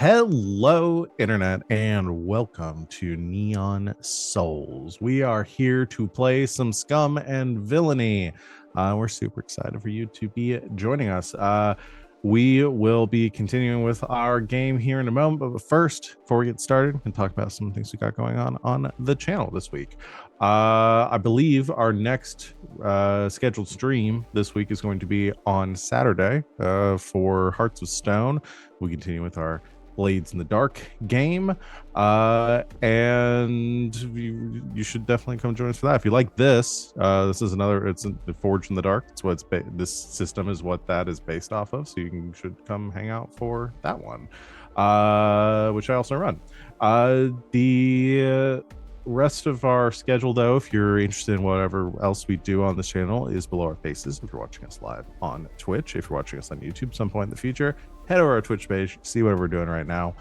Hello, Internet, and welcome to Neon Souls. We are here to play some Scum and Villainy. We're super excited for you to be joining us. We will be continuing with our game here in a moment, but first, before we get started, we can talk about some things we got going on the channel this week. I believe our next scheduled stream this week is going to be on Saturday for Hearts of Stone. We continue with our Blades in the Dark game, and you should definitely come join us for that. If you like this is another, it's Forged in the Dark. It's what this system is what that is based off of, so you should come hang out for that one, which I also run. The rest of our schedule, though, if you're interested in whatever else we do on this channel, is below our faces. If you're watching us live on Twitch, if you're watching us on YouTube some point in the future, head over our Twitch page, see what we're doing right now.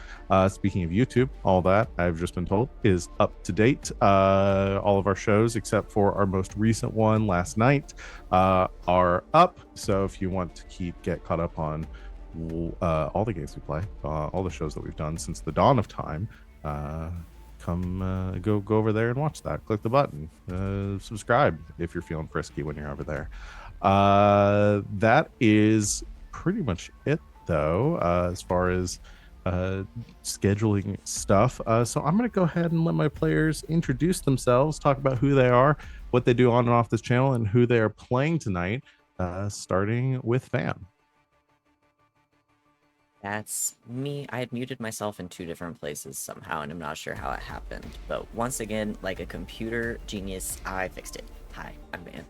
Speaking of YouTube, all that I've just been told is up to date. All of our shows, except for our most recent one last night, are up. So if you want to get caught up on all the games we play, all the shows that we've done since the dawn of time, come go over there and watch that. Click the button, subscribe if you're feeling frisky when you're over there. That is pretty much it, though, as far as scheduling stuff. So I'm going to go ahead and let my players introduce themselves, talk about who they are, what they do on and off this channel, and who they are playing tonight, starting with Van. That's me. I had muted myself in two different places somehow, and I'm not sure how it happened. But once again, like a computer genius, I fixed it. Hi, I'm Van.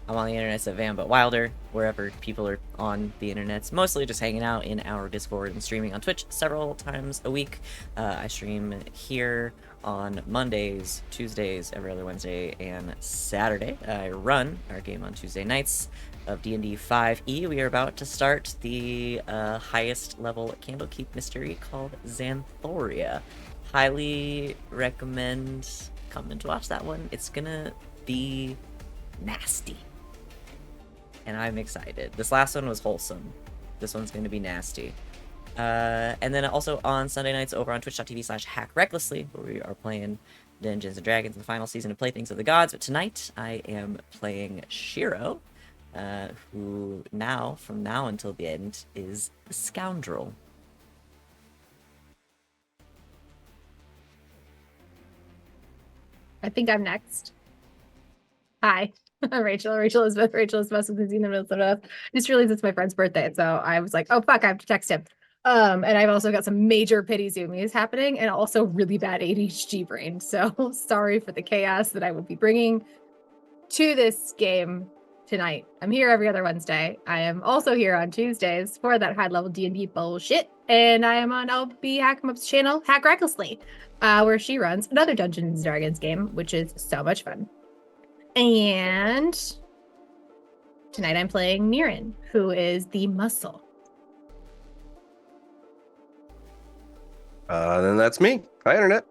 I'm on the internet at Van but Wilder, wherever people are on the internet. Mostly just hanging out in our Discord and streaming on Twitch several times a week. I stream here on Mondays, Tuesdays, every other Wednesday, and Saturday. I run our game on Tuesday nights of D&D 5e. We are about to start the highest level Candlekeep mystery called Xanthoria. Highly recommend coming to watch that one. It's gonna be nasty. And I'm excited. This last one was wholesome. This one's going to be nasty. And then also on Sunday nights over on twitch.tv/hackrecklessly, where we are playing Dungeons and Dragons in the final season of Playthings of the Gods. But tonight I am playing Shiiro, who from now until the end, is the Scoundrel. I think I'm next. Hi. Rachel Elizabeth with Minnesota. Just realized it's my friend's birthday, so I was like, oh fuck, I have to text him. And I've also got some major pity zoomies happening and also really bad ADHD brain. So sorry for the chaos that I will be bringing to this game tonight. I'm here every other Wednesday. I am also here on Tuesdays for that high level D&D bullshit. And I am on LB Hack'emup's channel, Hack Recklessly, where she runs another Dungeons and Dragons game, which is so much fun. And tonight I'm playing Nerin, who is the muscle. Then that's me. Hi, Internet.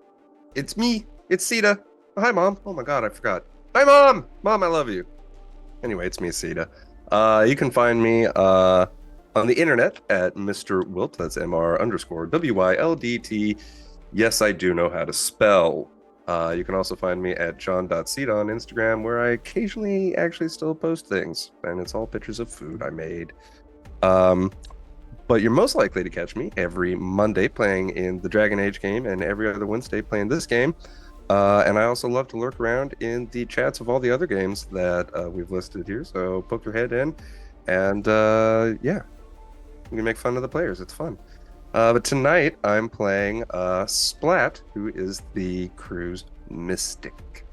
It's me. It's Sita. Oh, hi, Mom. Oh, my God, I forgot. Hi, Mom. Mom, I love you. Anyway, it's me, Sita. You can find me on the Internet at Mr. Wilt. That's MR_WYLDT. Yes, I do know how to spell. You can also find me at john.ceta on Instagram, where I occasionally actually still post things, and it's all pictures of food I made. But you're most likely to catch me every Monday playing in the Dragon Age game, and every other Wednesday playing this game. And I also love to lurk around in the chats of all the other games that we've listed here, so poke your head in, and yeah, we can make fun of the players. It's fun. But tonight I'm playing Splat, who is the crew's mystic.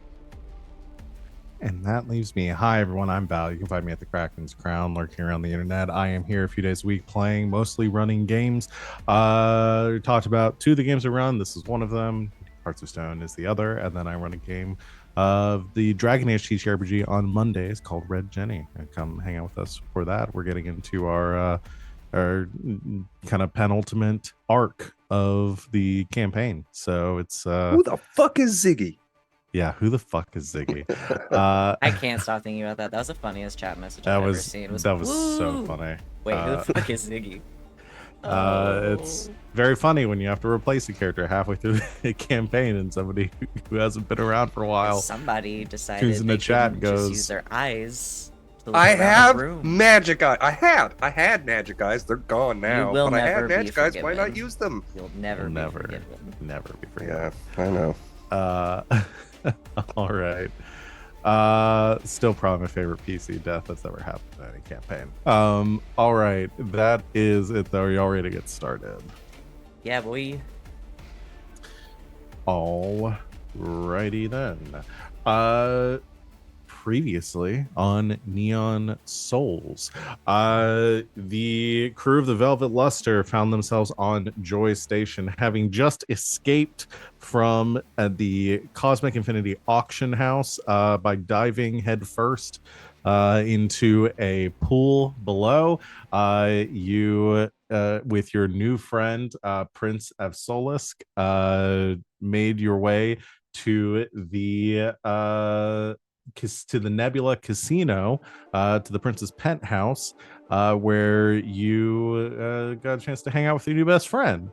And that leaves me. Hi, everyone. I'm Val. You can find me at the Kraken's Crown, lurking around the internet. I am here a few days a week playing, mostly running games. We talked about two of the games I run. This is one of them. Hearts of Stone is the other. And then I run a game of the Dragon Age TTRPG on Mondays called Red Jenny. And come hang out with us for that. We're getting into our kind of penultimate arc of the campaign. So it's Who the fuck is Ziggy? Yeah, who the fuck is Ziggy? I can't stop thinking about that. That was the funniest chat message I've ever seen. That was so funny. Wait, who the fuck is Ziggy? It's very funny when you have to replace a character halfway through a campaign and somebody who hasn't been around for a while. Somebody Tunes decided in they the chat couldn't goes, just use their eyes to look I around the have room. magic eyes. I had magic eyes. They're gone now. will but I never had be magic eyes. Why not forgiven. use them? You'll never be forgiven. never be Yeah, forgiven. I know. All right. Still probably my favorite PC death that's ever happened in any campaign. All right, that is it though. Are you all ready to get started? Yeah, boy. All righty then. Previously on Neon Souls, the crew of the Velvet Luster found themselves on Joy Station, having just escaped from the Cosmic Infinity auction house by diving headfirst into a pool below. You, with your new friend Prince Avsolisk, made your way to the Nebula Casino, to the Prince's penthouse, where you got a chance to hang out with your new best friend.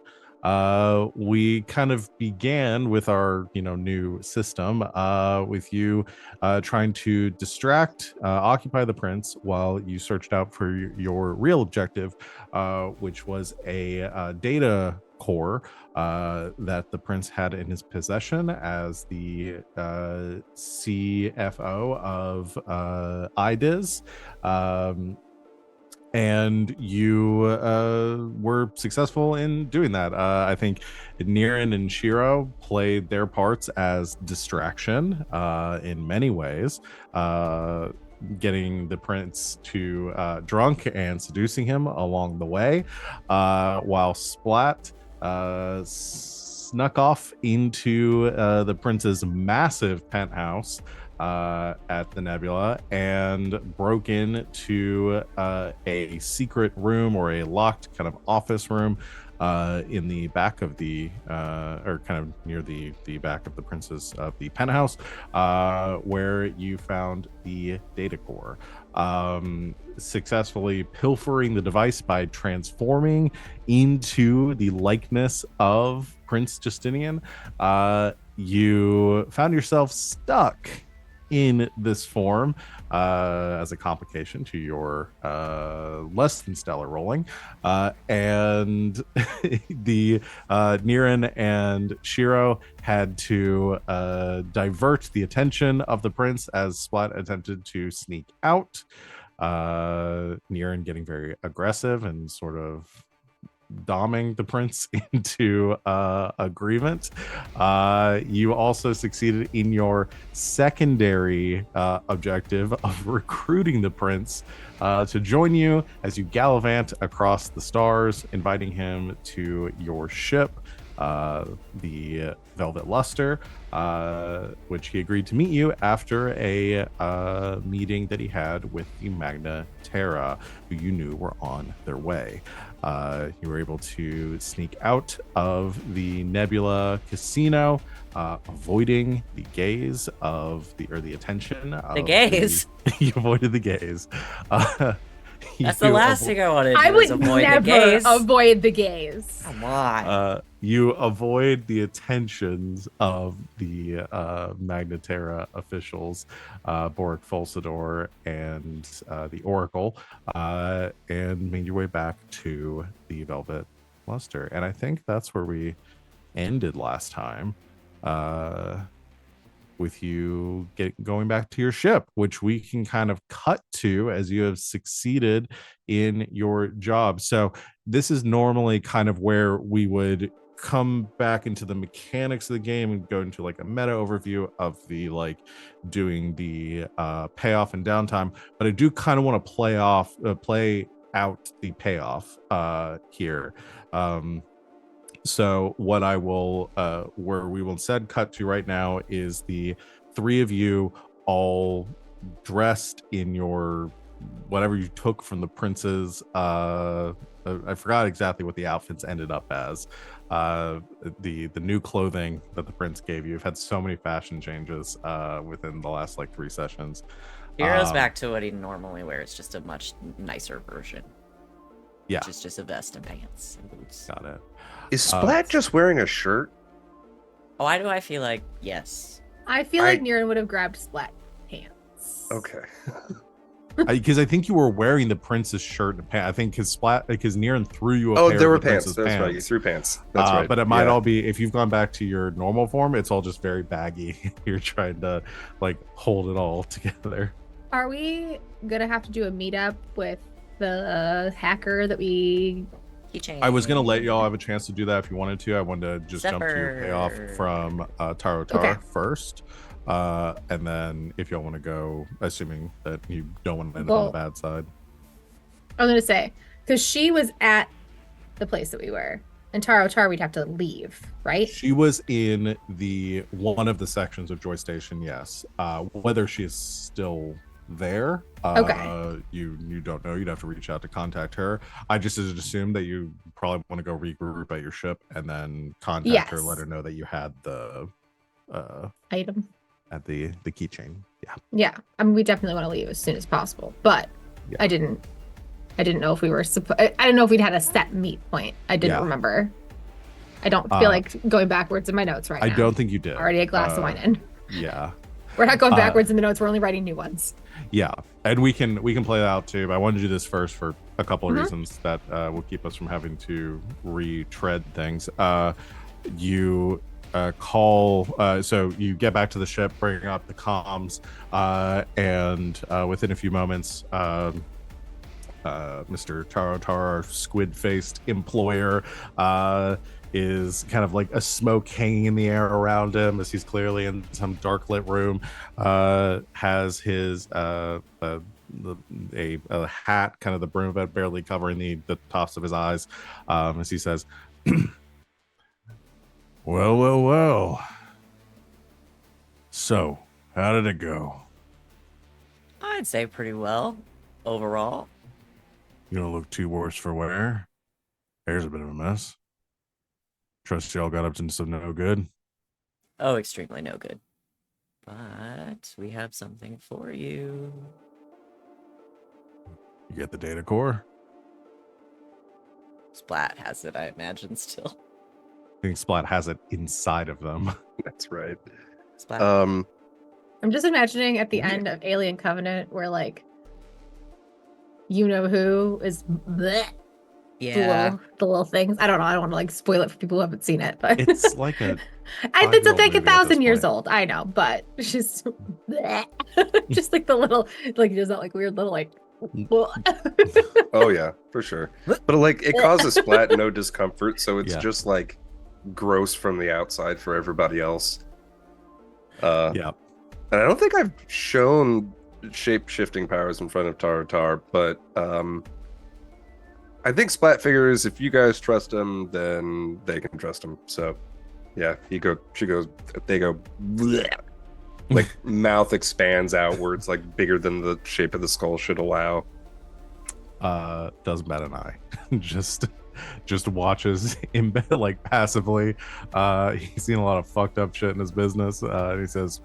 We kind of began with our new system, with you trying to occupy the prince while you searched out for your real objective, which was a data core that the prince had in his possession as the CFO of IDIS. And you were successful in doing that. I think Nerin and Shiiro played their parts as distraction in many ways, getting the prince to drunk and seducing him along the way, while Splat snuck off into the prince's massive penthouse at the Nebula and broke into a secret room, or a locked kind of office room, in the back of the or kind of near the back of the prince's the penthouse, where you found the data core, successfully pilfering the device by transforming into the likeness of Prince Justinian. You found yourself stuck in this form, as a complication to your less than stellar rolling, and the Nerin and Shiiro had to divert the attention of the prince as Splat attempted to sneak out. Nerin getting very aggressive and sort of doming the prince into agreement. You also succeeded in your secondary objective of recruiting the prince to join you as you gallivant across the stars, inviting him to your ship, the Velvet Luster, which he agreed to meet you after a meeting that he had with the Magna Terra, who you knew were on their way. You were able to sneak out of the Nebula Casino, avoiding the gaze of the attention of The gaze? You avoided the gaze. That's the last thing I wanted to do. I would avoid never the gaze. avoid the gaze. Come on. You avoid the attentions of the Magna Terra officials, Boric Folsador and the Oracle, and made your way back to the Velvet Luster. And I think that's where we ended last time, with you going back to your ship, which we can kind of cut to as you have succeeded in your job. So this is normally kind of where we would come back into the mechanics of the game and go into like a meta overview of the doing the payoff and downtime, but I do kind of want to play out the payoff here. So what I will where we will instead cut to right now is the three of you all dressed in your whatever you took from the prince's I forgot exactly what the outfits ended up as, the new clothing that the prince gave you. You've had so many fashion changes within the last 3 sessions. Hero's back to what he normally wears, just a much nicer version. Yeah. Which is just a vest and pants and boots. Got it. Is Splat just wearing a shirt? Oh, why do I feel like yes? I feel like Nerin would have grabbed Splat pants. Okay. Because I think you were wearing the prince's shirt and pants. I think because Nerin threw you a pair there of were the pants. prince's That's pants. right. You threw pants. That's right. But it might Yeah. all be, if you've gone back to your normal form, it's all just very baggy. You're trying to like hold it all together. Are we gonna have to do a meetup with the hacker that we? Keychain. I was gonna let y'all have a chance to do that if you wanted to. I wanted to just jump to your payoff Zephyr. from Taro Tar Okay. first. And then if y'all want to go, assuming that you don't want to end up on the bad side. I was gonna say, because she was at the place that we were, and Tar we'd have to leave, right? She was in the one of the sections of Joy Station, yes. Whether she is still there, Okay. you don't know. You'd have to reach out to contact her. I just assume that you probably want to go regroup at your ship and then contact her, Yes. let her know that you had the Item. at the keychain. Yeah. Yeah, I mean, we definitely want to leave as soon as possible, but Yeah. I didn't know if we were supposed. I didn't know if we'd had a set meet point. I didn't Yeah. remember. I don't feel like going backwards in my notes right now. I don't think you did. Already a glass of wine in. Yeah. We're not going backwards in the notes. We're only writing new ones. Yeah, and we can play that out too. But I wanted to do this first for a couple of Mhm. reasons that will keep us from having to retread things. You call, so you get back to the ship, bringing up the comms, and within a few moments, Mr. Taro, our squid-faced employer, is kind of like a smoke hanging in the air around him as he's clearly in some dark lit room. Has his a hat, kind of the brim of it, barely covering the tops of his eyes, as he says, well. So, how did it go? I'd say pretty well overall. You don't look too worse for wear. Hair's a bit of a mess. Trust y'all got up to some no good. Oh, extremely no good. But we have something for you. You get the data core? Splat has it, I imagine, still. I think Splat has it inside of them. That's right. Splat. I'm just imagining at the end of Alien Covenant where like you know who is bleh, yeah. the little things. I don't know. I don't want to like spoil it for people who haven't seen it, but It's like a it's 5-year-old like movie at this 1,000 years point. old. I know, but it's just bleh. Just like the little like there's that like weird little like Oh yeah, for sure. But like it causes Splat no discomfort, so it's Yeah. just like gross from the outside for everybody else. Yeah. And I don't think I've shown shape-shifting powers in front of Tar, but I think Splat figures if you guys trust him, then they can trust him. So yeah, they go bleh. Like mouth expands outwards, like bigger than the shape of the skull should allow. Doesn't bat an eye. just watches him like passively. He's seen a lot of fucked up shit in his business. And he says,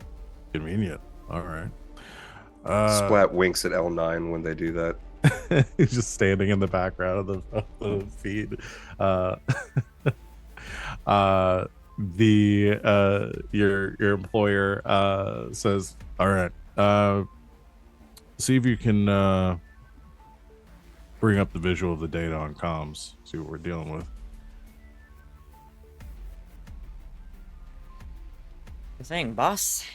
convenient. All right. Splat winks at L9 when they do that. He's just standing in the background of the feed. Your employer says, all right, see if you can bring up the visual of the data on comms, see what we're dealing with. Good thing, boss.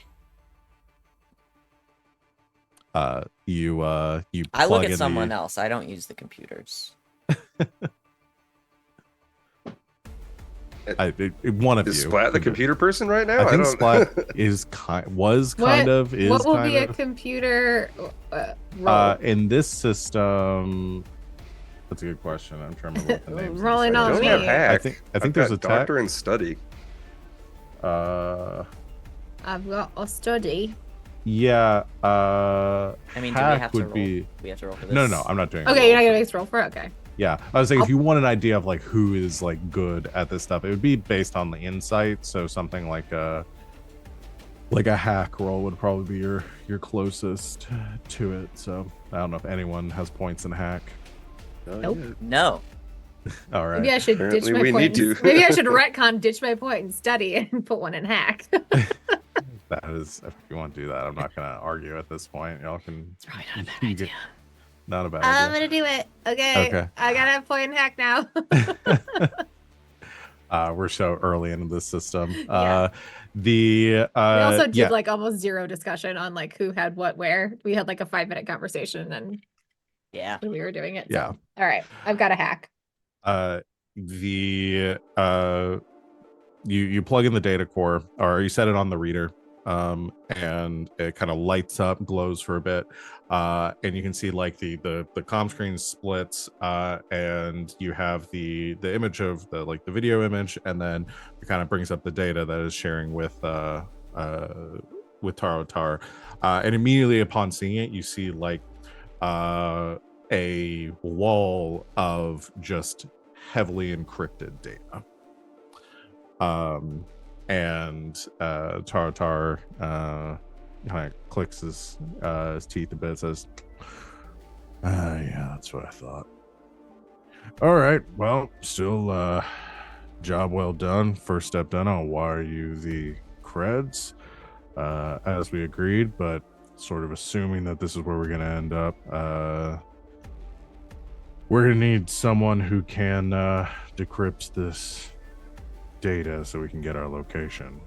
You I plug look in at someone the, else. I don't use the computers. one of Is you. Splat the computer person right now? I think don't Splat is kind what will be a computer role? in this system. That's a good question. I'm trying to remember what the name is. Rolling I on don't me. have hack. I think I've there's got a doctor tech. and study. I've got a study. Yeah. I mean, do we hack have to would roll? be. We have to roll for this? No, I'm not doing it. Okay, you're not gonna make us roll for it? Okay. Yeah, I was saying if you want an idea of like who is like good at this stuff, it would be based on the insight. So something like a hack roll would probably be your closest to it. So I don't know if anyone has points in hack. Nope. No. All right. Maybe I should ditch Apparently my we point. need to. Maybe I should retcon, ditch my point, and study and put one in hack. That is, if you want to do that, I'm not gonna argue at this point. Y'all can. It's probably not a bad you idea. get- Not a bad I'm idea. gonna do it. Okay. Okay. I gotta have point in hack now. We're so early into the system. Yeah. The We also did yeah. like almost zero discussion on like who had what where. We had like a 5-minute conversation and Yeah. when we were doing it. Yeah. So. All right. I've got a hack. The you plug in the data core, or you set it on the reader, and it kind of lights up, glows for a bit, and you can see like the comm screen splits, and you have the image of the video image, and then it kind of brings up the data that is sharing with Taro Tar, and immediately upon seeing it, you see like a wall of just heavily encrypted data. And Taro kind of clicks his teeth a bit, says, yeah, that's what I thought. All right, well, still job well done. First step done. I'll wire you the creds as we agreed, but sort of assuming that this is where we're going to end up. We're going to need someone who can decrypt this data so we can get our location.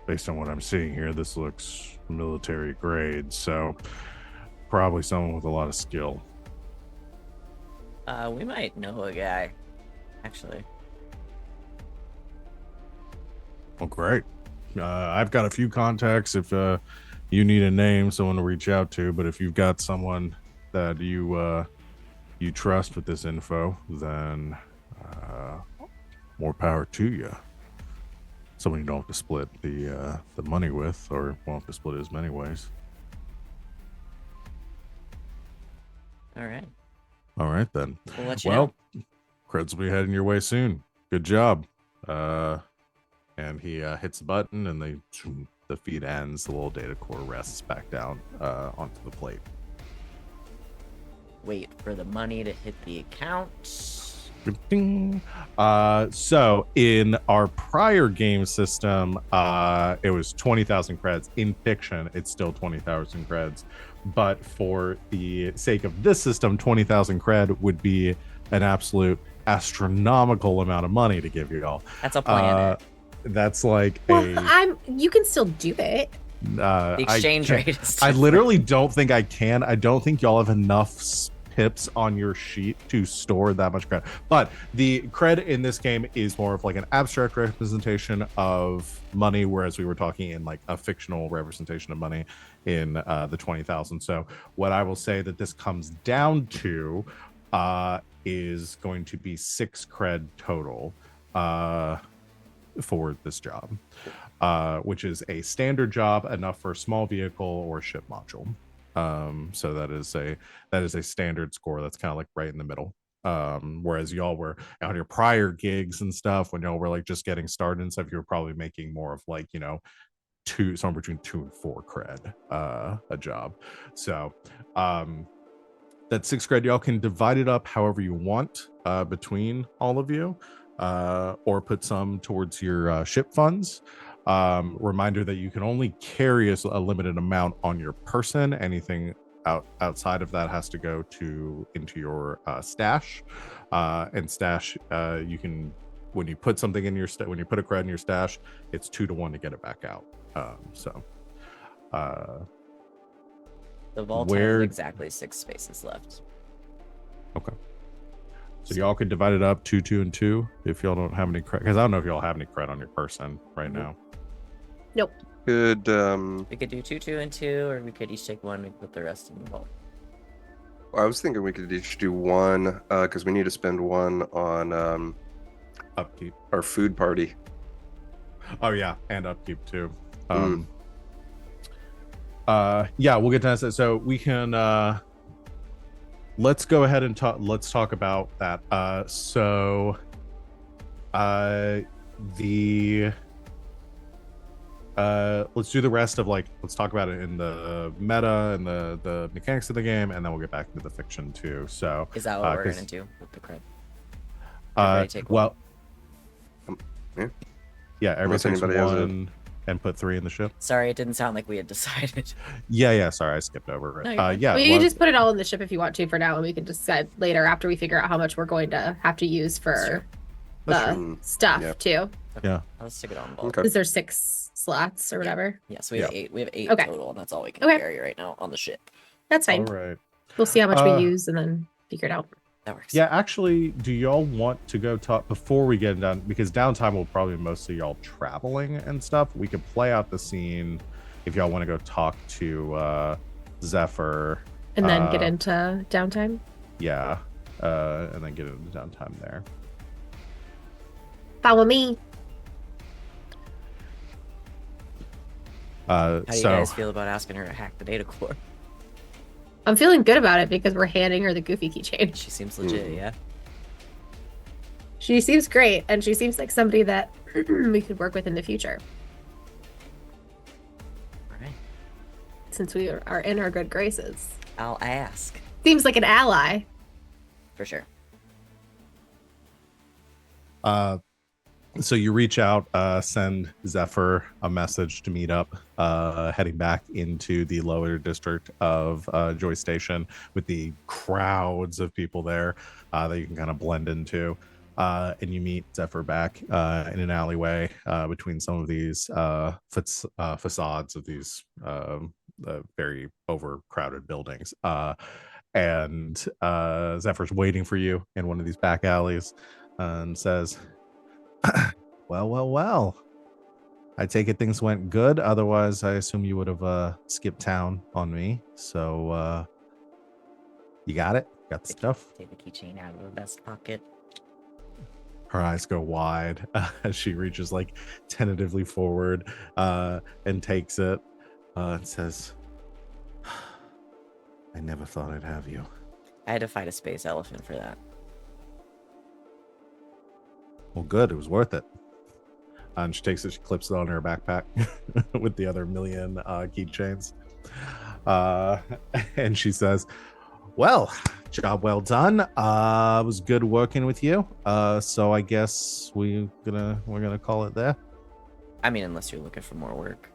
Based on what I'm seeing here, this looks military grade, so probably someone with a lot of skill. We might know a guy, actually. Well, great. I've got a few contacts if you need a name, someone to reach out to, but if you've got someone that you trust with this info, then more power to you. Someone you don't have to split the money with, or won't have to split it as many ways. All right. All right then. We'll let you Well, know. creds will be heading your way soon. Good job. And he hits the button, and the feed ends. The little data core rests back down onto the plate. Wait for the money to hit the account. Ding. So in our prior game system, it was 20,000 creds. In fiction, it's still 20,000 creds. But for the sake of this system, 20,000 cred would be an absolute astronomical amount of money to give you all. That's a plan. That's like You can still do it. The exchange rate is I different. literally don't think I can. I don't think y'all have enough pips on your sheet to store that much credit. But the cred in this game is more of like an abstract representation of money, whereas we were talking in like a fictional representation of money in the 20,000. So what I will say that this comes down to is going to be 6 cred total for this job, which is a standard job, enough for a small vehicle or ship module. So that is a standard score that's kind of like right in the middle. Whereas y'all were on your prior gigs and stuff, when y'all were like just getting started and stuff, you were probably making more of like, you know, somewhere between 2 and 4 cred a job. So that 6 cred, y'all can divide it up however you want between all of you, or put some towards your ship funds. Reminder that you can only carry a limited amount on your person. Anything outside of that has to go into your stash, and stash you can, when you put something in your when you put a cred in your stash, it's 2 to 1 to get it back out. The vault where- has exactly 6 spaces left. Okay. So y'all could divide it up 2, 2, and 2 if y'all don't have any cred, because I don't know if y'all have any cred on your person right now. Nope. Good. We could do 2, 2, and 2, or we could each take 1 and put the rest in the vault. I was thinking we could each do 1 because we need to spend 1 on Upkeep. our food party. Oh yeah, and upkeep too. Yeah, we'll get to that. So we can let's go ahead and talk about that. let's do the rest of like let's talk about it in the meta and the mechanics of the game, and then we'll get back into the fiction too. So Is that what we're 'cause, gonna do with the cred? Everybody take one. well, Yeah. yeah, everybody Unless takes anybody has a- one and put 3 in the ship. Sorry, it didn't sound like we had decided. Yeah, sorry, I skipped over No, it. you're fine. Yeah, Well, you well, can just put it all in the ship if you want to for now, and we can decide later after we figure out how much we're going to have to use for That's the true. stuff Yeah. too. yeah. Let's stick it on both. Okay. Because there's 6 slots or whatever. Yeah, so we have Yeah. 8. We have 8 Okay. total, and that's all we can Okay. carry right now on the ship. That's All fine. right. We'll see how much we Uh, use and then figure it out. That works. Yeah, actually, do y'all want to go talk before we get done? Because downtime will probably mostly y'all traveling and stuff. We could play out the scene if y'all want to go talk to Zephyr. And then get uh, into downtime. Yeah, and then get into downtime there. Follow me. How do you So guys feel about asking her to hack the data core? I'm feeling good about it because we're handing her the goofy keychain. She seems legit, Mhm. yeah. She seems great, and she seems like somebody that we could work with in the future All right. since we are in our good graces. I'll ask Seems like an ally. for sure. So you reach out, send Zephyr a message to meet up, heading back into the lower district of Joy Station with the crowds of people there that you can kind of blend into. And you meet Zephyr back in an alleyway between some of these facades of these very overcrowded buildings. And Zephyr's waiting for you in one of these back alleys and says, well. I take it things went good. Otherwise, I assume you would have skipped town on me. So you got it? Got the stuff? Take the keychain out of the vest pocket. Her eyes go wide as she reaches like tentatively forward and takes it and says, I never thought I'd have you. I had to fight a space elephant for that. Well, good. It was worth it. And she takes it, she clips it on her backpack with the other million keychains. And she says, well, job well done. It was good working with you. So I guess we're gonna call it there. I mean, unless you're looking for more work.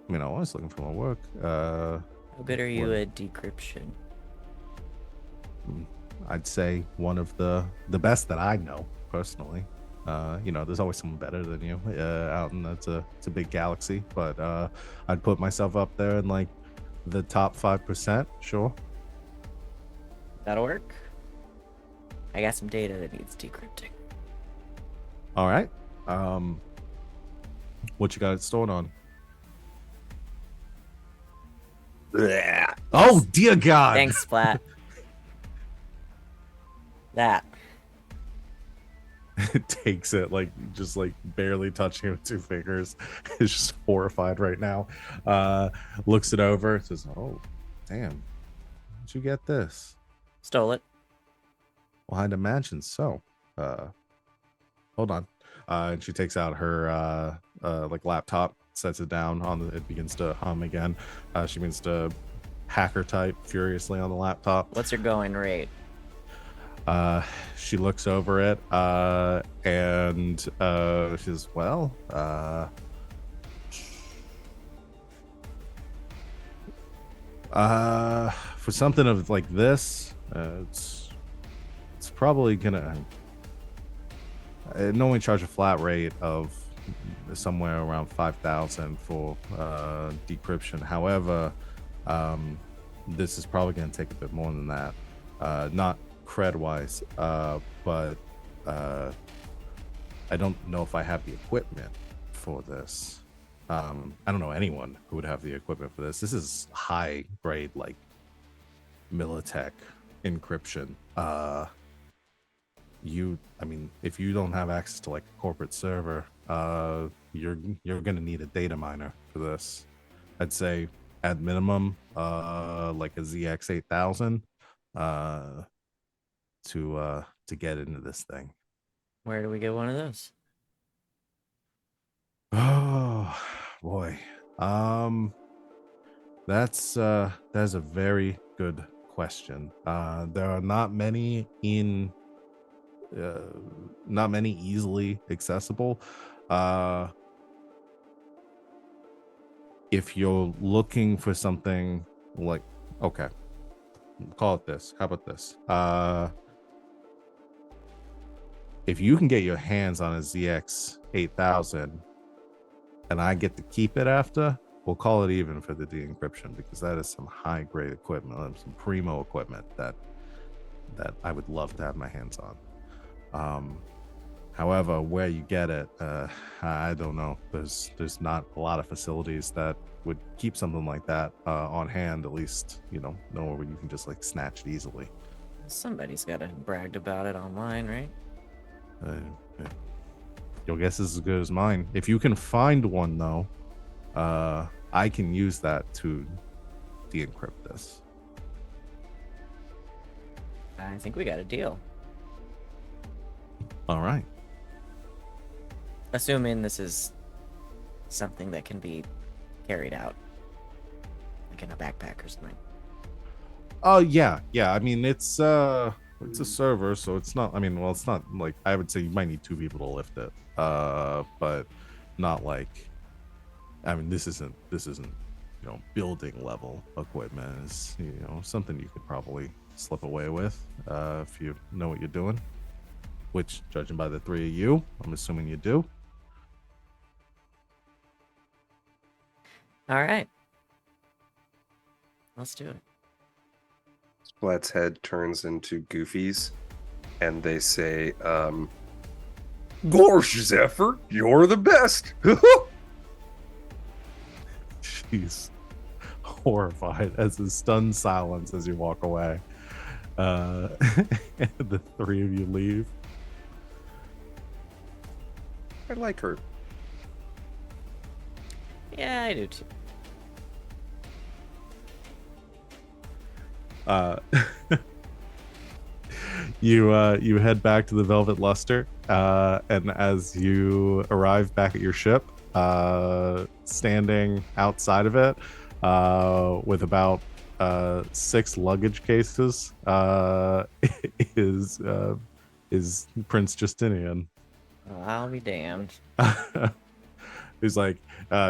I mean, I was looking for more work. How good are you Or- at decryption? I'd say one of the best that I know personally. There's always someone better than you out in it's a big galaxy, but I'd put myself up there in like the top 5%. Sure. That'll work. I got some data that needs decrypting. All right. What you got stored on? Blech. Oh dear God! Thanks, Splat. That. It takes it like just like barely touching it with 2 fingers. It's just horrified right now. Looks it over. Says, "Oh, damn! How'd you get this?" Stole it. Well, I'd imagine so. Hold on. And she takes out her like laptop, sets it down on the. It begins to hum again. She begins to hacker type furiously on the laptop. What's your going rate? She looks over it and she says, well, for something of like this, it's probably gonna normally charge a flat rate of somewhere around 5,000 for decryption. However, this is probably going to take a bit more than that. Not cred wise, but I don't know if I have the equipment for this. I don't know anyone who would have the equipment for this. This is high grade, like Militech encryption. If you don't have access to like a corporate server, you're gonna need a data miner for this. I'd say at minimum, like a ZX8000, to get into this thing. Where do we get one of those? Oh, boy. That's a very good question. There are not many not many easily accessible. If you're looking for something like, okay, call it this. How about this? If you can get your hands on a ZX 8000 and I get to keep it after, we'll call it even for the de-encryption, because that is some high grade equipment, some primo equipment that I would love to have my hands on. However, where you get it, I don't know. There's not a lot of facilities that would keep something like that on hand, at least, nowhere where you can just like snatch it easily. Somebody's got to bragged about it online, right? Your guess is as good as mine. If you can find one, though, I can use that to de-encrypt this. I think we got a deal. All right. Assuming this is something that can be carried out, like in a backpack or something. Oh yeah. I mean, it's a server, so it's not. I mean, well, it's not like, I would say you might need 2 people to lift it. But not like. I mean, this isn't building level equipment. It's something you could probably slip away with if you know what you're doing. Which, judging by the 3 of you, I'm assuming you do. All right. Let's do it. Splat's head turns into Goofy's, and they say, "Gorsh, Zephyr, you're the best." She's horrified as a stunned silence as you walk away. The 3 of you leave. I like her. Yeah, I do too. You head back to the Velvet Luster, and as you arrive back at your ship, standing outside of it, with about 6 luggage cases, is Prince Justinian. Well, I'll be damned. He's like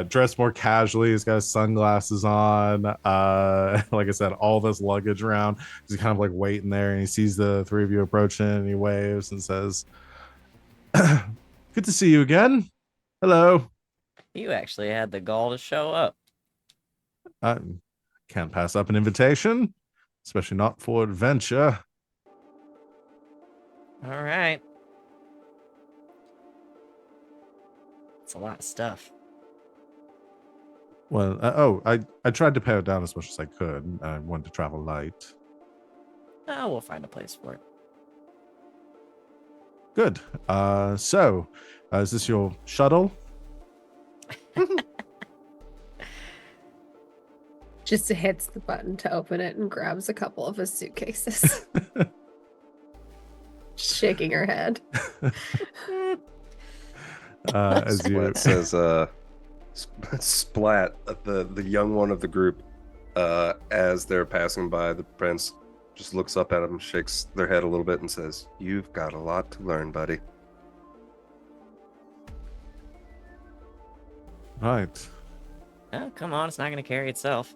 dressed more casually. He's got his sunglasses on. Like I said, all this luggage around. He's kind of like waiting there, and he sees the 3 of you approaching, and he waves and says, "Good to see you again. Hello." You actually had the gall to show up. I can't pass up an invitation, especially not for adventure. All right. It's a lot of stuff. Well, I tried to pare it down as much as I could. I wanted to travel light. Oh, we'll find a place for it. Good. So, is this your shuttle? Just hits the button to open it and grabs a couple of his suitcases. Shaking her head. As you Splat says, Splat, the young one of the group, as they're passing by, the prince just looks up at him, shakes their head a little bit, and says, "You've got a lot to learn, buddy." Right. Oh, come on. It's not going to carry itself.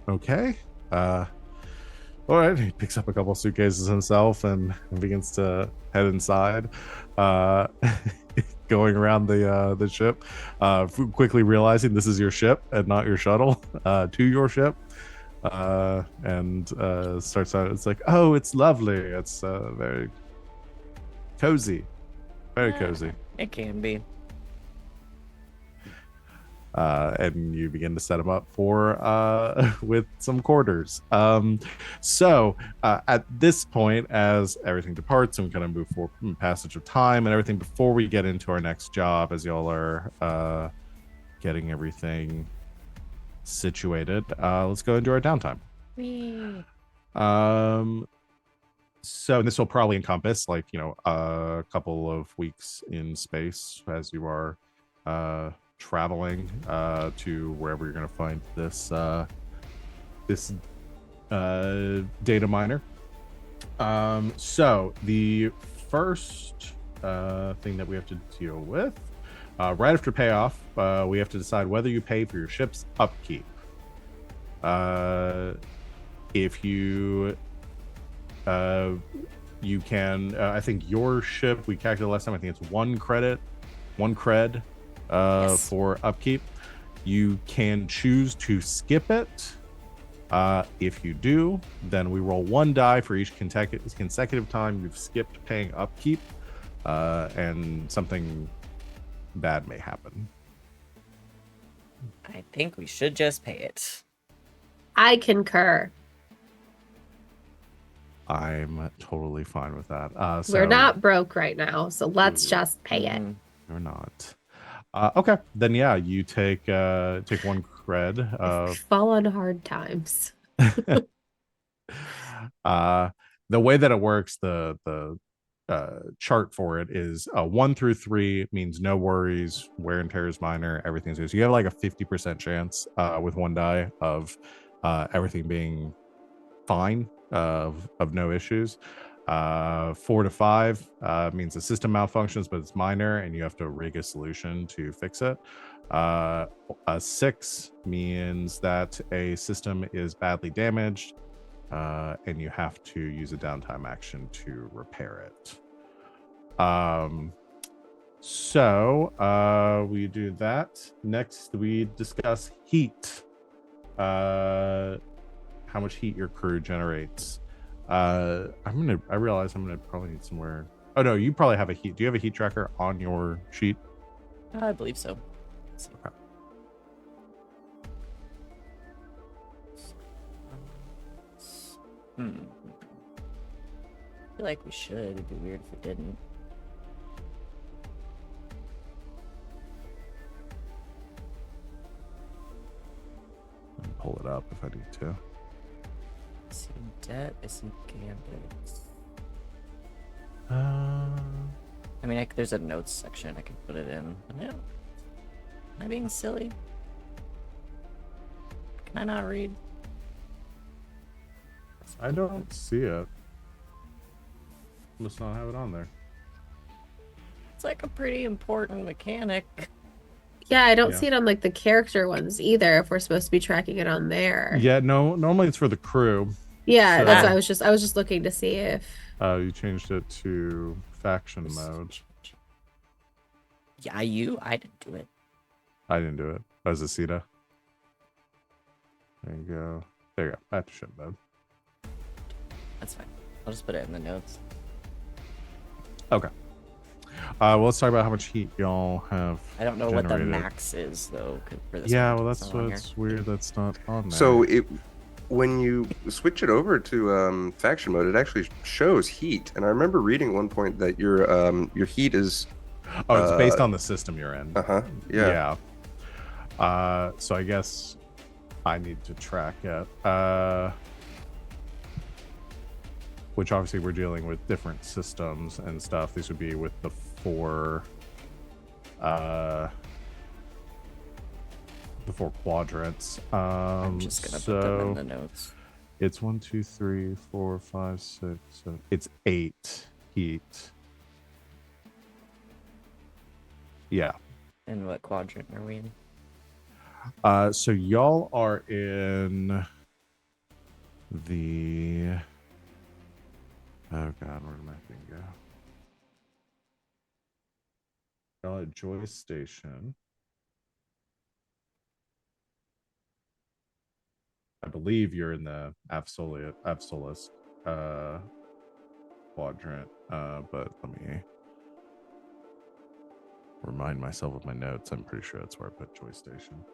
Okay. All right. He picks up a couple suitcases himself and begins to head inside. Going around the ship, quickly realizing this is your ship and not your shuttle, to your ship, and starts out. It's like, oh, it's lovely. It's very cozy, very cozy. It can be. And you begin to set them up for with some quarters. So at this point, as everything departs and we kind of move forward from passage of time and everything, before we get into our next job, as y'all are getting everything situated, let's go into our downtime. Whee. So this will probably encompass a couple of weeks in space as you are traveling to wherever you're going to find this data miner. So the first thing that we have to deal with, right after payoff, we have to decide whether you pay for your ship's upkeep. If you you can, I think your ship, we calculated last time, I think it's one cred Yes. for upkeep. You can choose to skip it. If you do, then we roll one die for each consecutive time you've skipped paying upkeep, and something bad may happen. I think we should just pay it. I concur. I'm totally fine with that. We're not broke right now, so let's just pay it. Mhm. We're not. Okay, then yeah, you take one cred. If we fall on hard times. The way that it works, the chart for it is 1 through 3 means no worries, wear and tear is minor, everything's good. So you have like a 50% chance with one die of everything being fine, of no issues. 4 to 5 means the system malfunctions, but it's minor and you have to rig a solution to fix it. A 6 means that a system is badly damaged, and you have to use a downtime action to repair it. So we do that. Next, we discuss heat. How much heat your crew generates. I realize I'm gonna probably need somewhere. Oh no, you probably have a heat. Do you have a heat tracker on your sheet? I believe so. Okay. I feel like we should. It'd be weird if we didn't. I'll pull it up if I need to. I see debt. I see gambits. I mean, there's a notes section. I can put it in. Am I being silly? Can I not read? I don't see it. Must not have it on there. It's like a pretty important mechanic. Yeah, I don't Yeah. see it on like the character ones either if we're supposed to be tracking it on there. Yeah, no. Normally it's for the crew. Yeah, So- that's what I was just looking to see if You changed it to faction mode. Yeah, I didn't do it. I didn't do it. That was Asita. There you go. There you go. Back to ship mode. That's fine. I'll just put it in the notes. Okay. Well, let's talk about how much heat y'all have. I don't know what the generated. max is though. For this Yeah, one. well, It's that's not on what's here. weird. That's not on there. So when you switch it over to faction mode, it actually shows heat. And I remember reading at one point that your heat is it's based on the system you're in. yeah. So I guess I need to track it. Which obviously we're dealing with different systems and stuff. These would be with the 4 quadrants. I'm just gonna put them in the notes. It's 1, 2, 3, 4, 5, 6, 7. It's 8 heat. Yeah. And what quadrant are we in? So y'all are in the. Oh god, where did my thing go? Y'all at Joy Station. I believe you're in the Absolus quadrant, but let me remind myself of my notes. I'm pretty sure that's where I put Joy Station.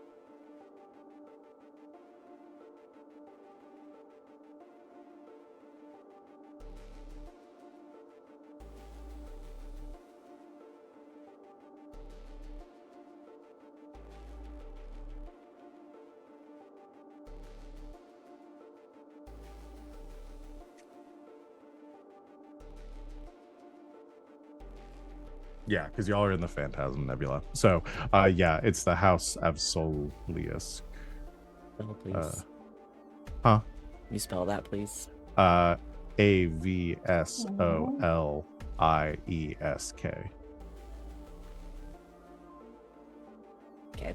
Yeah, because y'all are in the Phantasm Nebula. So, yeah, it's the House Absolius. Spell, please. Huh? You spell that, please. Avsoliesk. Okay.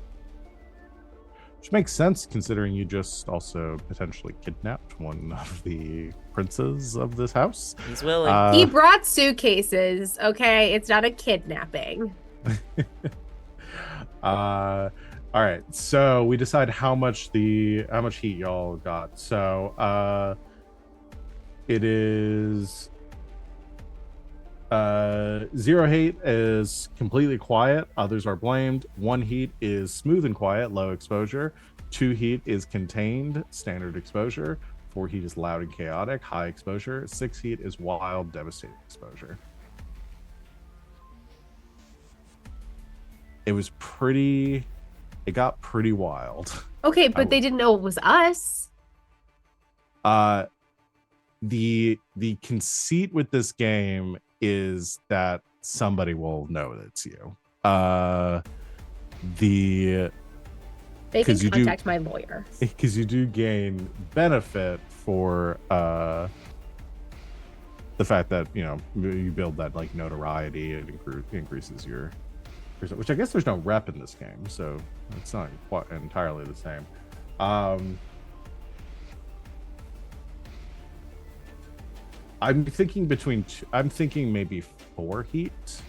Which makes sense considering you just also potentially kidnapped one of the princes of this house. He's willing. He brought suitcases. Okay, it's not a kidnapping. All right, so we decide how much heat y'all got. So it is 0 heat is completely quiet, others are blamed. 1 heat is smooth and quiet, low exposure. 2 heat is contained, standard exposure. 4 heat is loud and chaotic, high exposure. 6 heat is wild, devastating exposure. It got pretty wild. Okay, but they didn't know it was us. The conceit with this game is that somebody will know that it's you. They can contact my lawyer. Because you do gain benefit for the fact that, you know, you build that like notoriety. It increases your, which I guess there's no rep in this game, so it's not quite entirely the same. I'm thinking maybe 4 heat.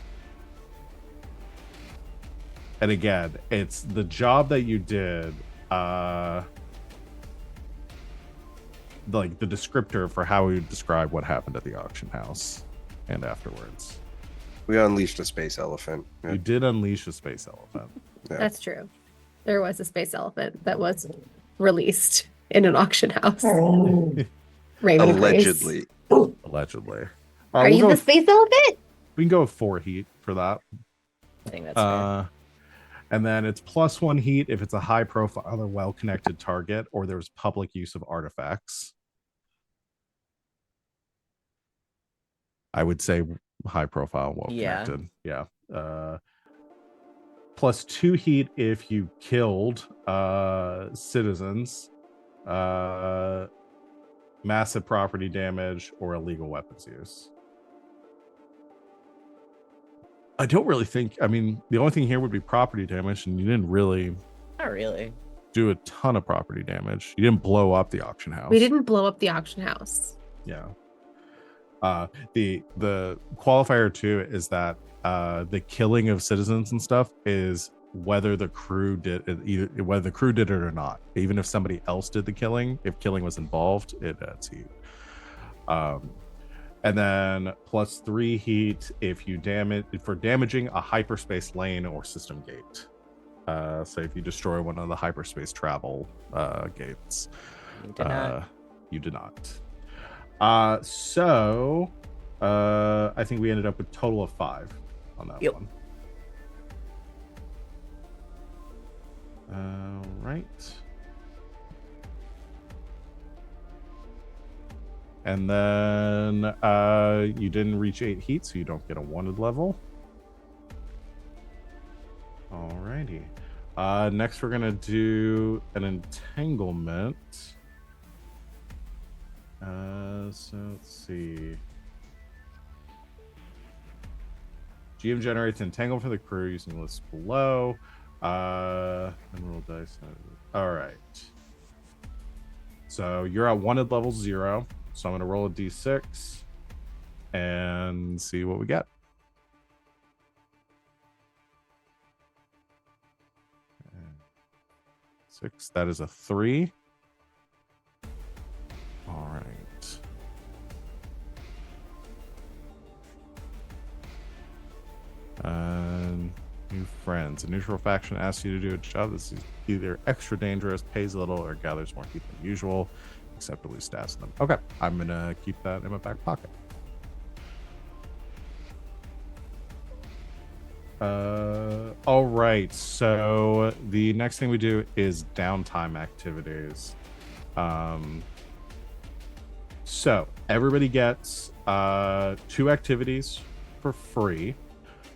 And again, it's the job that you did, like the descriptor for how we would describe what happened at the auction house and afterwards. We unleashed a space elephant. Yeah. You did unleash a space elephant. Yeah. That's true. There was a space elephant that was released in an auction house. Allegedly. Allegedly. Are you the space elephant? We can go with 4 heat for that. I think that's fair. And then it's +1 heat if it's a high profile or well-connected target or there's public use of artifacts. I would say high profile, well-connected. Yeah. +2 heat if you killed citizens, massive property damage, or illegal weapons use. I don't really think, I mean, the only thing here would be property damage, and you didn't really Not really do a ton of property damage. You didn't blow up the auction house. We didn't blow up the auction house. Yeah. The qualifier too is that the killing of citizens and stuff is whether the crew did it, whether the crew did it or not. Even if somebody else did the killing, if killing was involved, it adds heat. And then +3 heat if you damaging a hyperspace lane or system gate. So if you destroy one of the hyperspace travel gates, you did not. So I think we ended up with a total of 5 on that one. Right. And then you didn't reach 8 heat, so you don't get a wanted level. Alrighty. Next we're gonna do an entanglement. So let's see. GM generates entangle for the crew using the list below. And roll dice. All right. So you're at wanted level 0. So I'm gonna roll a d6 and see what we get. Six. That is a 3. All right. New friends. A neutral faction asks you to do a job that's either extra dangerous, pays a little, or gathers more heat than usual. Acceptably stats them. Okay, I'm gonna keep that in my back pocket. All right. So the next thing we do is downtime activities. So everybody gets 2 activities for free.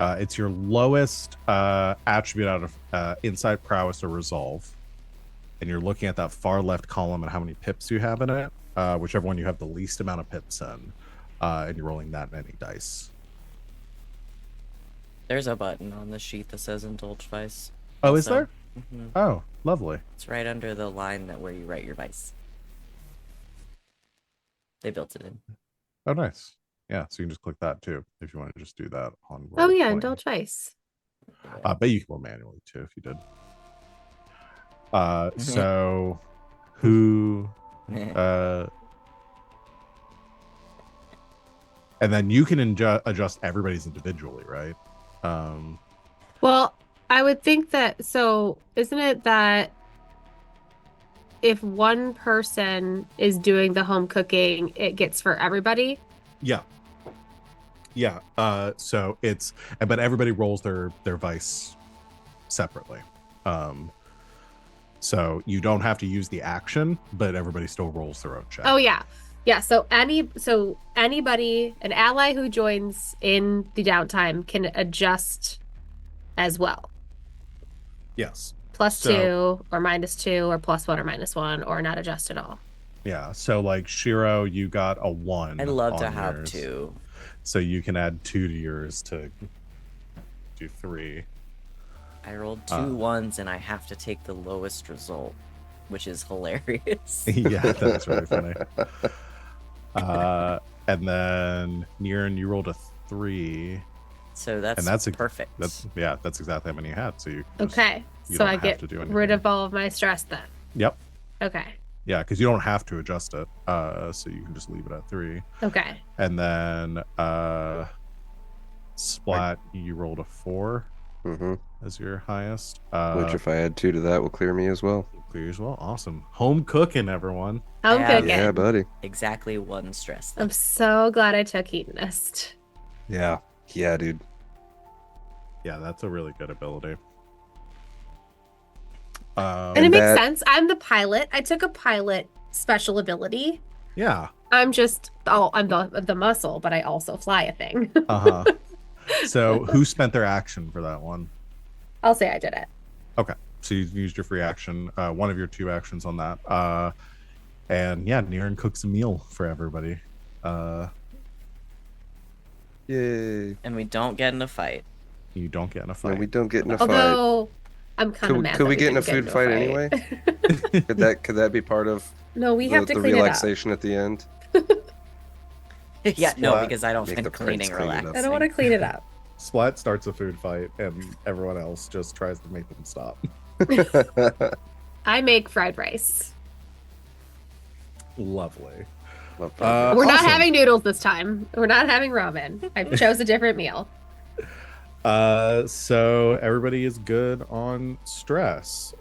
It's your lowest attribute out of insight, prowess, or resolve. And you're looking at that far left column and how many pips you have in it, whichever one you have the least amount of pips in, and you're rolling that many dice. There's a button on the sheet that says Indulge Vice. Oh, is Also. there? Mhm. Oh, lovely. It's right under the line where you write your vice. They built it in. Oh, nice. Yeah, so you can just click that too if you want to just do that on Oh yeah, Roll20. indulge vice. But you can roll manually too if you did. So who and then you can adjust everybody's individually, right? Well, I would think that, so isn't it that if one person is doing the home cooking, it gets for everybody? Yeah. So it's, but everybody rolls their vice separately. So you don't have to use the action, but everybody still rolls their own check. Oh yeah. Yeah, so anybody, an ally who joins in the downtime can adjust as well. Yes. Plus So- 2 or -2 or +1 or -1 or not adjust at all. Yeah. So like Shiiro, you got a 1. I'd love to on have yours. 2. So you can add 2 to yours to do 3. I rolled 2 ones and I have to take the lowest result, which is hilarious. Yeah, that is really funny. And then Nerin, you rolled a 3. So that's, And that's perfect. That's exactly how many you had. So you just, Okay. you So don't I have get to do rid anything. of all of my stress then. Yep. Okay. Yeah, because you don't have to adjust it. So you can just leave it at 3. Okay. And then Splat, you rolled a 4 Mm-hmm. as your highest. Which, if I add 2 to that, will clear me as well. Clear as well. Awesome. Home cooking, everyone. I'm Yeah. cooking. Yeah, buddy. Exactly 1 stress. I'm so glad I took Hedonist. Yeah. Yeah, dude. Yeah, that's a really good ability. And it And makes that- sense. I'm the pilot. I took a pilot special ability. Yeah. I'm just, I'm the muscle, but I also fly a thing. Uh-huh. So who spent their action for that one? I'll say I did it. Okay. So you used your free action, one of your 2 actions on that. And yeah, Nerin cooks a meal for everybody. Yay. And we don't get in a fight. You don't get in a fight. No, we don't get in a fight. Although I'm kind of mad. Could that we get in a didn't food into fight anyway? Could that be part of No, we have to the clean it up. relaxation at the end? Yeah, no, Splat. because I don't Make find the prince cleaning clean it up. relaxing. I don't want to clean it up. Splat starts a food fight, and everyone else just tries to make them stop. I make fried rice. Lovely. Love that. We're not Awesome. having noodles this time. We're not having ramen. I chose a different meal. So everybody is good on stress,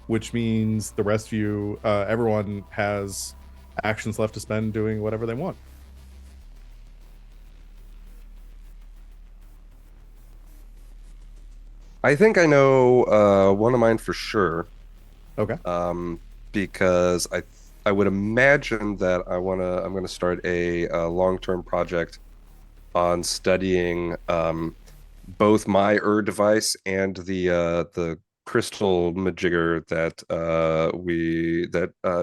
which means the rest of you, everyone has actions left to spend doing whatever they want. I think I know one of mine for sure. Okay. Because I would imagine that I'm gonna start a long-term project on studying both my device and the crystal majigger that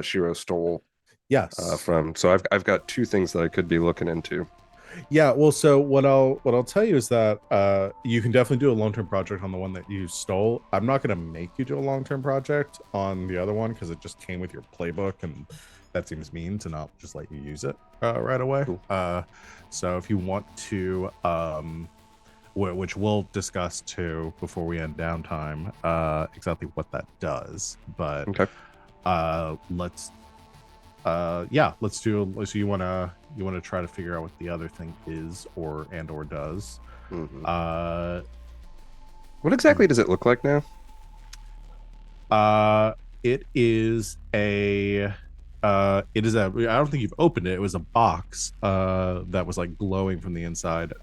Shiiro stole Yes. from. So I've got 2 things that I could be looking into. Yeah. Well, so what I'll tell you is that you can definitely do a long-term project on the one that you stole. I'm not going to make you do a long-term project on the other one because it just came with your playbook, and that seems mean to not just let you use it right away. Cool. So if you want to, which we'll discuss too before we end downtime, exactly what that does. But Okay. let's do. So you want to try to figure out what the other thing is or does. Mhm. What exactly does it look like now? It is a I don't think you've opened it. It was a box that was like glowing from the inside.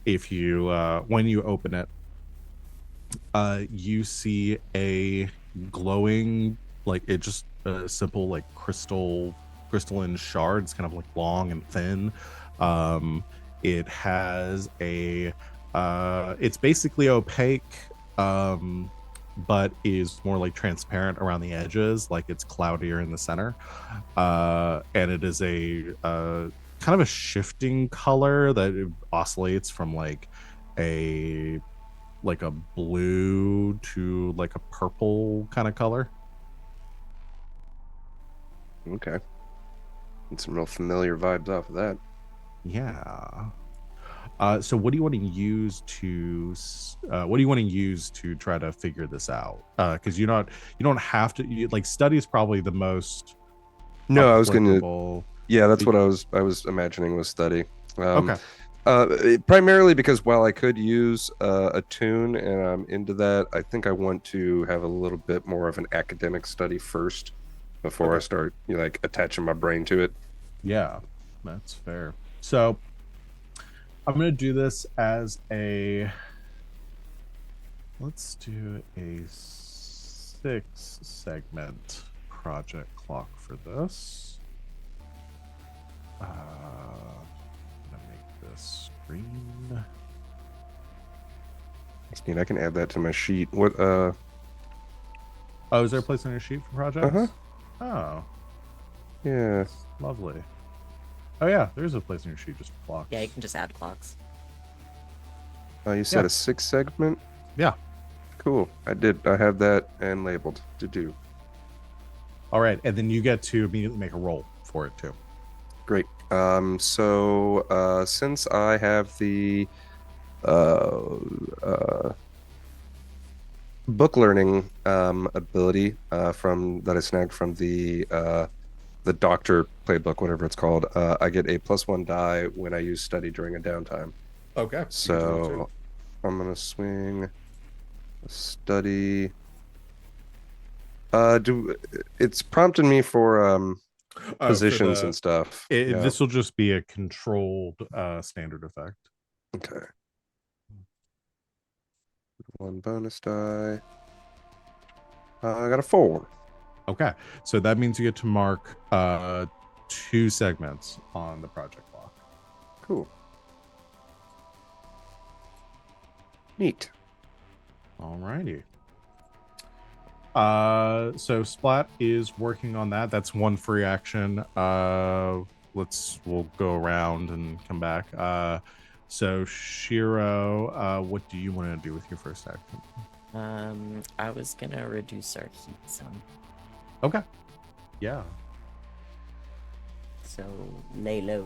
If you when you open it, you see a glowing, like it just a simple like crystalline shard. It's kind of like long and thin, It has a it's basically opaque, but is more like transparent around the edges, like it's cloudier in the center. And it is a kind of a shifting color that it oscillates from like a blue to like a purple kind of color. Okay. And some real familiar vibes off of that. Yeah. So what do you want to use to try to figure this out? Because you don't have to like study is probably the most No, I was gonna. applicable. Yeah, that's what I was imagining was study. Okay. Primarily because while I could use a tune and I'm into that, I think I want to have a little bit more of an academic study first before I start like attaching my brain to it. Yeah, that's fair. So I'm gonna do this as let's do a 6-segment project clock for this. I'm gonna make this green. That's neat. I can add that to my sheet. What Oh, is there a place on your sheet for projects? Oh, yeah. lovely. Oh yeah, there's a place on your sheet just for clocks. Yeah, you can just add clocks. You said Yeah. a 6-segment? Yeah. Cool. I have that and labeled to do. All right, and then you get to immediately make a roll for it too. Great. So since I have the book learning ability from that I snagged from the doctor playbook, whatever it's called, I get a +1 die when I use study during a downtime. Okay. So I'm gonna swing a study. It's prompting me for positions and stuff. Yeah. This will just be a controlled standard effect. Okay. 1 bonus die. I got a 4. Okay, so that means you get to mark 2 segments on the project clock. Cool. Neat. Alrighty. So Splat is working on that. That's one free action. We'll go around and come back. So Shiiro, what do you want to do with your first action? I was gonna reduce our heat some. Okay. Yeah. So lay low.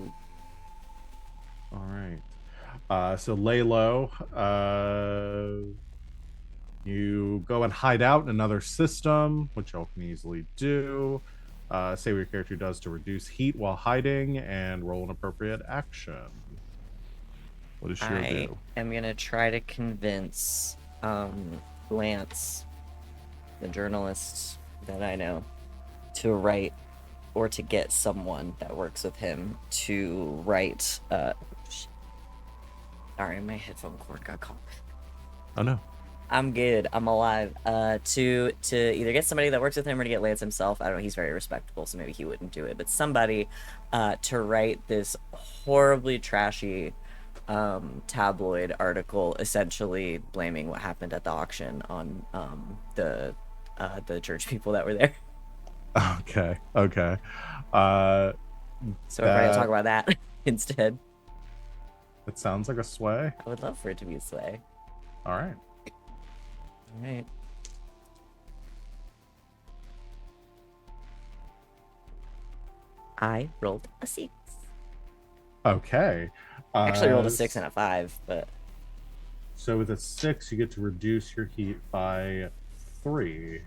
All right. So lay low. You go and hide out in another system, which y'all can easily do. Say what your character does to reduce heat while hiding, and roll an appropriate action. What does Shiiro do? I'm gonna try to convince Lance, the journalist that I know, to write or to get someone that works with him to write. Sorry, my headphone cord got caught. Oh no. I'm good. I'm alive. To either get somebody that works with him or to get Lance himself. I don't know. He's very respectable, so maybe he wouldn't do it. But somebody to write this horribly trashy tabloid article, essentially blaming what happened at the auction on the church people that were there. Okay. So we're going to talk about that instead. It sounds like a sway. I would love for it to be a sway. All right. All right. I rolled a 6. Okay. I actually rolled a 6 and a 5, but so with a 6, you get to reduce your heat by 3.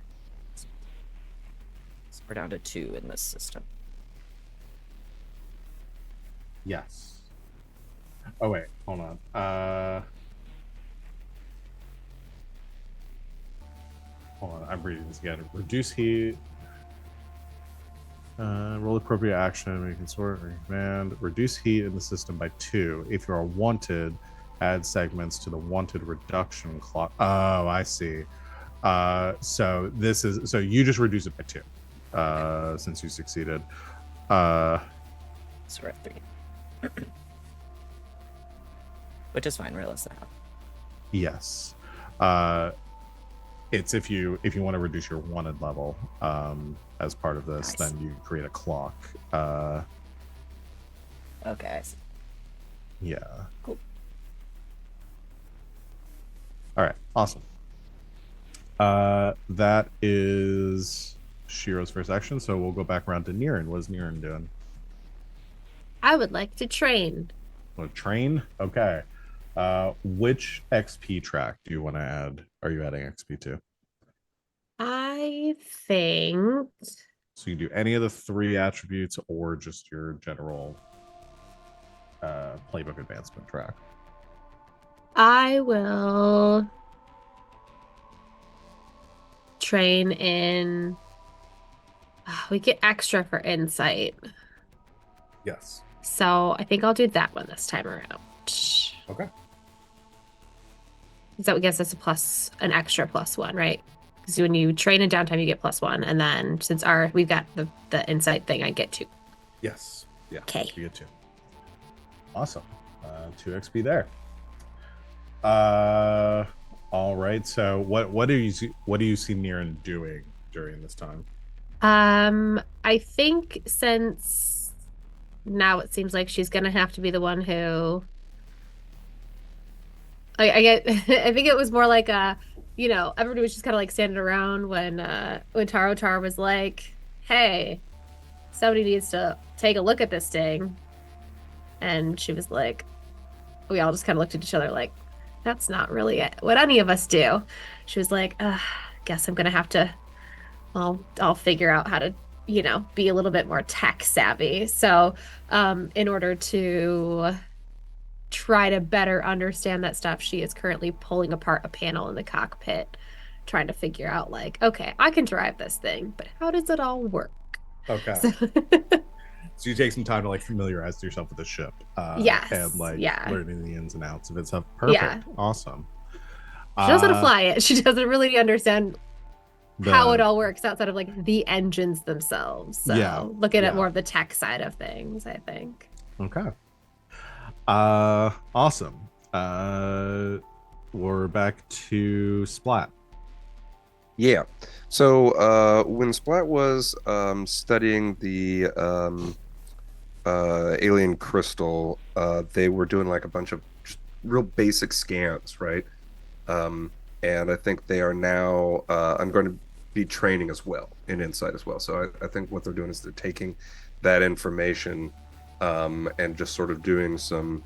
so we're down to 2 in this system. Yes. Oh wait, hold on. Hold on, I'm reading this again. Reduce heat. Roll appropriate action. We can sort or command. Reduce heat in the system by 2. If you are wanted, add segments to the wanted reduction clock. Oh, I see. So you just reduce it by 2. Since you succeeded. So we're at 3. which is fine. We're less than half. Yes. It's if you want to reduce your wanted level as part of this, Nice. then you create a clock. Okay, I see. Yeah. Cool. All right. Awesome. That is Shiro's first action, so we'll go back around to Nerin. What is Nerin doing? I would like to train. Train? Okay. Which XP track do you want to add? Are you adding XP to? I think So you do any of the 3 attributes or just your general playbook advancement track? I will train in. We get extra for insight. Yes. So I think I'll do that one this time around. Okay. So it gives us an extra +1, right? Because when you train in downtime, you get +1, and then since we've got the insight thing, I get 2. Yes. Yeah. 'Kay. You get 2. Awesome. 2 XP there. All right. So what do you see Nerin doing during this time? I think since now it seems like she's gonna have to be the one who I get I think it was more like everybody was just kind of like standing around when Taro Tar was like, "Hey, somebody needs to take a look at this thing," and she was like, we all just kind of looked at each other like, "That's not really what any of us do." She was like, "Guess I'm gonna have to. I'll figure out how to." Be a little bit more tech savvy. So, in order to try to better understand that stuff, she is currently pulling apart a panel in the cockpit, trying to figure out, like, okay, I can drive this thing, but how does it all work? Okay. So, So you take some time to like familiarize yourself with the ship. yes, And like yeah, learning the ins and outs of it. So perfect. yeah. Awesome. She knows how to fly it. She doesn't really understand how it the all works outside of like the engines themselves. So Yeah, looking at yeah. more of the tech side of things, I think. Okay. Awesome. We're back to Splat. Yeah. So when Splat was studying the alien crystal, they were doing like a bunch of just real basic scans, right? And I think they are now. I'm going to be training as well in Insight as well. So I think what they're doing is they're taking that information and just sort of doing some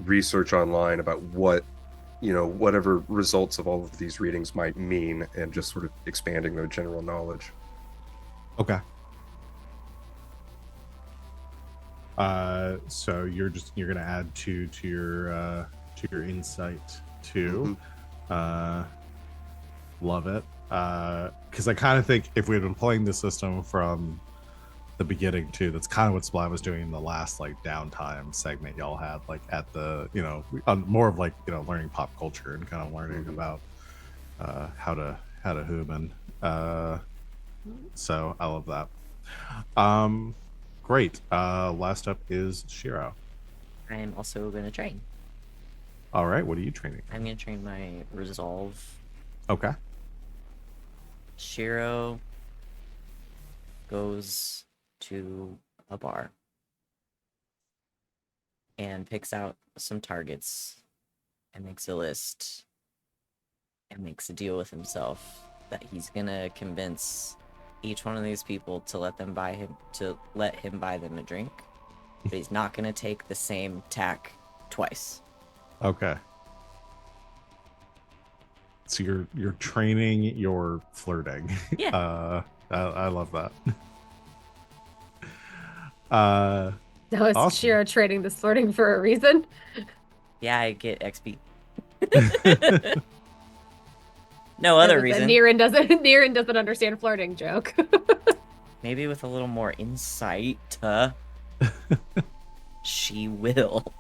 research online about whatever results of all of these readings might mean, and just sort of expanding their general knowledge. Okay. So you're gonna add 2 to your insight too. Love it. Because I kind of think if we had been playing the system from the beginning too, that's kind of what Splat was doing in the last like downtime segment y'all had, like at the more of like learning pop culture and kind of learning about how to human. So I love that. Great. Last up is Shiro. I am also going to train. All right, what are you training? I'm going to train my resolve. Okay. Shiro goes to a bar and picks out some targets and makes a list and makes a deal with himself that he's gonna convince each one of these people to let him buy them a drink, but he's not gonna take the same tack twice. Okay. So you're training your flirting. Yeah. I love that. That was Awesome. Shiro trading this flirting for a reason. Yeah, I get XP. No other reason. Nerin doesn't understand flirting joke. Maybe with a little more insight, she will.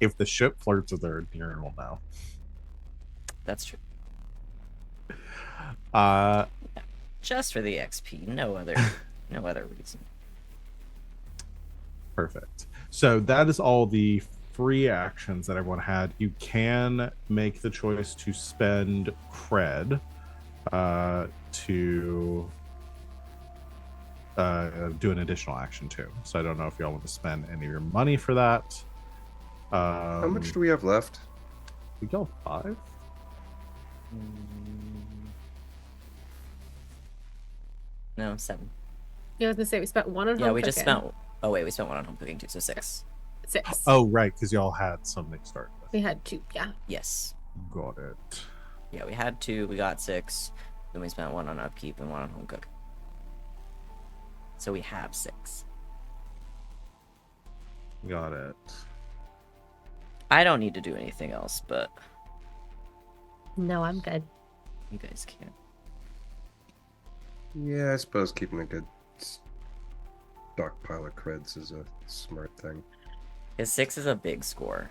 If the ship flirts with her, Nerin will know. That's true. Just for the XP, no other reason. Perfect. So that is all the free actions that everyone had, you can make the choice to spend cred to do an additional action too. So I don't know if y'all want to spend any of your money for that. How much do we have left? We go 5. No, 7. Yeah, I was gonna say we spent 1 on home Yeah, we just cooking. spent. Oh wait, we spent 1 on home cooking too, so 6. 6. Oh, right, because y'all had something to start with. We had 2. Yeah. Yes. Got it. Yeah, we had 2. We got 6. Then we spent 1 on upkeep and 1 on home cook. So we have 6. Got it. I don't need to do anything else, but No, I'm good. you guys can. Yeah, I suppose keeping a good stockpile of creds is a smart thing. Because 6 is a big score.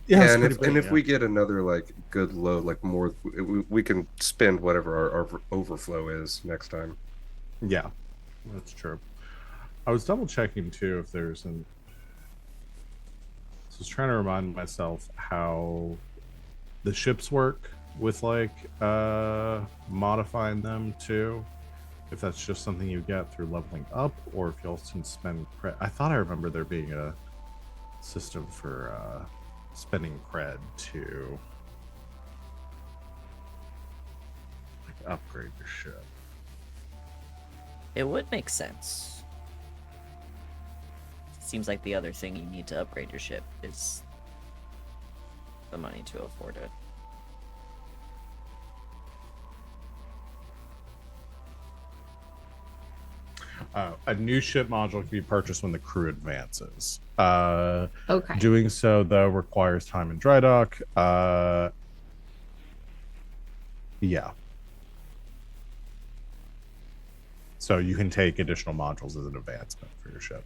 Yeah, it's and pretty if big, and if yeah. we get another like good load, like more, we can spend whatever our overflow is next time. Yeah, that's true. I was double checking too if there's an. So I was trying to remind myself how the ships work with like modifying them too. If that's just something you get through leveling up, or if you also can spend cred. I thought I remember there being a system for spending cred to like upgrade your ship. It would make sense. Seems like the other thing you need to upgrade your ship is the money to afford it. A new ship module can be purchased when the crew advances. Okay. Doing so, though, requires time in dry dock. Yeah. So you can take additional modules as an advancement for your ship.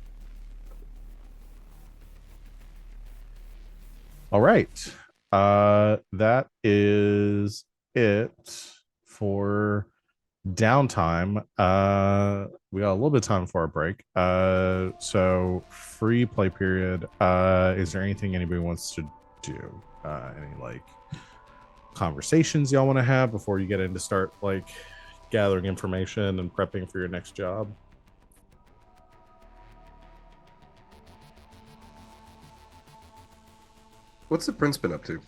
All right. That is it for downtime. We got a little bit of time for our break. So free play period. Is there anything anybody wants to do? Any like conversations y'all want to have before you get in to start like gathering information and prepping for your next job? What's the prince been up to?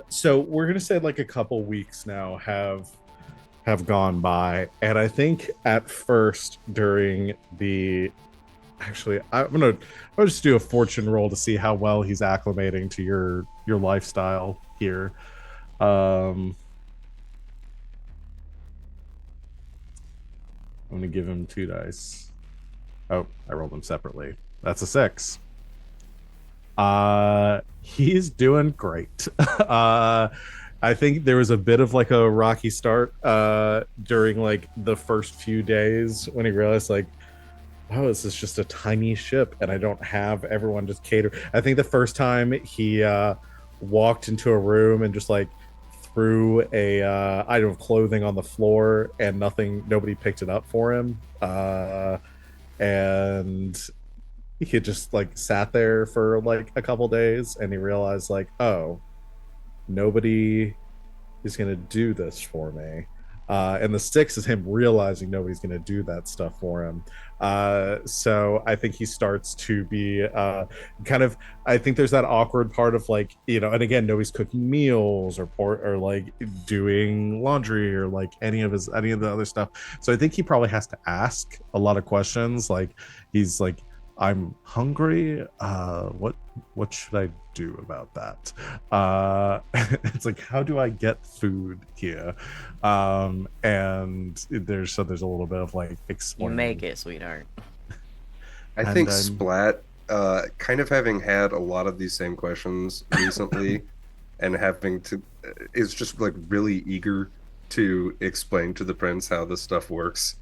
So we're gonna say like a couple weeks now have gone by, and I think at first during the actually I'll just do a fortune roll to see how well he's acclimating to your lifestyle here. I'm gonna give him 2 dice. Oh, I rolled them separately. That's a 6. He's doing great. I think there was a bit of like a rocky start during like the first few days when he realized like, oh, this is just a tiny ship and I don't have everyone just cater. I think the first time he walked into a room and just like threw a item of clothing on the floor and nobody picked it up for him. And he had just like sat there for like a couple days and he realized like, oh, nobody is going to do this for me. And the 6 is him realizing nobody's going to do that stuff for him. So I think he starts to be kind of, I think there's that awkward part of like, you know, and again, nobody's cooking meals or like doing laundry or like any of the other stuff. So I think he probably has to ask a lot of questions. Like he's like, I'm hungry. What should I do about that? It's like, how do I get food here? And there's a little bit of like You explaining. make it, sweetheart. I And think then- Splat, kind of having had a lot of these same questions recently, and having to, is just like really eager to explain to the prince how this stuff works.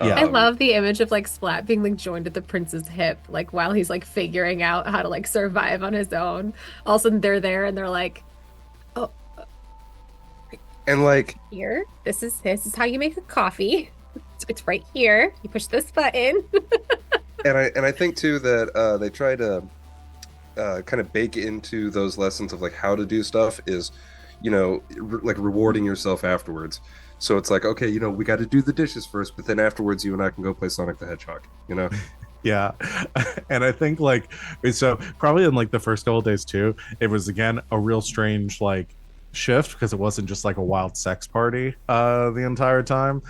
Yeah. I love the image of like Splat being like joined at the prince's hip, like while he's like figuring out how to like survive on his own. All of a sudden they're there and they're like, "Oh, And like, here, this is how you make a coffee. It's right here. You push this button." and I think too that they try to kind of bake into those lessons of like how to do stuff is, like rewarding yourself afterwards. So it's like, okay, we got to do the dishes first, but then afterwards, you and I can go play Sonic the Hedgehog. Yeah. And I think like so probably in like the first couple of days too, it was again a real strange like shift because it wasn't just like a wild sex party the entire time.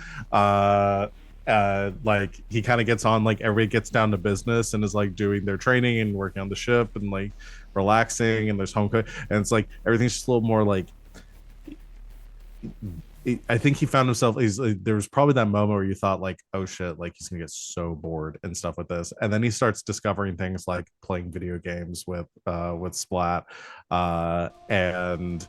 Like he kind of gets on, like everybody gets down to business and is like doing their training and working on the ship and like relaxing, and there's home cook, and it's like everything's just a little more like I think he found himself. There was probably that moment where you thought like, "Oh shit!" Like he's gonna get so bored and stuff with this, and then he starts discovering things like playing video games with Splat, and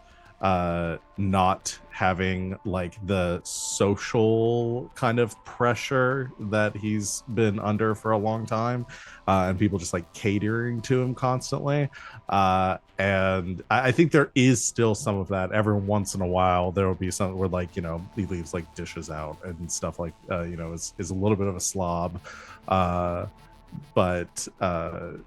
not having like the social kind of pressure that he's been under for a long time, and people just like catering to him constantly. And I think there is still some of that. Every once in a while, there will be some where like he leaves like dishes out and stuff like is a little bit of a slob. But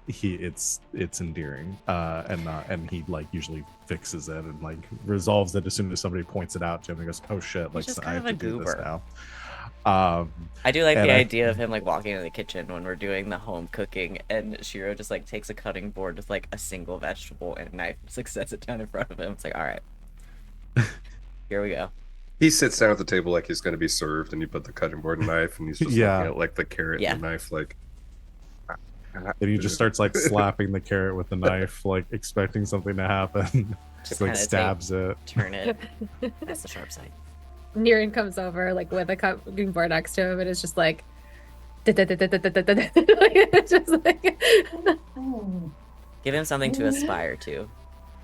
it's endearing, and he like usually fixes it and like resolves it as soon as somebody points it out to him and goes, oh shit, like I have to do this now. I do like the idea of him like walking into the kitchen when we're doing the home cooking, and Shiiro just like takes a cutting board with like a single vegetable and a knife, just like sets it down in front of him. It's like, all right, here we go. He sits down at the table like he's going to be served, and you put the cutting board and knife, and he's just looking at like the carrot and the knife, like. And he just starts like slapping the carrot with the knife, like expecting something to happen. Just like stabs it. Turn it. That's the sharp side. Nerin comes over like with a cutting board next to him and is just like just like give him something to aspire to.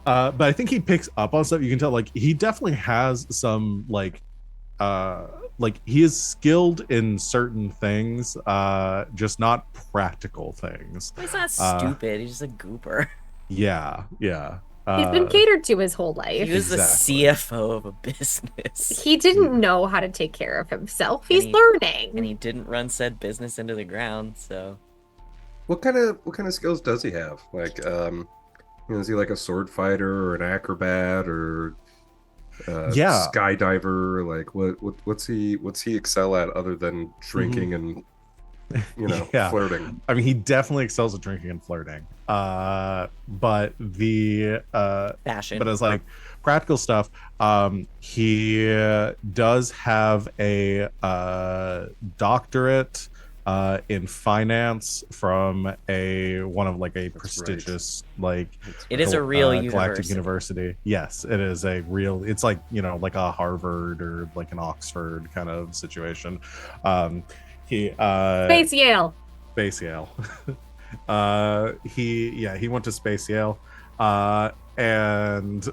But I think he picks up on stuff. You can tell like he definitely has some like he is skilled in certain things, just not practical things. He's not stupid, he's just a goober. Yeah. He's been catered to his whole life. He was the CFO of a business. He didn't know how to take care of himself. He's learning. And he didn't run said business into the ground, so. What kind of skills does he have? Like, is he like a sword fighter or an acrobat or skydiver? Like, what's he excel at other than drinking and flirting? I mean, he definitely excels at drinking and flirting. But the fashion. But as like practical stuff, he does have a doctorate in finance from one of a prestigious it is a real galactic university. Yes, it is a real. It's like like a Harvard or like an Oxford kind of situation. He Space Yale. He went to Space Yale, and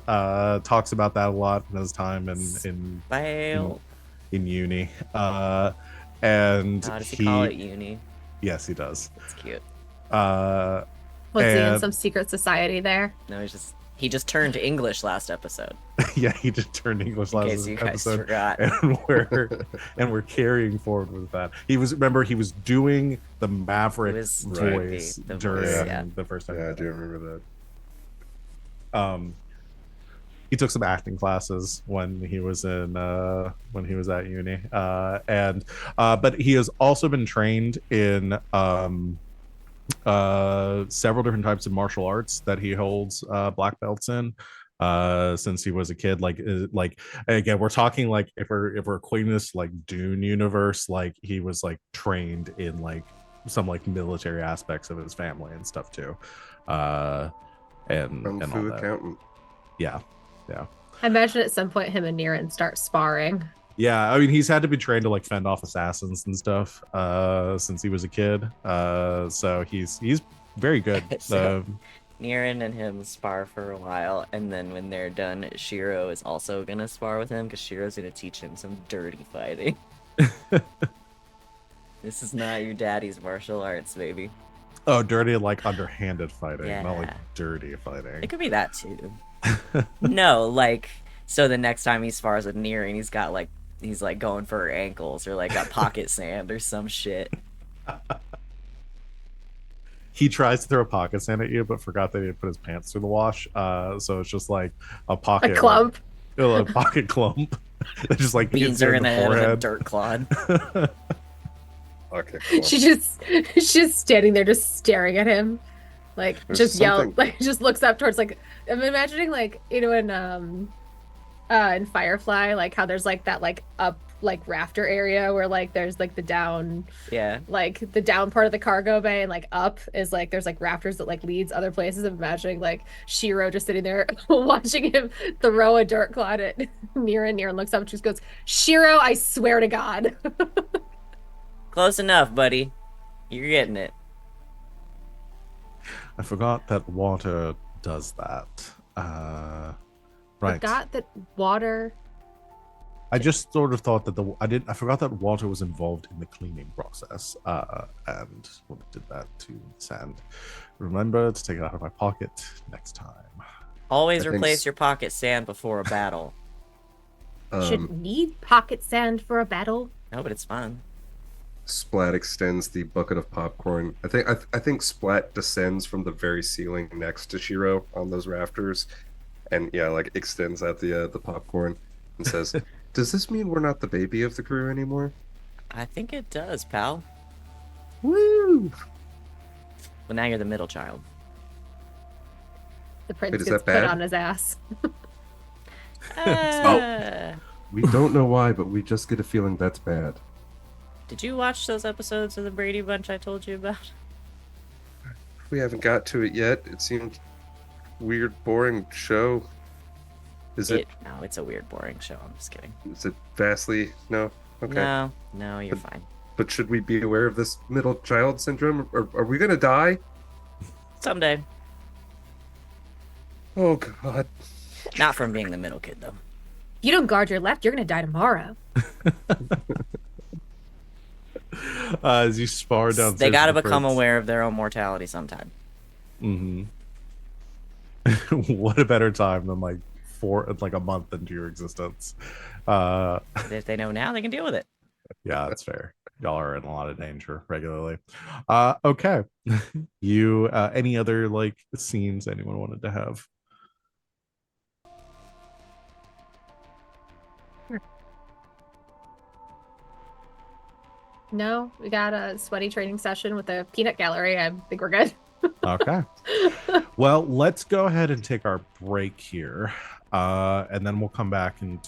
talks about that a lot in his time in uni. And does he call it uni? Yes, he does. That's cute. Was he in some secret society there? No, he just turned English last episode. Yeah, he just turned English last episode. In case you guys forgot. And we're carrying forward with that. He was doing the Maverick voice during the first time. Yeah, I do remember that. He took some acting classes when he was at uni, but he has also been trained in several different types of martial arts that he holds black belts in since he was a kid. Like again, we're talking like if we're equating this like Dune universe, like he was like trained in like some like military aspects of his family and stuff too, and Kung and Fu all that. accountant. Yeah. I imagine at some point him and Nerin start sparring. Yeah, I mean he's had to be trained to like fend off assassins and stuff since he was a kid. So he's very good. So, Nerin and him spar for a while, and then when they're done, Shiiro is also gonna spar with him because Shiro's gonna teach him some dirty fighting. This is not your daddy's martial arts, baby. Oh, dirty like underhanded fighting, Yeah. not like dirty fighting. It could be that too. No, like so the next time he spars with Nerin, he's like going for her ankles or like got pocket sand or some shit. he tries to throw a pocket sand at you, but forgot that he had put his pants through the wash. So it's just like a pocket A clump. a pocket clump that just like Beans hits you her in in the the head with a forehead. dirt clod. Okay, cool. She's just standing there, just staring at him, like There's just yell, something- like just looks up towards like I'm imagining like in Firefly, like how there's like that like up like rafter area where like there's like the down Yeah. like the down part of the cargo bay and like up is like there's like rafters that like leads other places. I'm imagining like Shiiro just sitting there watching him throw a dirt clod at Nerin. Nerin looks up and just goes, Shiro, I swear to God. Close enough, buddy. You're getting it. I forgot that water does that. Right. Forgot that water. I just sort of thought that I forgot that water was involved in the cleaning process. And when it did that to sand. Remember to take it out of my pocket next time. Always I think replace s- your pocket sand before a battle. Shouldn't need pocket sand for a battle. No, but it's fun. Splat extends the bucket of popcorn. I think Splat descends from the very ceiling next to Shiro on those rafters, and yeah, like extends out the popcorn and says, "Does this mean we're not the baby of the crew anymore?" I think it does, pal. Woo! Well, now you're the middle child. The prince Wait, is gets that put bad? on his ass. We don't know why, but we just get a feeling that's bad. Did you watch those episodes of the Brady Bunch I told you about? We haven't got to it yet. It seemed weird, boring show. No, it's a weird, boring show. I'm just kidding. Is it vastly no? Okay. No, you're fine. But should we be aware of this middle child syndrome? Are we gonna die? Someday. Oh God. Not from being the middle kid, though. If you don't guard your left, you're gonna die tomorrow. As you spar downstairs. They gotta with the become prince. aware of their own mortality sometime. Mm-hmm. What a better time than like a month into your existence. If they know now, they can deal with it. Yeah, that's fair. Y'all are in a lot of danger regularly. Okay. You any other like scenes anyone wanted to have? No, we got a sweaty training session with the peanut gallery. I think we're good. Okay. Well, let's go ahead and take our break here. And then we'll come back and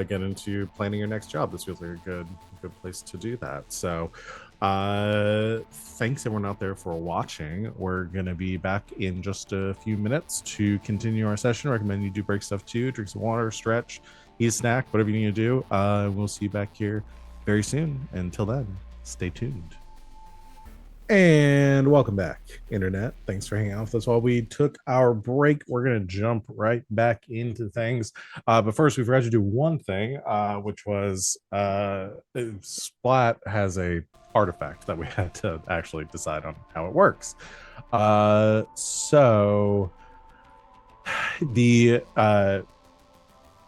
get into planning your next job. This feels like a good place to do that. So thanks everyone out there for watching. We're gonna be back in just a few minutes to continue our session. Recommend you do break stuff too, drink some water, stretch, eat a snack, whatever you need to do. We'll see you back here very soon. Until then, stay tuned. And welcome back, Internet. Thanks for hanging out with us while we took our break. We're going to jump right back into things. But first, we forgot to do one thing, which was Splat has a artifact that we had to actually decide on how it works. So the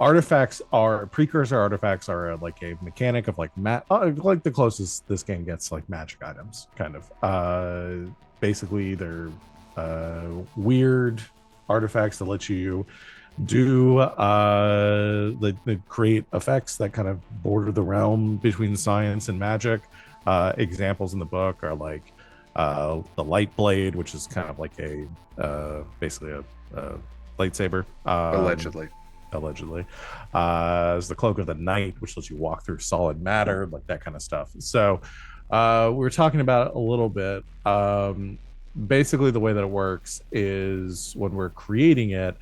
artifacts are precursor artifacts are like a mechanic of like like the closest this game gets like magic items kind of basically they're weird artifacts that let you do that create effects that kind of border the realm between science and magic. Examples in the book are like the light blade, which is kind of like a basically a lightsaber, allegedly. Is the cloak of the night, which lets you walk through solid matter, like that kind of stuff. So we were talking about it a little bit. Basically the way that it works is when we're creating it,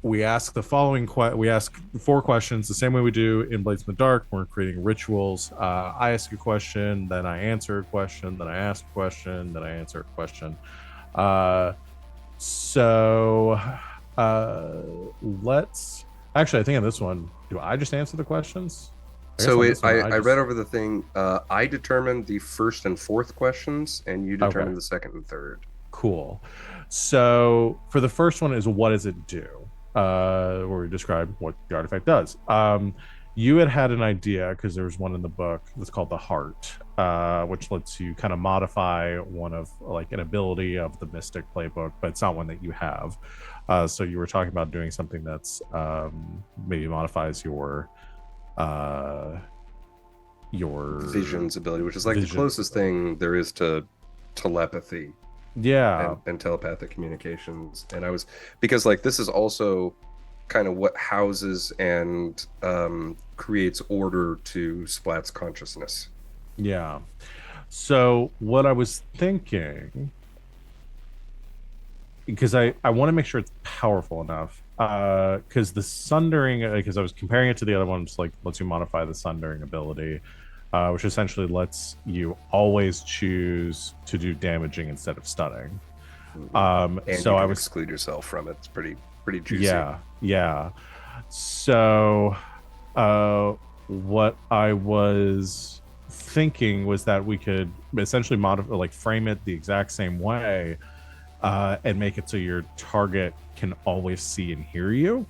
we ask the following we ask 4 questions the same way we do in Blades in the Dark. We're creating rituals. I ask a question, then I answer a question, then I ask a question, then I answer a question. Let's actually, I think on this one, do I just answer the questions? So I read over the thing. I determined the first and fourth questions, and you determined the second and third. Cool. So for the first one is what does it do? Where we describe what the artifact does. You had an idea because there was one in the book that's called the heart. which lets you kind of modify one of like an ability of the Mystic playbook, but it's not one that you have. So you were talking about doing something that's maybe modifies your Vision's ability, which is like the vision. closest thing there is to telepathy Yeah, and telepathic communications. And I was, because like this is also kind of what houses and creates order to Splat's consciousness. yeah. So what I was thinking, because I want to make sure it's powerful enough, because the sundering, because I was comparing it to the other ones, like lets you modify the sundering ability, which essentially lets you always choose to do damaging instead of stunning. And So you I can was, exclude yourself from it. It's pretty juicy. yeah. So what I was thinking was that we could essentially modify, like frame it the exact same way, and make it so your target can always see and hear you.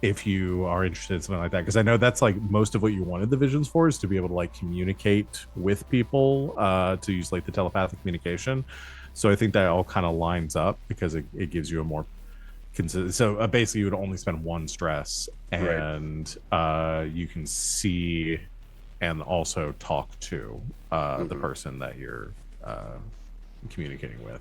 If you are interested in something like that, because I know that's like most of what you wanted the visions for, is to be able to like communicate with people, to use like the telepathic communication. So I think that all kind of lines up because it gives you a more consistent. So basically, you would only spend one stress, and you can see and also talk to the person that you're communicating with.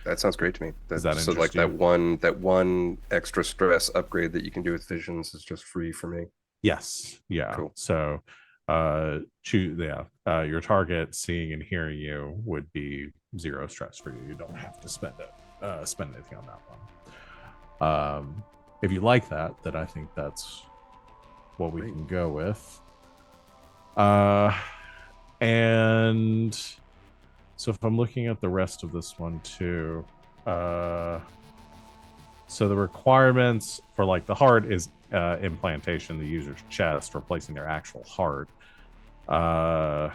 That sounds great to me. Does that so like interest you? that one extra stress upgrade that you can do with visions is just free for me. Yes. Yeah. Cool. So your target seeing and hearing you would be 0 stress for you. You don't have to spend anything on that one. If you like that, then I think that's what we can go with. And so if I'm looking at the rest of this one too, so the requirements for like the heart is implantation in the user's chest, replacing their actual heart. I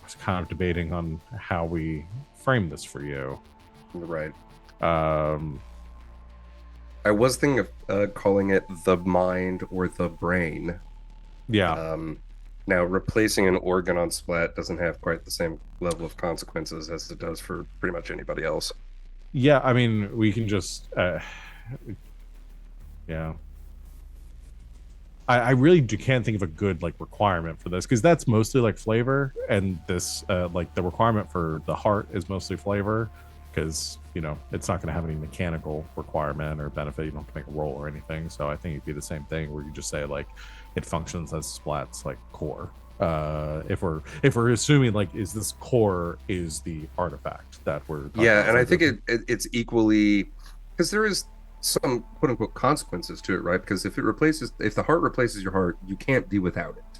was kind of debating on how we frame this for you. Right. I was thinking of calling it the mind or the brain. Yeah. Now, replacing an organ on Splat doesn't have quite the same level of consequences as it does for pretty much anybody else. Yeah, I mean, we can just yeah. I really can't think of a good like requirement for this, because that's mostly like flavor, and this like the requirement for the heart is mostly flavor, because it's not going to have any mechanical requirement or benefit. You don't have to make a roll or anything. So I think it'd be the same thing where you just say like it functions as Splat's like core. If we're assuming like is this core is the artifact that we're talking about. And I think it's equally, because there is some quote unquote consequences to it, right? Because if the heart replaces your heart, you can't be without it.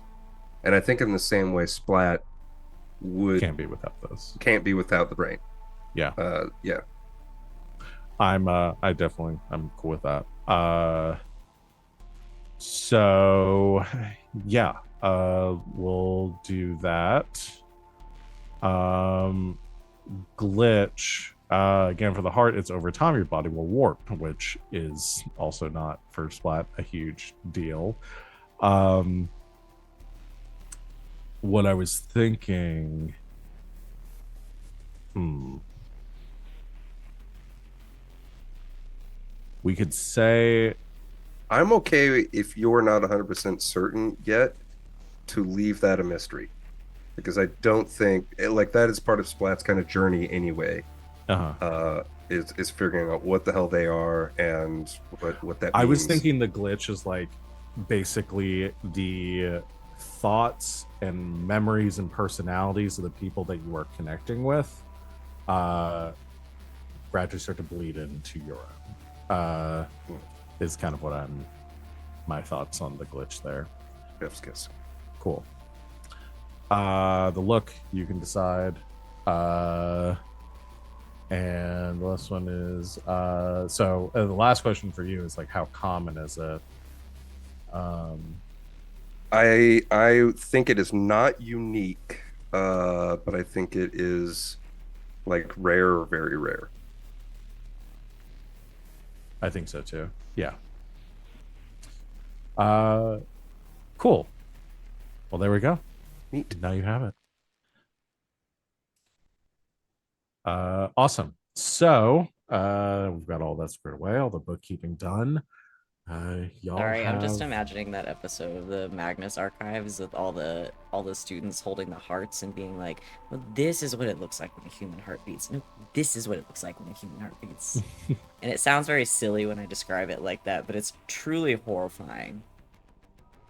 And I think in the same way, Splat can't be without this. Can't be without the brain. Yeah. Yeah. I'm cool with that. So yeah, we'll do that. Glitch. Again, for the heart, it's over time your body will warp, which is also not for Splat a huge deal. What I was thinking, we could say, I'm okay if you're not 100% certain yet to leave that a mystery, because I don't think like that is part of Splat's kind of journey anyway. Is figuring out what the hell they are and what that means. I was thinking the glitch is like basically the thoughts and memories and personalities of the people that you are connecting with gradually start to bleed into your own. Is kind of what my thoughts on the glitch there. Chef's kiss. Cool. The look, you can decide. And the last one is so the last question for you is like, how common is it? I think it is not unique, but I think it is like rare or very rare. I think so too. Yeah. Cool. Well, there we go. Neat. Now you have it. Awesome. So we've got all that squared away, all the bookkeeping done. Y'all Sorry, have... I'm just imagining that episode of the Magnus Archives with all the students holding the hearts and being like, "Well, this is what it looks like when a human heart beats. No, this is what it looks like when a human heart beats." And it sounds very silly when I describe it like that, but it's truly horrifying.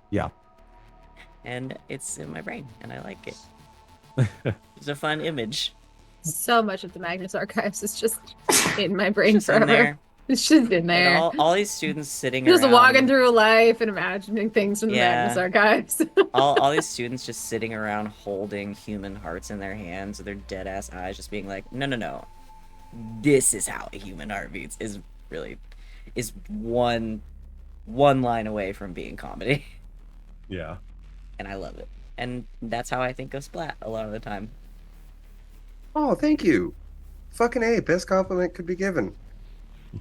Yeah. And it's in my brain, and I like it. It's a fun image. So much of the Magnus Archives is just in my brain Just in forever. there. It's just in Like there. all these students sitting Just around, walking through life and imagining things from the Yeah. Magnus Archives. all these students just sitting around holding human hearts in their hands with their dead ass eyes, just being like, no, this is how a human heart beats. Is one line away from being comedy. Yeah. And I love it. And that's how I think of Splat a lot of the time. Oh, thank you. Fucking A, best compliment could be given.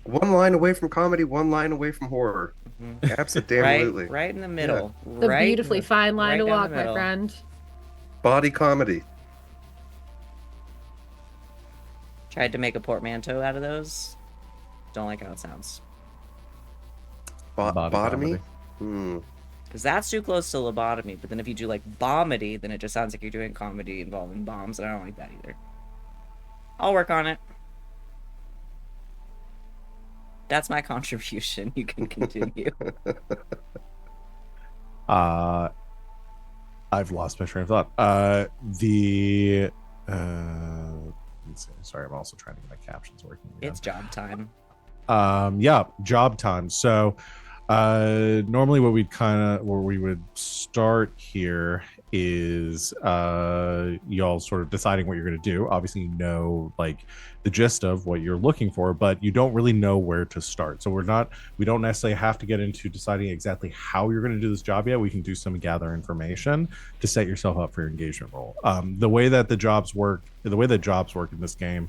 One line away from comedy, one line away from horror. Mhm. Absolutely. Right in the middle. The right, beautifully fine line right to down the walk, my middle. friend. Body comedy. Tried to make a portmanteau out of those. Don't like how it sounds. Body Botomy? comedy. Hmm. Because that's too close to lobotomy. But then if you do like bombity, then it just sounds like you're doing comedy involving bombs, and I don't like that either. I'll work on it. That's my contribution. You can continue. I've lost my train of thought. Let's see. Sorry, I'm also trying to get my captions working again. It's job time. Yeah, job time. So normally what where we would start here is y'all sort of deciding what you're going to do. Obviously, you know, like the gist of what you're looking for, but you don't really know where to start. So we don't necessarily have to get into deciding exactly how you're going to do this job yet. We can do some gather information to set yourself up for your engagement role. The way that jobs work in this game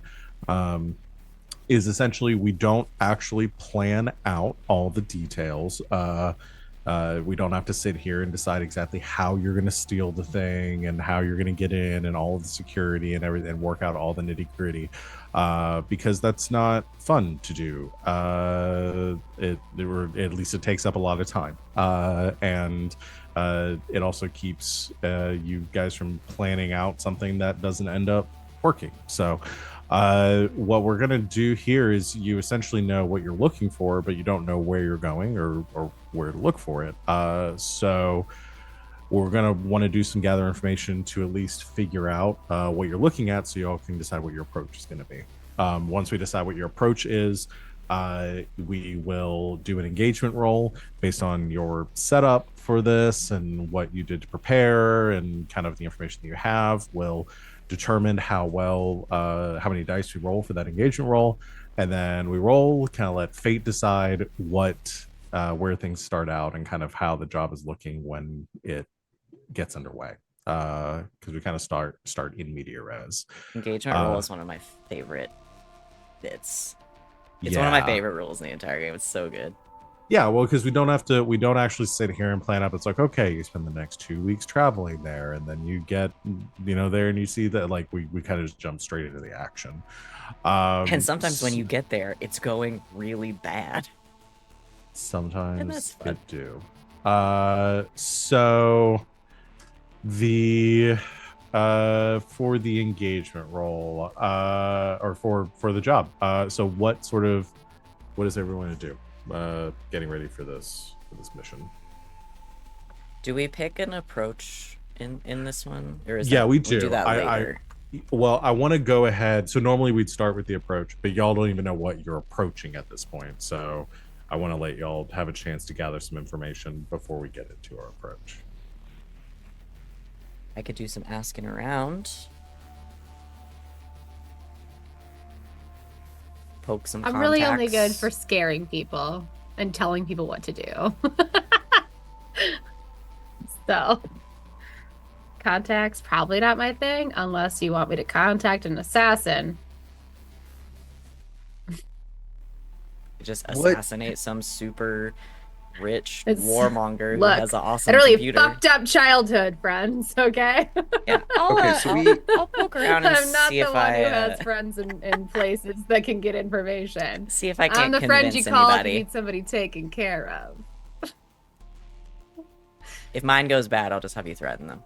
is essentially we don't actually plan out all the details. We don't have to sit here and decide exactly how you're going to steal the thing and how you're going to get in and all of the security and everything, and work out all the nitty gritty, because that's not fun to do. Or at least it takes up a lot of time, and it also keeps you guys from planning out something that doesn't end up working. So what we're going to do here is you essentially know what you're looking for, but you don't know where you're going or where to look for it. So we're going to want to do some gather information to at least figure out what you're looking at, so you all can decide what your approach is going to be. Once we decide what your approach is, we will do an engagement roll based on your setup for this and what you did to prepare and kind of the information that you have. We'll determine how many dice we roll for that engagement roll, and then we roll, kind of let fate decide where things start out and kind of how the job is looking when it gets underway, because we kind of start in media res. Engagement roll is one of my favorite bits. It's one of my favorite rules in the entire game. It's so good. Yeah, well, because we don't actually sit here and plan up. It's like, okay, you spend the next 2 weeks traveling there, and then you get, there, and you see that, like, we kind of just jump straight into the action. And sometimes when you get there, it's going really bad. Sometimes it do. So the for the engagement role, or for the job. So what does everyone do? Getting ready for this mission. Do we pick an approach in this one, or is we do do that later? I want to go ahead. So normally we'd start with the approach, but y'all don't even know what you're approaching at this point. So I want to let y'all have a chance to gather some information before we get into our approach. I could do some asking around. Poke some I'm contacts. really only good for scaring people and telling people what to do. So, contacts, probably not my thing, unless you want me to contact an assassin. Just assassinate some super rich It's- warmonger who look, has an I awesome had a really computer. fucked up childhood, friends. Okay. Yeah, Okay, so we- I'll poke around and I'm not see the if one I who has friends in places that can get information. see if I I'm can't the friend you convince call if you anybody. need somebody taken care of. If mine goes bad, I'll just have you threaten them.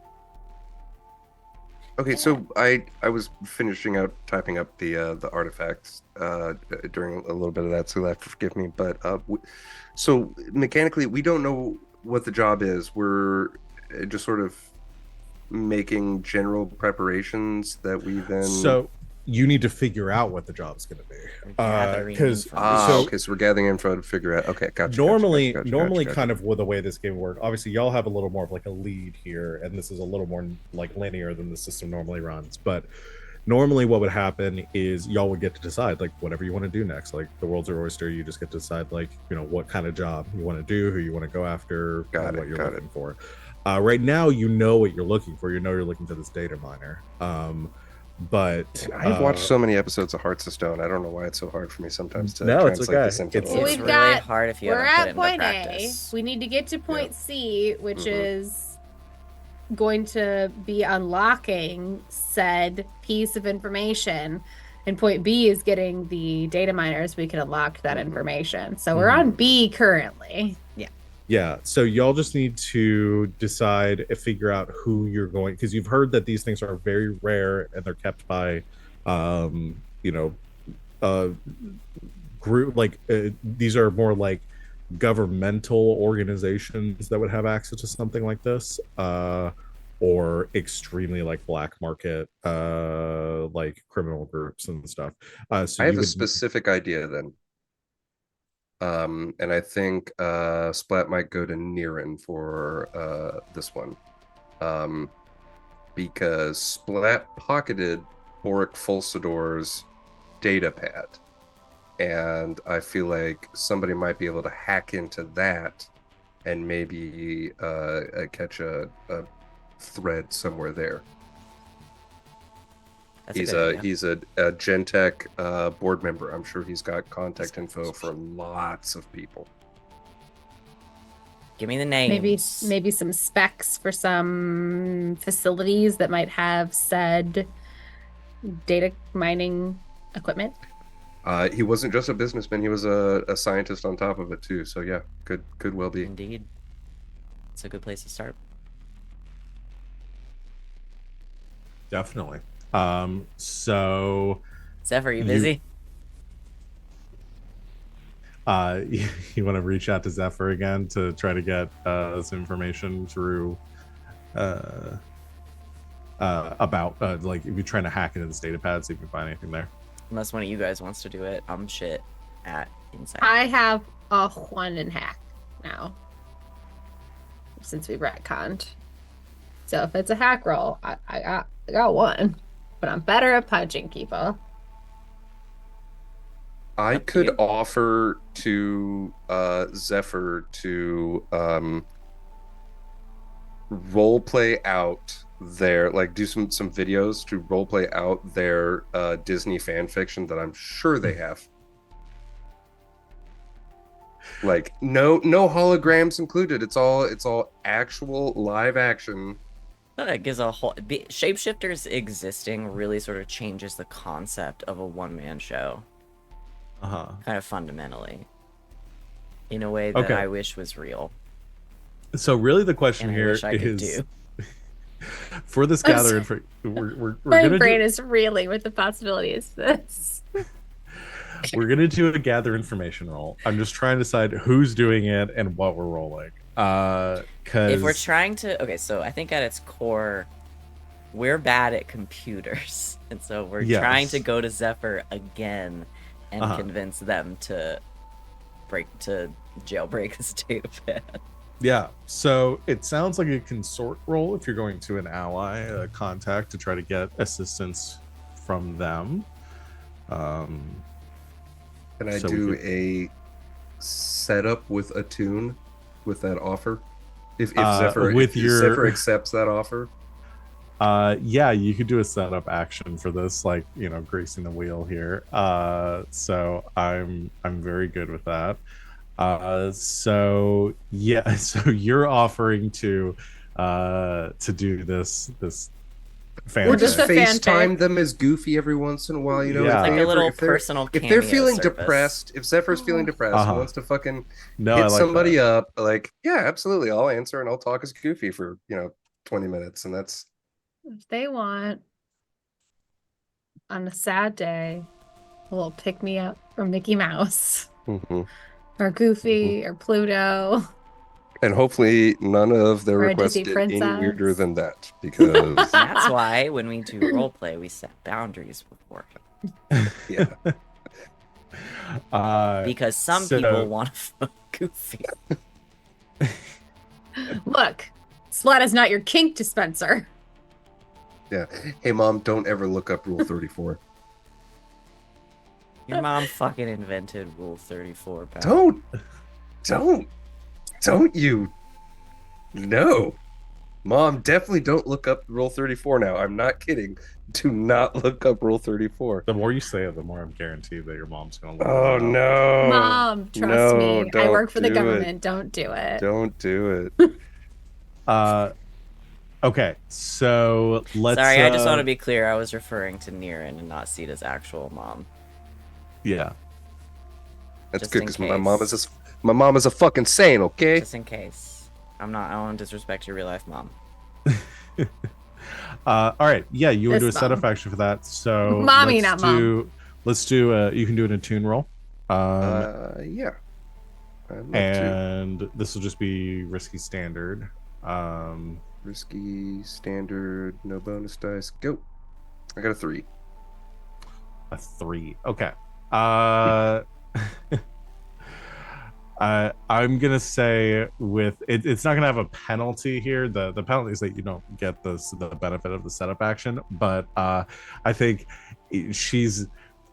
Okay, so I was finishing out typing up the artifacts during a little bit of that, so you'll have to forgive me. But so mechanically, we don't know what the job is. We're just sort of making general preparations that we then. So you need to figure out what the job's going to be. Gathering Because information. Okay, so we're gathering info to figure out. Okay, gotcha. normally Gotcha. kind of with the way this game works, obviously y'all have a little more of like a lead here, and this is a little more like linear than the system normally runs. But normally what would happen is y'all would get to decide like whatever you want to do next. Like the world's your oyster, you just get to decide like, you know, what kind of job you want to do, who you want to go after, what you're looking for. Right now you know what you're looking for. You know you're looking for this data miner. But I've watched so many episodes of Hearts of Stone. I don't know why it's so hard for me sometimes to No, it's translate okay. this into It's It's We've really got- hard if you We're haven't put at it into point A. practice. We need to get to point C, which Mhm. is going to be unlocking said piece of information. And point B is getting the data miners we can unlock that information. So we're on B currently. yeah, so y'all just need to decide and figure out who you're going, because you've heard that these things are very rare and they're kept by you know, group like these are more like governmental organizations that would have access to something like this, or extremely like black market like criminal groups and stuff. So I have you a would specific idea then. And I think Splat might go to Nerin for this one. Because Splat pocketed Boric Fulsador's data pad. And I feel like somebody might be able to hack into that and maybe catch a thread somewhere there. That's He's good idea. he's a Gentech board member. I'm sure he's got contact info for lots of people. Give me the names. Maybe some specs for some facilities that might have said data mining equipment. He wasn't just a businessman; he was a scientist on top of it too. So yeah, could well be. Indeed. It's a good place to start. definitely. So Zephyr, you busy? you want to reach out to Zephyr again to try to get this information through about like if you're trying to hack into this data pad, see if you can find anything there. Unless one of you guys wants to do it, I'm shit at insight. I have a 1 in hack now. Since we retconned. So if it's a hack roll, I got 1. But I'm better at punching people. I Up to could you. offer to Zephyr to role play out their like do some videos to role play out their Disney fan fiction that I'm sure they have. Like no holograms included. It's all actual live action. That gives a whole shapeshifters existing really sort of changes the concept of a one-man show, kind of fundamentally, in a way that Okay. I wish was real. So really the question And I here wish I could is do. for this I'm gathering for we're My gonna brain do, is reeling with the possibilities of this. we're gonna do a gather information roll. I'm just trying to decide who's doing it and what we're rolling. Because If we're trying to, okay, so I think at its core, we're bad at computers, and so we're Yes. trying to go to Zephyr again and Uh-huh. convince them to jailbreak this data pad. yeah, so it sounds like a consort role if you're going to an ally, a contact to try to get assistance from them. Can I So do we could- a setup with a tune with that offer? If Zephyr with if your- Zephyr accepts that offer, Yeah, you could do a setup action for this, like, you know, greasing the wheel here. So I'm very good with that. So yeah, so you're offering to do this fan Or Or just just a fic. fanfic. FaceTime them as Goofy every once in a while, you know. Yeah. If Like they a ever, little personal if they're cameo feeling service. depressed, if Zephyr's feeling depressed and Uh-huh. wants to fucking No, I hit like somebody that. up, like, yeah, absolutely, I'll answer and I'll talk as Goofy for 20 minutes, and that's If they want on a sad day, a little pick me up from Mickey Mouse mhm, or mhm. Goofy or Pluto And hopefully none of their or a requests Disney get any weirder princess. than that, because And that's why when we do role play, we set boundaries before. yeah. Because some So people want to fuck Goofy. Look, slut is not your kink dispenser. Yeah. Hey, mom, don't ever look up Rule 34. Your mom fucking invented Rule 34, pal. Don't you? No. Mom, definitely don't look up Rule 34 now. I'm not kidding. Do not look up Rule 34. the more you say it, the more I'm guaranteed that your mom's gonna look Oh, it up. no. Mom, trust No, me. I don't work for the do it. government. Don't do it. Don't do it. Okay, so let's. Sorry, I just want to be clear. I was referring to Nerin and not Sita's actual mom. Yeah. That's Just good in because case. my mom is a fucking saint, okay? Just in case. I don't want to disrespect your real life mom. All right. Yeah, you would do a This setup mom. action for that. So Mommy, let's not mom. do. Let's do. You can do an attune roll. Yeah. I'd love to. And this will just be risky standard. Risky, standard, no bonus dice. Go. I got a 3. A 3. Okay. I'm gonna say with it, it's not gonna have a penalty here. The penalty is that you don't get the benefit of the setup action. But I think she's,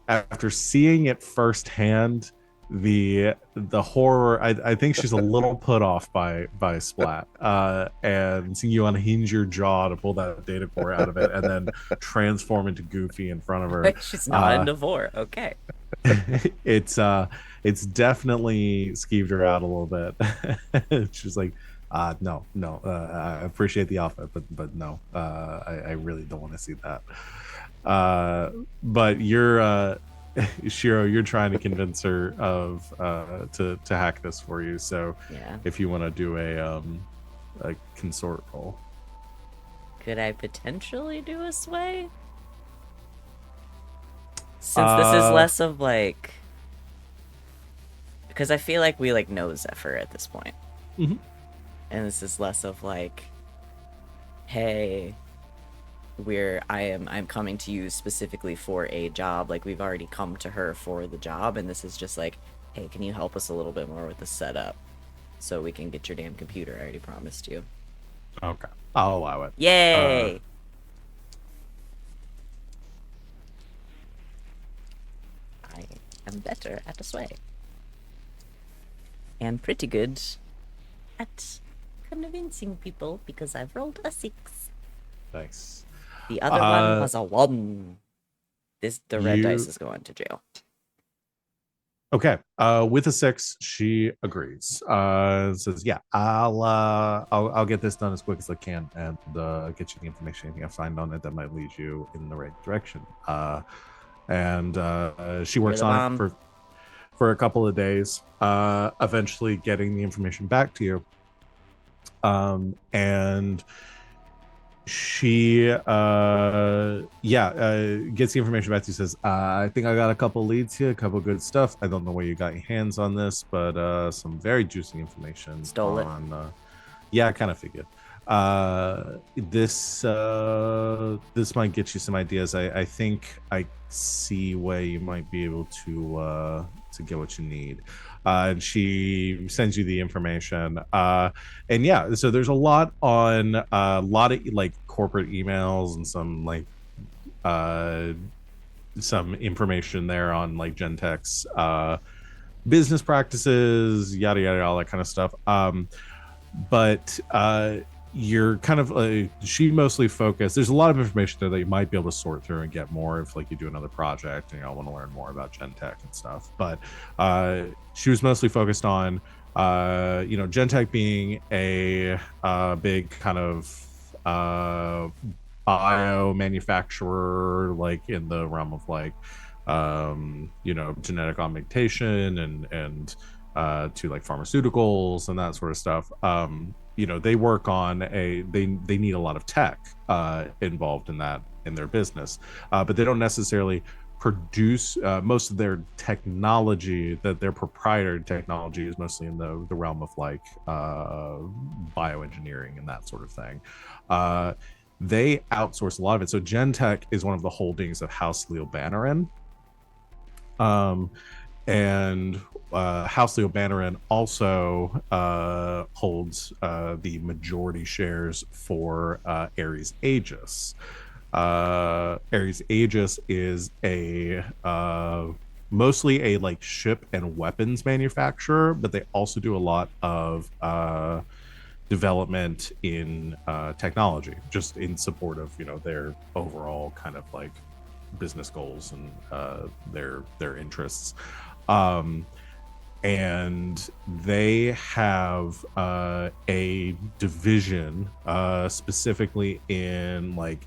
after seeing it firsthand, the horror. I think she's a little put off by Splat, and seeing you unhinge your jaw to pull that data core out of it, and then transform into Goofy in front of her. She's not into vor. Okay. It's definitely skeeved her out a little bit. She's like, no, I appreciate the offer, but no, I really don't want to see that. But you're Shiro, you're trying to convince her of to hack this for you. So Yeah. if you want to do a consort roll. Could I potentially do a sway? Since this is less of like, because I feel like we like know Zephyr at this point. Mhm. And this is less of like, hey, I'm coming to you specifically for a job. Like we've already come to her for the job, and this is just like, hey, can you help us a little bit more with the setup so we can get your damn computer? I already promised you. Okay, I'll allow it. Yay! I am better at a sway. And pretty good at convincing people because I've rolled a 6. Thanks. The other one was a 1. The red dice is going to jail. Okay. With a 6, she agrees. Says, "Yeah, I'll get this done as quick as I can, and get you the information anything I find on it that might lead you in the right direction." And she works on it for a couple of days, eventually getting the information back to you. And she gets the information back to you. Says, I think I got a couple leads here, a couple good stuff. I don't know where you got your hands on this, but some very juicy information. Stole it. Yeah, I kind of figured. This might get you some ideas. I think I see where you might be able to get what you need. And she sends you the information. And yeah, so there's a lot on a lot of like corporate emails and some like some information there on like Gentek's business practices, yada yada, all that kind of stuff. But you're kind of she mostly focused. There's a lot of information there that you might be able to sort through and get more if like you do another project and you know want to learn more about Gentech and stuff. But she was mostly focused on you know Gentech being a big kind of bio manufacturer, like in the realm of like you know genetic augmentation and to like pharmaceuticals and that sort of stuff. You know they work on they need a lot of tech involved in that in their business, but they don't necessarily produce most of their technology. That their proprietary technology is mostly in the realm of like bioengineering and that sort of thing. They outsource a lot of it. So Gentech is one of the holdings of House Leo Bannerin. And House Leo Bannerin also holds the majority shares for Ares Aegis. Ares Aegis is a mostly a like ship and weapons manufacturer, but they also do a lot of development in technology, just in support of you know their overall kind of like business goals and their interests. And they have a division specifically in like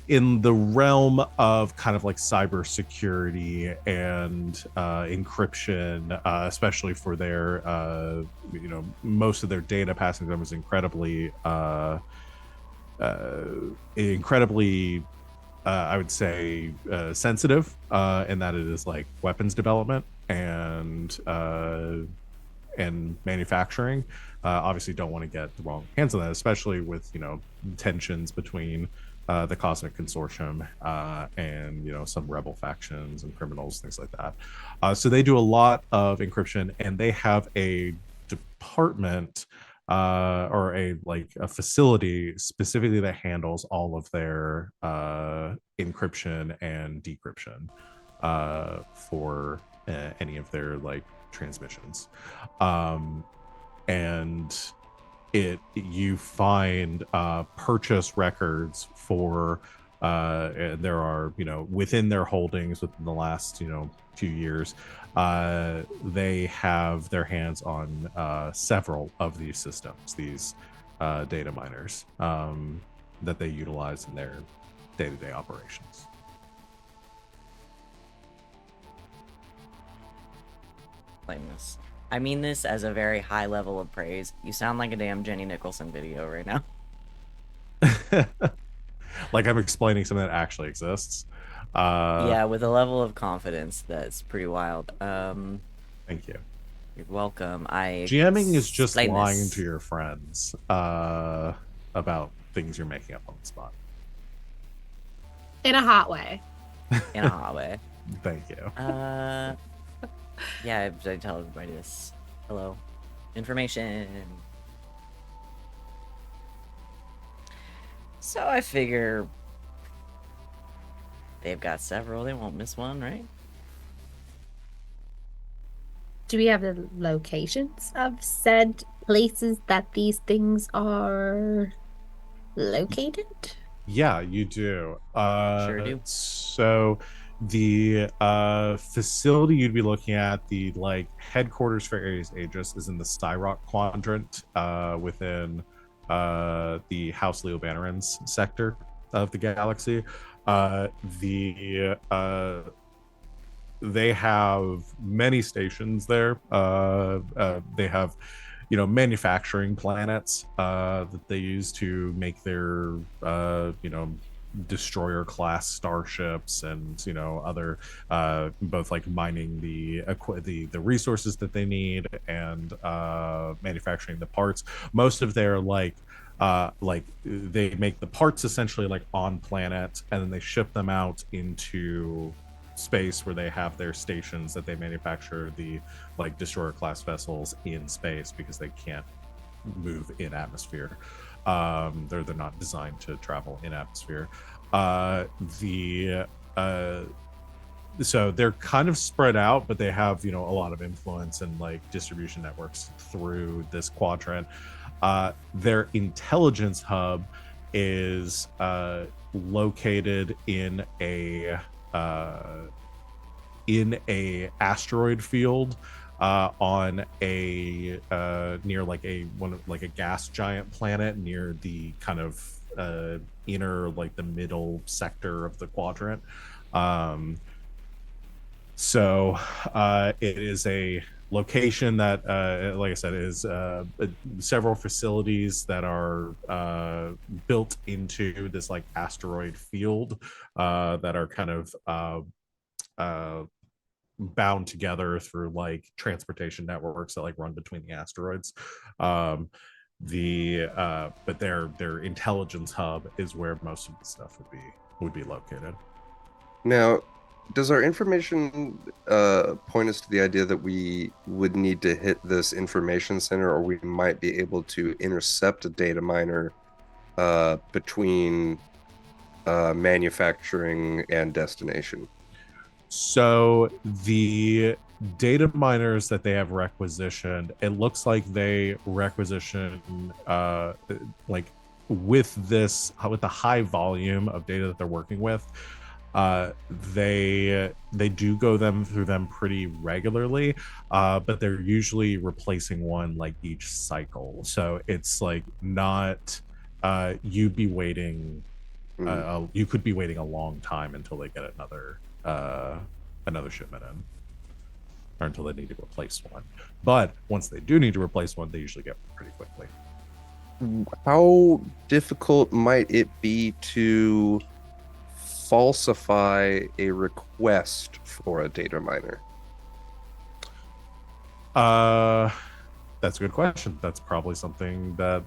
in the realm of kind of like cybersecurity and encryption, especially for their you know most of their data passing them is incredibly I would say sensitive in that it is like weapons development and manufacturing. Obviously, don't want to get the wrong hands on that, especially with you know tensions between the Cosmic Consortium and you know some rebel factions and criminals, things like that. So they do a lot of encryption, and they have a department or a like a facility specifically that handles all of their encryption and decryption for any of their like transmissions. And you find purchase records for and there are you know within their holdings within the last you know few years they have their hands on several of these systems, these data miners that they utilize in their day-to-day operations. Claim this. I mean this as a very high level of praise. You sound like a damn Jenny Nicholson video right now. Like I'm explaining something that actually exists. Yeah, with a level of confidence that's pretty wild. Thank you. You're welcome. I GMing is just explain lying this. to your friends about things you're making up on the spot. In a hot way. In a hot way. Thank you. Yeah, I tell everybody this. Hello. Information. So I figure they've got several. They won't miss one, right? Do we have the locations of said places that these things are located? Yeah, you do. Sure do. So the facility you'd be looking at, the like headquarters for Ares Aegis, is in the Styrock quadrant within the House Leo Bannerin's sector of the galaxy. They have many stations there. They have you know manufacturing planets that they use to make their you know destroyer class starships and you know other both like mining the resources that they need and manufacturing the parts. Most of their like they make the parts essentially like on planet and then they ship them out into space where they have their stations that they manufacture the like destroyer class vessels in space because they can't move in atmosphere. They're not designed to travel in atmosphere. so they're kind of spread out, but they have, a lot of influence and like distribution networks through this quadrant. Their intelligence hub is located in a asteroid field on a near like a gas giant planet near the kind of inner, like the middle sector of the quadrant. So it is a location that, like I said, is several facilities that are built into this like asteroid field that are kind of bound together through like transportation networks that like run between the asteroids. But their intelligence hub is where most of the stuff would be located. Now, does our information point us to the idea that we would need to hit this information center, or we might be able to intercept a data miner between manufacturing and destination? So the data miners that they have requisitioned, it looks like they requisition like with the high volume of data that they're working with. They do go through them pretty regularly, but they're usually replacing one like each cycle. So it's like not you'd be waiting. You could be waiting a long time until they get another shipment in, or until they need to replace one. But once they do need to replace one, they usually get pretty quickly. How difficult might it be to falsify a request for a data miner? That's a good question. That's probably something that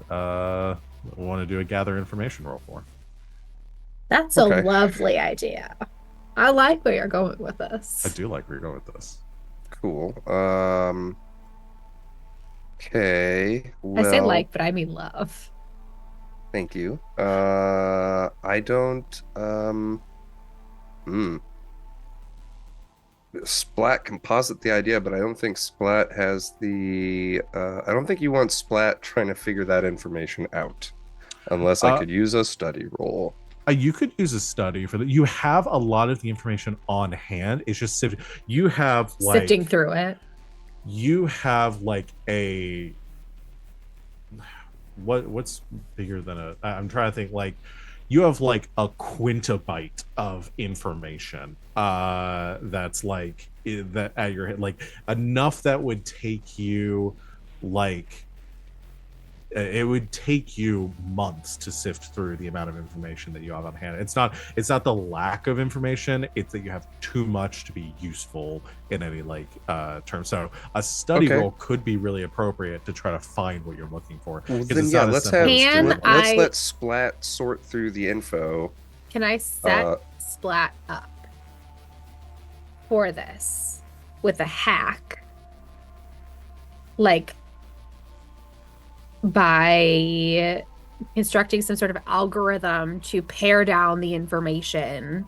we want to do a gather information roll for. That's a lovely idea. I like where you're going with this. I do like where you're going with this. Cool. Okay. Well, I say like, but I mean love. Thank you. I don't. Splat can posit the idea, but I don't think Splat has the. I don't think you want Splat trying to figure that information out, unless I could use a study roll. You could use a study for that. You have a lot of the information on hand. It's just you have like sifting through it. You have like a what's bigger than a? I'm trying to think. Like you have like a quintabyte of information. That's like that at your head, like enough that would take you like. It would take you months to sift through the amount of information that you have on hand. It's not the lack of information, it's that you have too much to be useful in any like term. So a study roll could be really appropriate to try to find what you're looking for. Well, then yeah, let's let Splat sort through the info. Can I set Splat up for this with a hack? Like by constructing some sort of algorithm to pare down the information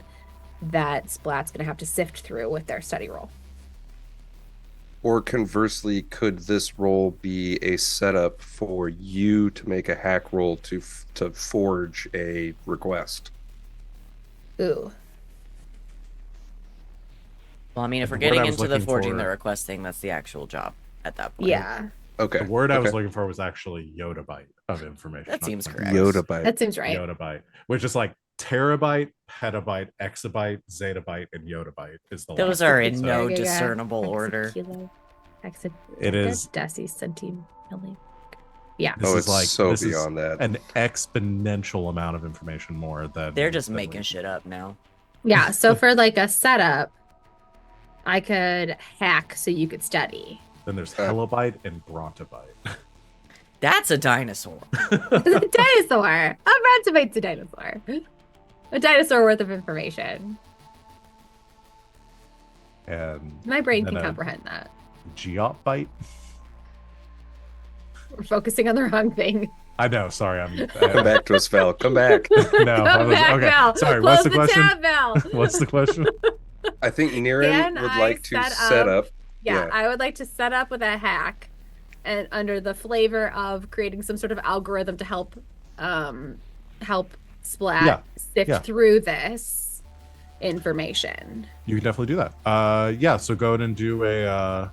that Splat's going to have to sift through with their study roll. Or conversely, could this roll be a setup for you to make a hack roll to forge a request? Ooh. Well, I mean, if we're getting into the forging the request thing, that's the actual job at that point. Yeah. Okay. The word I was looking for was actually yottabyte of information. That seems correct. Yottabyte. That seems right. Yottabyte, which is like terabyte, petabyte, exabyte, zettabyte, and yottabyte is the. Those are in no discernible order. It is decicentile. Yeah. It's like so beyond that. An exponential amount of information more than they're just making shit up now. Yeah. So for like a setup, I could hack so you could study. Then there's hellabyte and brontobyte. That's a dinosaur. A dinosaur. A brontobyte's a dinosaur. A dinosaur worth of information. And my brain can comprehend that. Geopbyte. We're focusing on the wrong thing. I know. Sorry, come back to us, Val. Come back. No. Come back, okay. Val. Sorry. Close What's the question? Tab, Val. What's the question? I think Nerin Can would I like to set set up? up. Yeah, I would like to set up with a hack, and under the flavor of creating some sort of algorithm to help Splat sift yeah. through this information. You can definitely do that. Yeah. So go ahead and do a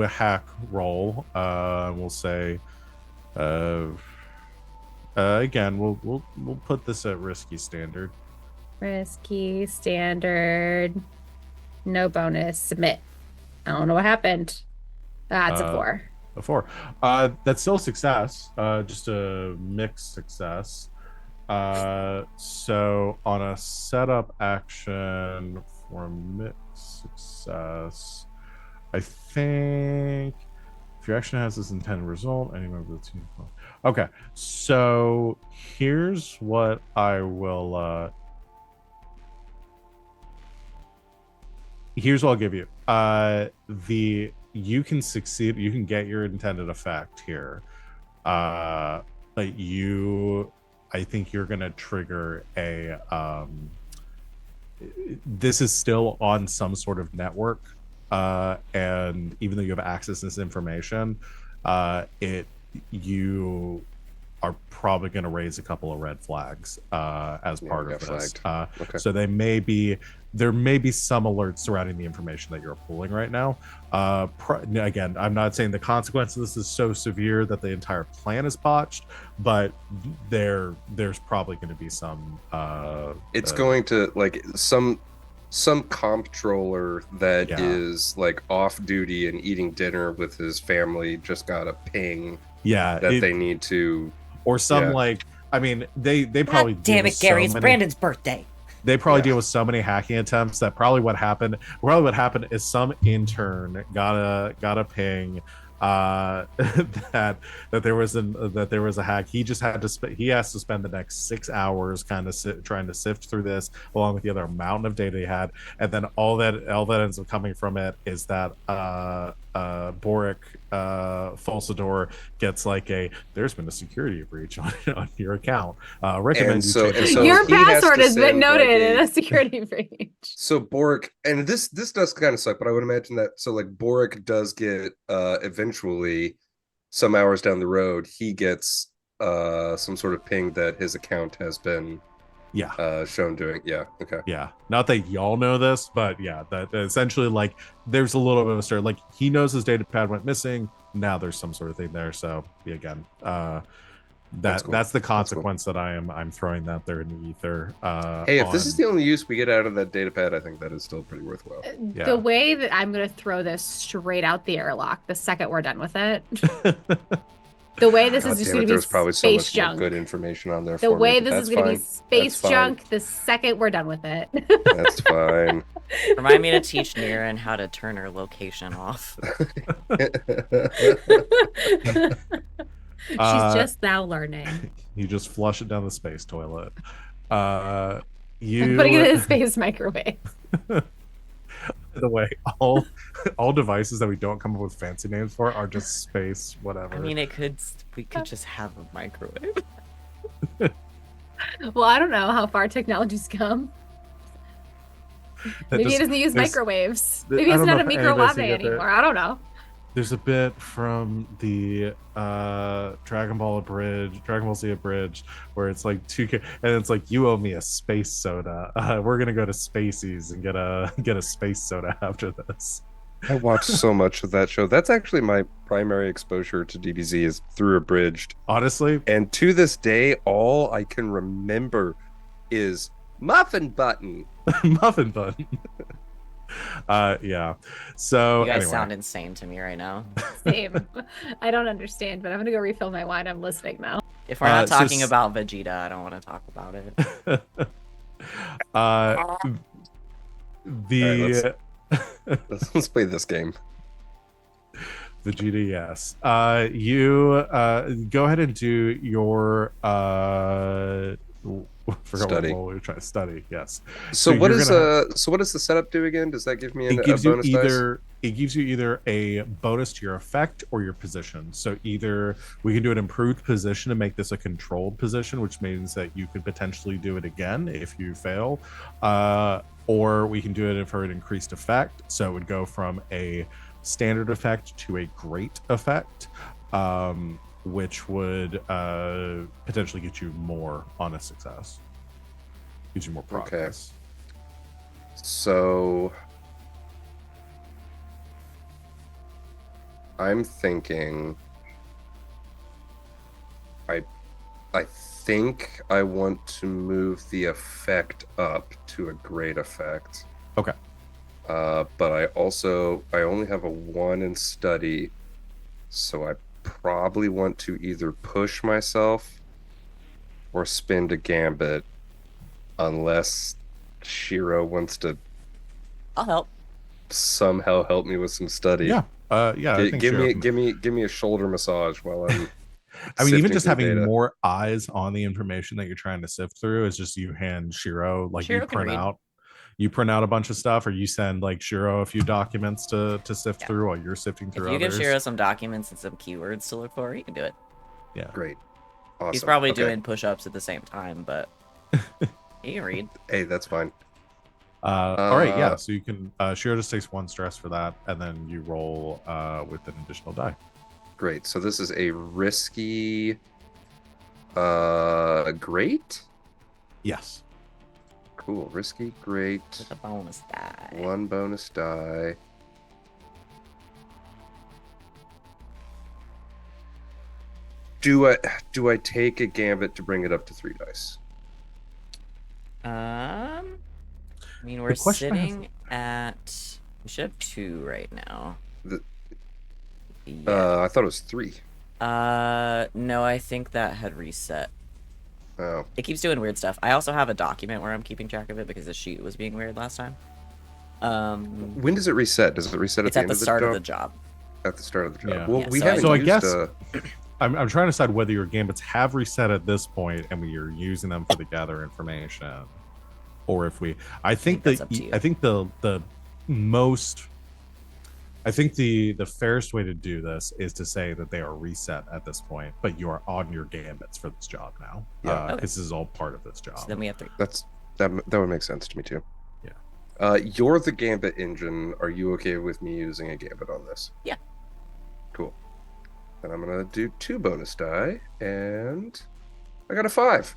hack roll. We'll say, again, we'll put this at risky standard. Risky standard, no bonus. Submit. I don't know what happened. That's a 4. A 4. That's still a success. Just a mixed success. So on a setup action for a mixed success, I think if your action has this intended result, any member of the team. Okay, so here's what I will. Here's what I'll give you. You can succeed. You can get your intended effect here. But I think you're gonna trigger a. This is still on some sort of network, and even though you have access to this information, you are probably going to raise a couple of red flags as part of this. Okay. So there may be some alerts surrounding the information that you're pulling right now. Again, I'm not saying the consequence of this is so severe that the entire plan is botched, but there's probably going to be some. It's going to like some comptroller that is like off duty and eating dinner with his family just got a ping. Yeah, they need to. Or some like, I mean, they probably. God damn it, Gary! It's Brandon's birthday. They probably deal with so many hacking attempts that probably what happened is some intern got a ping that there was a hack. He just had to he has to spend the next 6 hours kind of trying to sift through this along with the other mountain of data he had, and then all that ends up coming from it is that Boric Falsador gets like there's been a security breach on your account. Recommend so your password has been noted in a security breach. So Boric, and this does kind of suck, but I would imagine that Boric does get eventually some hours down the road, he gets some sort of ping that his account has been shown doing. Not that y'all know this, but that essentially like there's a little bit of a story. Like he knows his data pad went missing, now there's some sort of thing there. So again, that's the consequence that I'm throwing that there in the ether. Hey, if this is the only use we get out of that data pad, I think that is still pretty worthwhile. The way that I'm going to throw this straight out the airlock the second we're done with it. The way this is just going to be there's probably so space much junk. Good information on there. The for way me, this is going to be space junk the second we're done with it. That's fine. Remind me to teach Nerin how to turn her location off. She's just now learning. You just flush it down the space toilet. I'm putting it in a space microwave. By the way, all devices that we don't come up with fancy names for are just space whatever. I mean, we could just have a microwave. Well, I don't know how far technology's come. Maybe he doesn't use microwaves. Maybe it's not a microwave anymore. I don't know. There's a bit from the Dragon Ball Z abridged, where it's like and it's like, you owe me a space soda. We're gonna go to Spacies and get a space soda after this. I watched so much of that show. That's actually my primary exposure to DBZ is through Abridged. Honestly, and to this day, all I can remember is Muffin Button. Muffin Button. So you guys sound insane to me right now. Same. I don't understand, but I'm gonna go refill my wine. I'm listening now. If we're not talking about Vegeta, I don't want to talk about it. Let's play this game. Vegeta, yes. You go ahead and do your study. What we were trying to study. Yes. So what does the setup do again? Does that give me a bonus dice? It gives you either a bonus to your effect or your position. So either we can do an improved position to make this a controlled position, which means that you could potentially do it again if you fail, or we can do it for an increased effect. So it would go from a standard effect to a great effect, which would potentially get you more on a success. Gives you more progress. So I'm thinking I think I want to move the effect up to a great effect. Okay. But I only have a 1 in study, so I probably want to either push myself or spend a gambit, unless Shiiro wants to I'll help. somehow help me with some study. Yeah. I think give Shiro me a shoulder massage while I'm I mean, even sifting just through having data. more eyes on the information that you're trying to sift through is just you hand Shiro, like Shiro can read. you print out a bunch of stuff, or you send like Shiro a few documents to sift Yeah. through while you're sifting If through you others. give Shiro some documents and some keywords to look for, he can do it. Yeah. Great. Awesome. He's probably Okay. doing push-ups at the same time, but he can read. Hey, that's fine. All right, yeah. So you can Shiro just takes 1 stress for that, and then you roll with an additional die. Great. So this is a risky great? Yes. Cool. Risky great. With a bonus die. 1 bonus die. Do I take a gambit to bring it up to 3 dice? I mean, we're question I have- sitting at. We should have 2 right now. The- Yeah. I thought it was 3. No, I think that had reset. Oh. It keeps doing weird stuff. I also have a document where I'm keeping track of it because the sheet was being weird last time. When does it reset? Does it reset at It's the at end the of the start job? of the job. At the start of the job. Yeah. Well, Yeah, we so I- haven't So I used guess- I'm trying to decide whether your gambits have reset at this point and we are using them for the gather information, or if we. I think that's up to you. I think the most. I think the fairest way to do this is to say that they are reset at this point, but you are on your gambits for this job now. Yeah. Okay. This is all part of this job. So then we have 3. that would make sense to me too. Yeah. You're the gambit engine. Are you okay with me using a gambit on this? Yeah. Cool. Then I'm gonna do 2 bonus die, and I got a 5.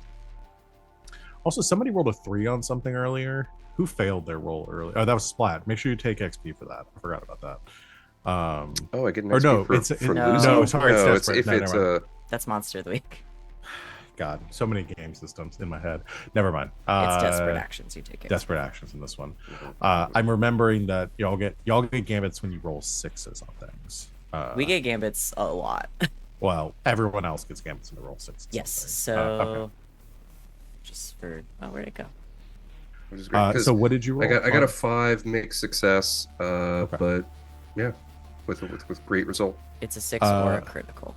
Also, somebody rolled a 3 on something earlier. Who failed their roll earlier? Oh, that was Splat. Make sure you take XP for that. I forgot about that. Oh, I get an Or XP no, for, it's for no, losing. sorry, it's no, it's desperate. if No, it's never a. That's Monster of the Week. God, so many game systems in my head. Never mind. It's desperate actions you take. Desperate actions in this one. I'm remembering that y'all get gambits when you roll 6s on things. We get gambits a lot. Well, everyone else gets gambits when they roll 6s. Yes. So Okay. just for where'd it go? Which is great, 'cause So what did you roll? I got a 5 mixed success, but yeah, with great result. It's a 6 or a critical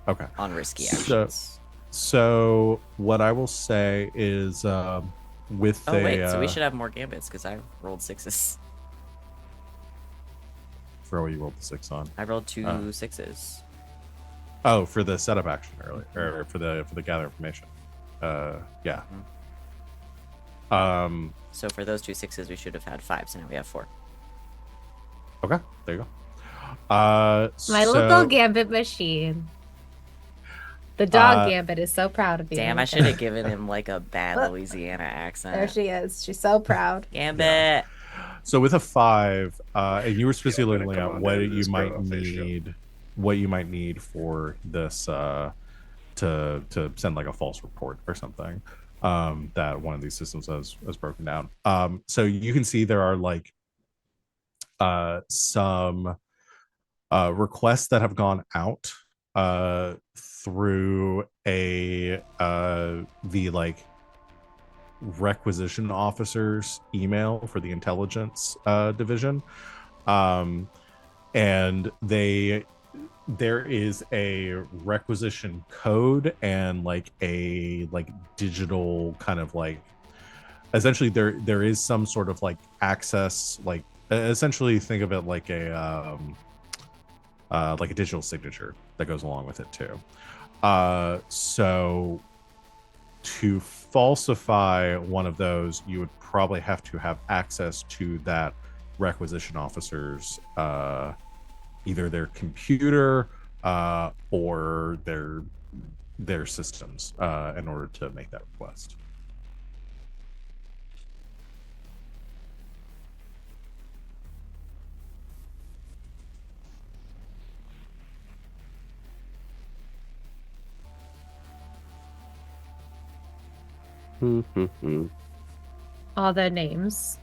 Okay. on risky So- actions. So what I will say is with Oh a wait, so we should have more gambits because I rolled 6s. for what you rolled the 6 on. I rolled 2 6s. Oh, for the setup action earlier, or for the gather information. Yeah. So for those 2 6s, we should have had 5. So now we have 4. Okay, there you go. My little gambit machine. The dog gambit is so proud of you. Damn, I should have given him like a bad Louisiana accent. There she is. She's so proud. Gambit. So with a 5, and you were specifically looking come at on what down to you this might growth issue. need, what you might need for this to send like a false report or something that one of these systems has broken down. So you can see there are like some requests that have gone out through the like requisition officer's email for the intelligence division, and there is a requisition code and like a digital kind of like, essentially there is some sort of like access, like essentially think of it like a digital signature that goes along with it too. So to falsify one of those, you would probably have to have access to that requisition officer's either their computer or their systems in order to make that request. All the names.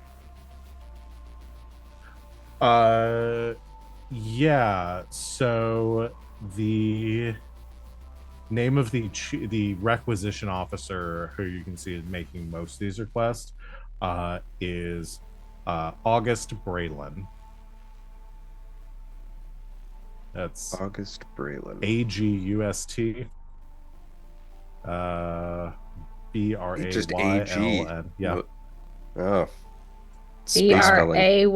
Yeah. So the name of the requisition officer who you can see is making most of these requests is August Braylon. That's August Braylon. AGUST. BRAYLN. Yeah. Oh. BRAYLN.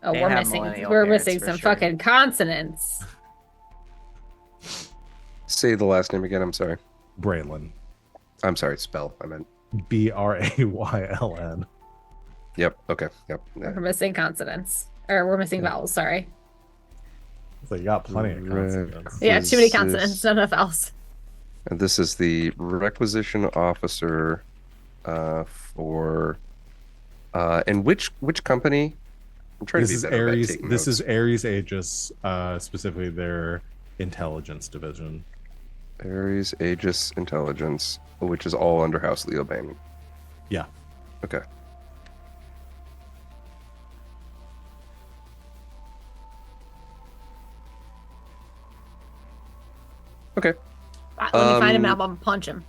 Oh, They we're have missing. millennial We're parents missing for some sure. fucking consonants. Say the last name again. I'm sorry. Braylon. I'm sorry. Spell. I meant BRAYLN. Yep. Okay. Yep. We're missing consonants, or we're missing vowels. Sorry. So you got plenty of consonants. Yeah, too many consonants, not enough vowels. And this is the requisition officer for and which company? I'm trying This to be is better about Ares. taking This notes. is Ares Aegis, specifically their intelligence division. Ares Aegis Intelligence, which is all under House Leo Bang. Yeah. Okay. Okay. Let me find him and I'll punch him.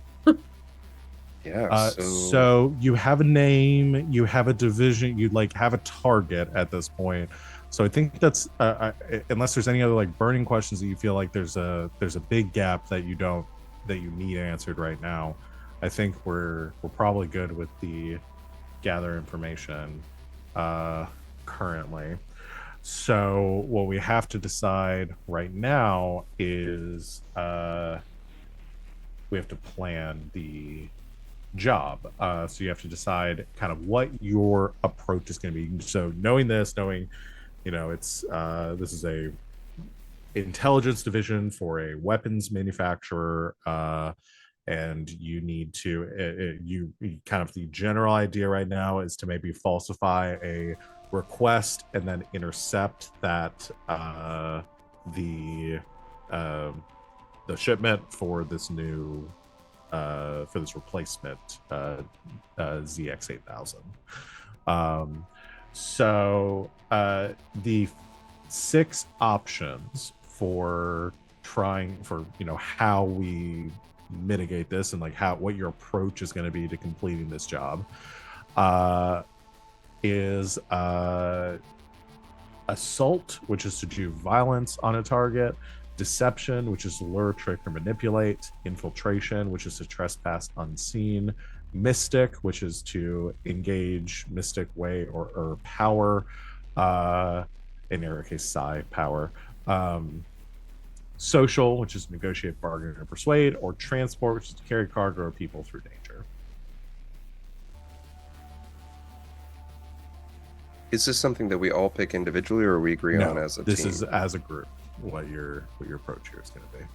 Yeah. So you have a name, you have a division, you like have a target at this point. So I think that's unless there's any other like burning questions that you feel like there's a big gap that you need answered right now. I think we're probably good with the gather information currently. So what we have to decide right now is we have to plan the job. So you have to decide kind of what your approach is going to be. So knowing, it's this is a intelligence division for a weapons manufacturer, and you need to you kind of the general idea right now is to maybe falsify a request and then intercept that the shipment for this new for this replacement ZX8000. So the 6 options for how we mitigate this and like what your approach is going to be to completing this job is assault, which is to do violence on a target; deception, which is to lure, trick, or manipulate; infiltration, which is to trespass unseen; mystic, which is to engage mystic way or power, in our case psi power; social, which is to negotiate, bargain, or persuade; or transport, which is to carry cargo or people through danger. Is this something that we all pick individually, or we agree on as a this team? is as a group what your approach here is going to be.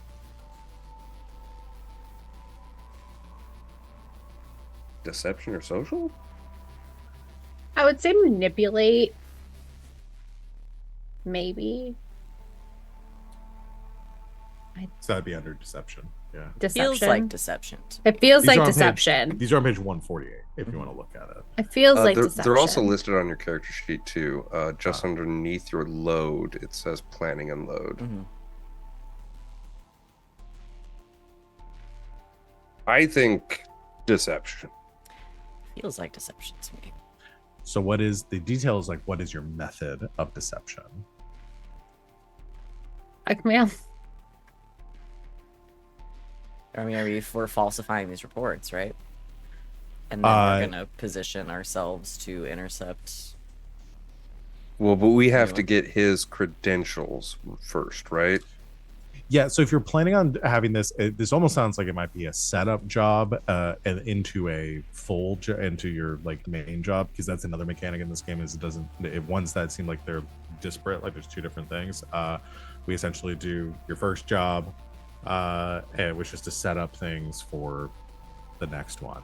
Deception or social? I would say manipulate. Maybe. So that'd be under deception. Yeah. Deception. Feels like deception. It feels These like are on page- deception. These are on page 148 if you want to look at it. It feels like they're, deception. they're also listed on your character sheet too. Just underneath your load, it says planning and load. Mm-hmm. I think deception. Feels like deception to me. So what is the details, like what is your method of deception? Blackmail. I mean, we're falsifying these reports, right? And then we're gonna position ourselves to intercept. Well, but we have to get his credentials first, right? Yeah, so if you're planning on having this, this almost sounds like it might be a setup job and into a into your like main job, because that's another mechanic in this game is ones that seem like they're disparate, like there's two different things. We essentially do your first job, which is to set up things for the next one.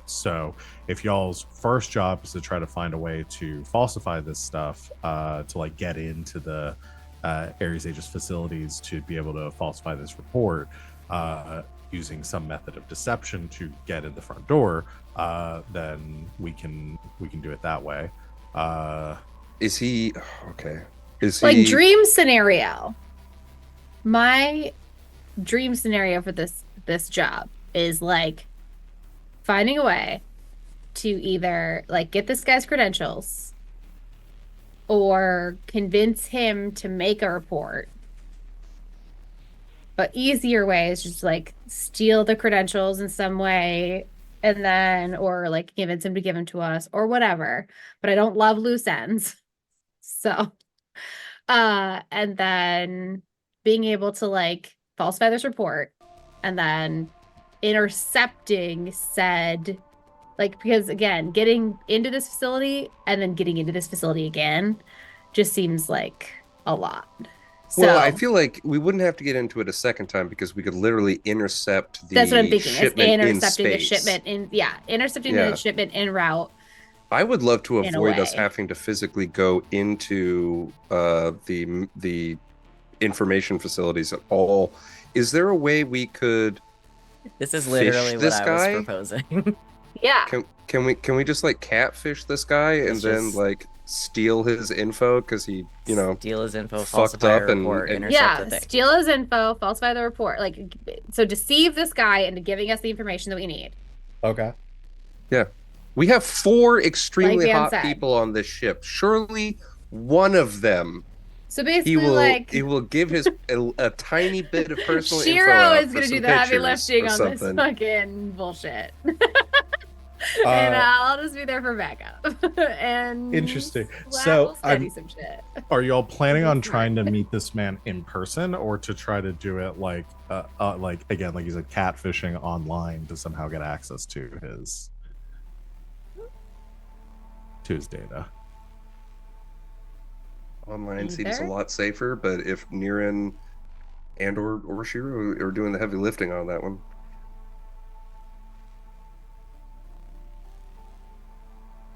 So if y'all's first job is to try to find a way to falsify this stuff, to like get into the Ares Aegis facilities to be able to falsify this report using some method of deception to get in the front door, then we can do it that way. Is he okay? Is Like he dream scenario. My dream scenario for this job is like finding a way to either like get this guy's credentials or convince him to make a report. But easier way is just like steal the credentials in some way and then or like convince him to give them to us or whatever. But I don't love loose ends. So and then being able to like falsify this report and then intercepting said like, because again, getting into this facility and then getting into this facility again just seems like a lot. So well, I feel like we wouldn't have to get into it a second time because we could literally intercept the that's what I'm thinking. Is shipment intercepting in the space. shipment intercepting the shipment en route. I would love to in a avoid us way. having to physically go into the information facilities at all. Is there a way we could This is fish literally what this I guy? was proposing. Yeah. Can we just like catfish this guy and Let's then just- like steal his info because he Steal his info, fucked falsify up a and- report, and- intercept the Yeah, thing. steal his info, falsify the report. Like, so deceive this guy into giving us the information that we need. Okay. Yeah. We have 4 extremely Like Dan hot said. people on this ship. Surely one of them So basically, he like, will give his a tiny bit of personal info Shiiro out is for going to some do the heavy pictures lifting or on this something. fucking bullshit. And I'll just be there for backup. And Interesting. we'll So, study some shit. Are y'all planning on That's trying to smart. meet this man in person, or to try to do it like again, like you said, catfishing online to somehow get access to his data? Online seems a Either? lot safer, but if Nerin and or Shiiro are doing the heavy lifting on that one.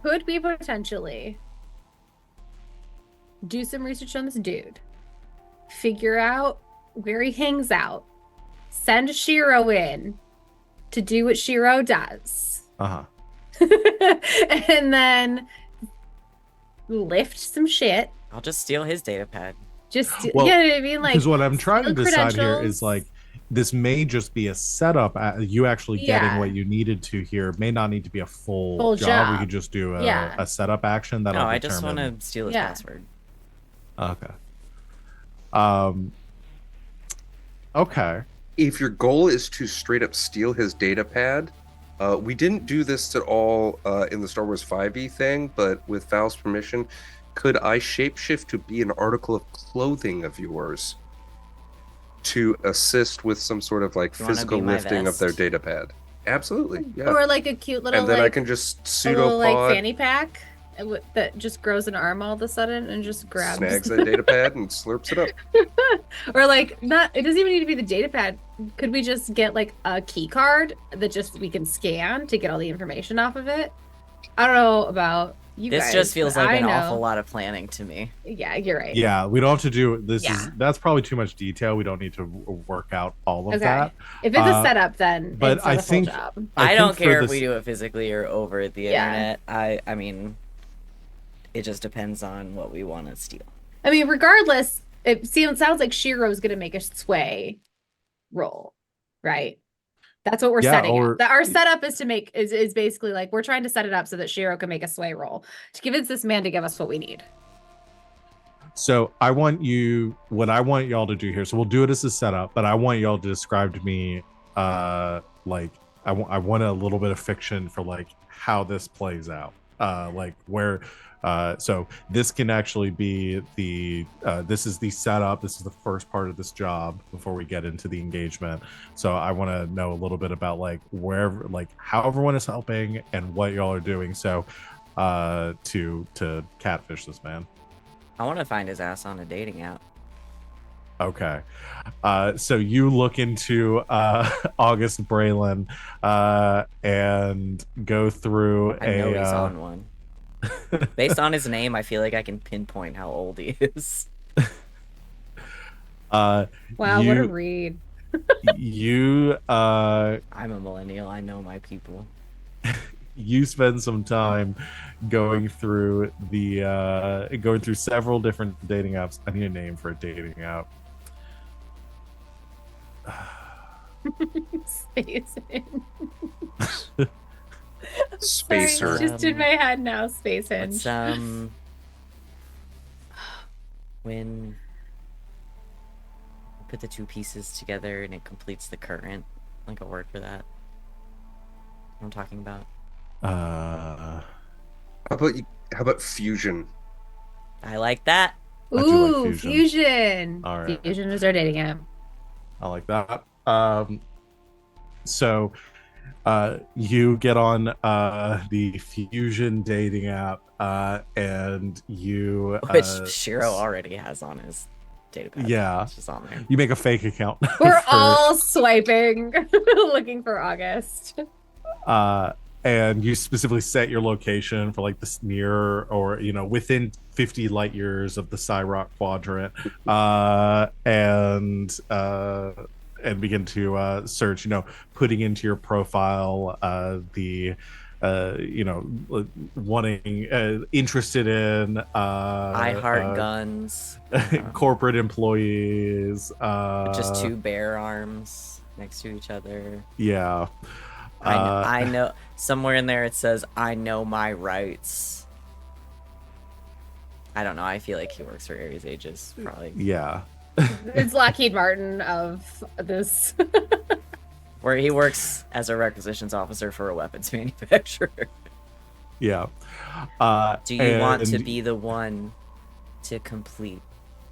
Could we potentially do some research on this dude, figure out where he hangs out, send Shiiro in to do what Shiiro does, Uh-huh. and then lift some shit. I'll just steal his data pad. Just, Well, you know what I mean? Like, Because what I'm trying to steal decide here credentials. is like, this may just be a setup. You actually getting Yeah. what you needed to here may not need to be a full, Full job. We job. could just do a, Yeah. a setup action that'll No, I just want determine- to steal his Yeah. password. Okay. Okay. If your goal is to straight up steal his data pad, we didn't do this at all in the Star Wars 5e thing, but with Val's permission, could I shapeshift to be an article of clothing of yours to assist with some sort of like You wanna physical be my lifting of their vest? data pad? Absolutely, yeah. Or like a cute little, And then like, I can just a little like pseudopod fanny pack that just grows an arm all of a sudden and just grabs. snags that data pad and slurps it up. Or like, not, it doesn't even need to be the data pad. Could we just get like a key card that just we can scan to get all the information off of it? I don't know about you This guys. just feels but like I an know. awful lot of planning to me. Yeah, you're right. Yeah, we don't have to do this. Yeah. That's probably too much detail. We don't need to work out all of Okay. that. If it's a setup, then but it's not I a full think- job. I don't think for care if this- we do it physically or over the Yeah. internet. I mean, it just depends on what we want to steal. I mean, regardless, it sounds like Shiro's going to make a sway roll, right? That's what we're Yeah, setting. or- Our setup is to make is basically like we're trying to set it up so that Shiro can make a sway roll to convince this man to give us what we need. So I want what I want y'all to do here. So we'll do it as a setup, but I want y'all to describe to me, like I want a little bit of fiction for like how this plays out. like where so this can actually be the this is the setup, this is the first part of this job before we get into the engagement. So I want to know a little bit about like wherever, like how everyone is helping and what y'all are doing, so to catfish this man. I want to find his ass on a dating app. Okay. So you look into August Braylon and go through I know he's on one. Based on his name, I feel like I can pinpoint how old he is. Wow, what a you read. you I'm a millennial. I know my people. you spend some time going through several different dating apps. I need a name for a dating app. Space in. Spacer. Sorry, it's just in my head now. Space Hinge. What's when you put the two pieces together and it completes the current, like a word for that. What I'm talking about. How about fusion? I like that. I do like Ooh, Fusion. Fusion. All right. Fusion is our dating app. I like that. So you get on the Fusion dating app and you Which Shiro already has on his database. Yeah. It's just on there. you make a fake account. We're for- all swiping, looking for August. and you specifically set your location for like this near or within 50 light years of the Cyrock quadrant, and begin to search, putting into your profile the wanting interested in I heart guns. corporate employees, Just two bear arms next to each other. yeah. I know somewhere in there it says I know my rights. I don't know. I feel like he works for Aries Aegis, probably. Yeah. It's Lockheed Martin of this. Where he works as a requisitions officer for a weapons manufacturer. Yeah. Do you want to be the one to complete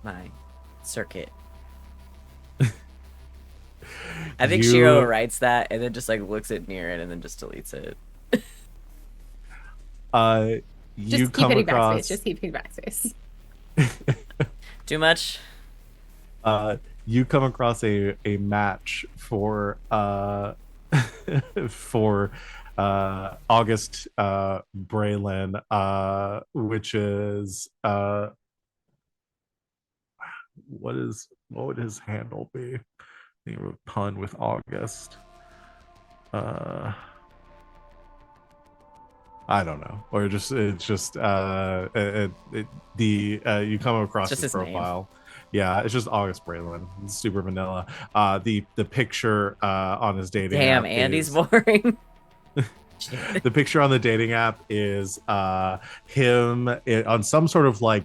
my circuit? I think Shiro writes that and then just like looks at Nerin and then just deletes it. You Just keep come hitting across backspace. Just keep hitting backspace. Too much? You come across a match for for August Braylon, which is what would his handle be? Think of a pun with August. I don't know, or it's just you come across Just his his name. profile. Yeah, it's just August Braylon. It's super vanilla. The picture on his dating Damn, app Andy's is, boring. the picture on the dating app is him on some sort of like,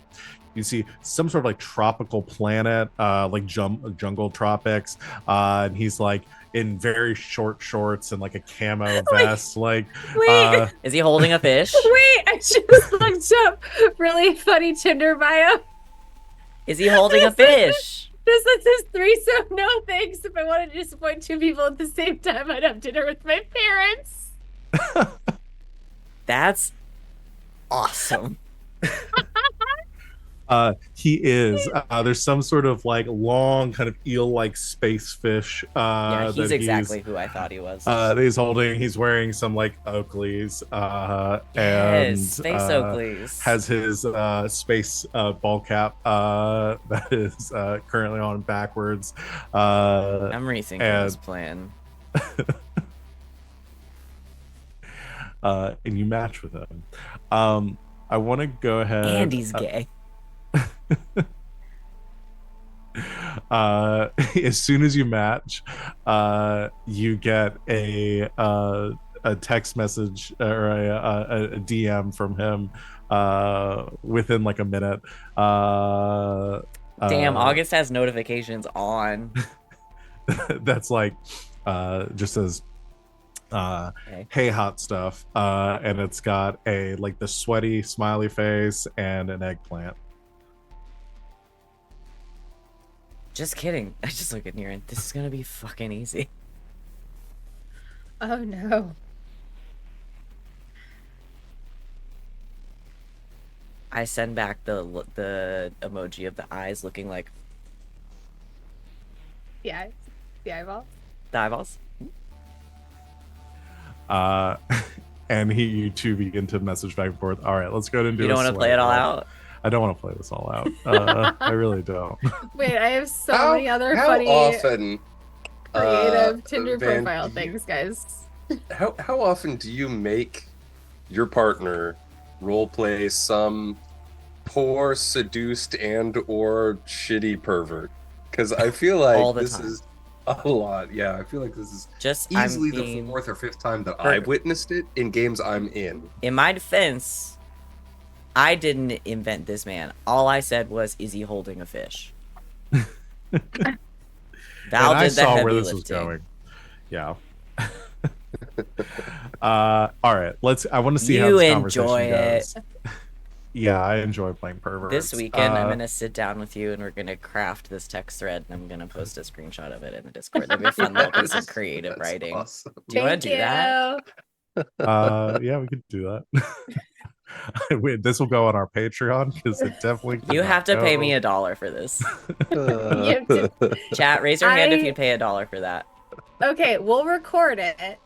you see some sort of like tropical planet, like jungle tropics, and he's like in very short shorts and like a camo vest. Wait. Is he holding a fish? Wait, I just looked up really funny Tinder bio. Is he holding a fish? This is threesome. No thanks. If I wanted to disappoint two people at the same time, I'd have dinner with my parents. That's awesome. He is. There's some sort of like long, kind of eel-like space fish. Yeah, he's that exactly who I thought he was. That he's holding. He's wearing some like Oakleys. And Space Oakleys. has his space ball cap that is currently on backwards. I'm rethinking this plan. And you match with him. I want to go ahead. Andy's gay. As soon as you match, you get a text message or a DM from him within like a minute. Damn, August has notifications on. That's like just says, Okay. hey hot stuff, and it's got a like the sweaty smiley face and an eggplant. Just kidding. I just look at Nerin. This is gonna be fucking easy. Oh no. I send back the emoji of the eyes looking like Yeah. The eyeball. the eyeballs. uh and you two begin to message back and forth. All right, let's go ahead and do You don't want to play it all out? I don't want to play this all out. I really don't. Wait, I have so many other how funny often, creative Tinder Van, profile do you- things, guys. how often do you make your partner role play some poor, seduced, and or shitty pervert? Because I feel All like the this time. is a lot. Yeah, I feel like this is Just easily I'm the being... fourth or fifth time that Per- I've witnessed it in games I'm in. In my defense, I didn't invent this man. All I said was, "Is he holding a fish?" Val And I did the saw heavy where this lifting. was going. Yeah. All right, I want to see how You this conversation enjoy it. goes. Yeah, I enjoy playing perverts. This weekend, I'm gonna sit down with you and we're gonna craft this text thread, and I'm gonna post a screenshot of it in the Discord. That'll be a fun little piece of creative That's writing. awesome. Do you want to do that? Yeah, we could do that. Wait, this will go on our Patreon because it definitely You cannot have to pay go. me $1 for this. You have Chat, raise your hand if I- you'd pay $1 for that. Okay, we'll record it.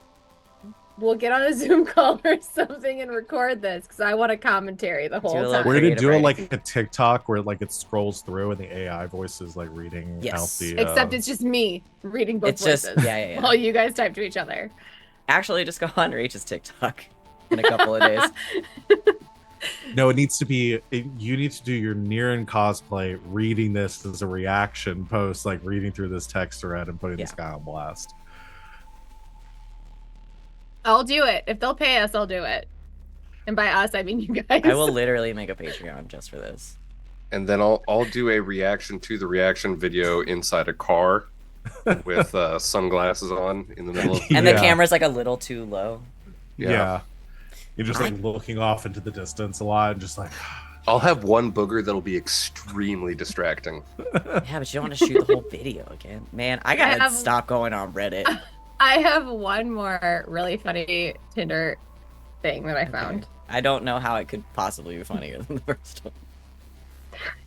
We'll get on a Zoom call or something and record this because I want a commentary the Do a whole little time. We're gonna creative do it writing. like a TikTok where like it scrolls through and the AI voice is like reading Yes. out the. Except it's just me reading both It's just voices yeah. while you guys type to each other. Actually, just go on Rachel's TikTok in a couple of days. No, it needs to be. You need to do your Nerin cosplay, reading this as a reaction post, like reading through this text thread and putting this guy on blast. I'll do it. If they'll pay us, I'll do it. And by us, I mean you guys. I will literally make a Patreon just for this. And then I'll do a reaction to the reaction video inside a car with sunglasses on in the middle of. And the Yeah. camera's like a little too low. Yeah. You're just like looking off into the distance a lot and just like. I'll have one booger that'll be extremely distracting. Yeah, but you don't want to shoot the whole video again. Man, I gotta stop going on Reddit. I have one more really funny Tinder thing that I found. I don't know how it could possibly be funnier than the first one.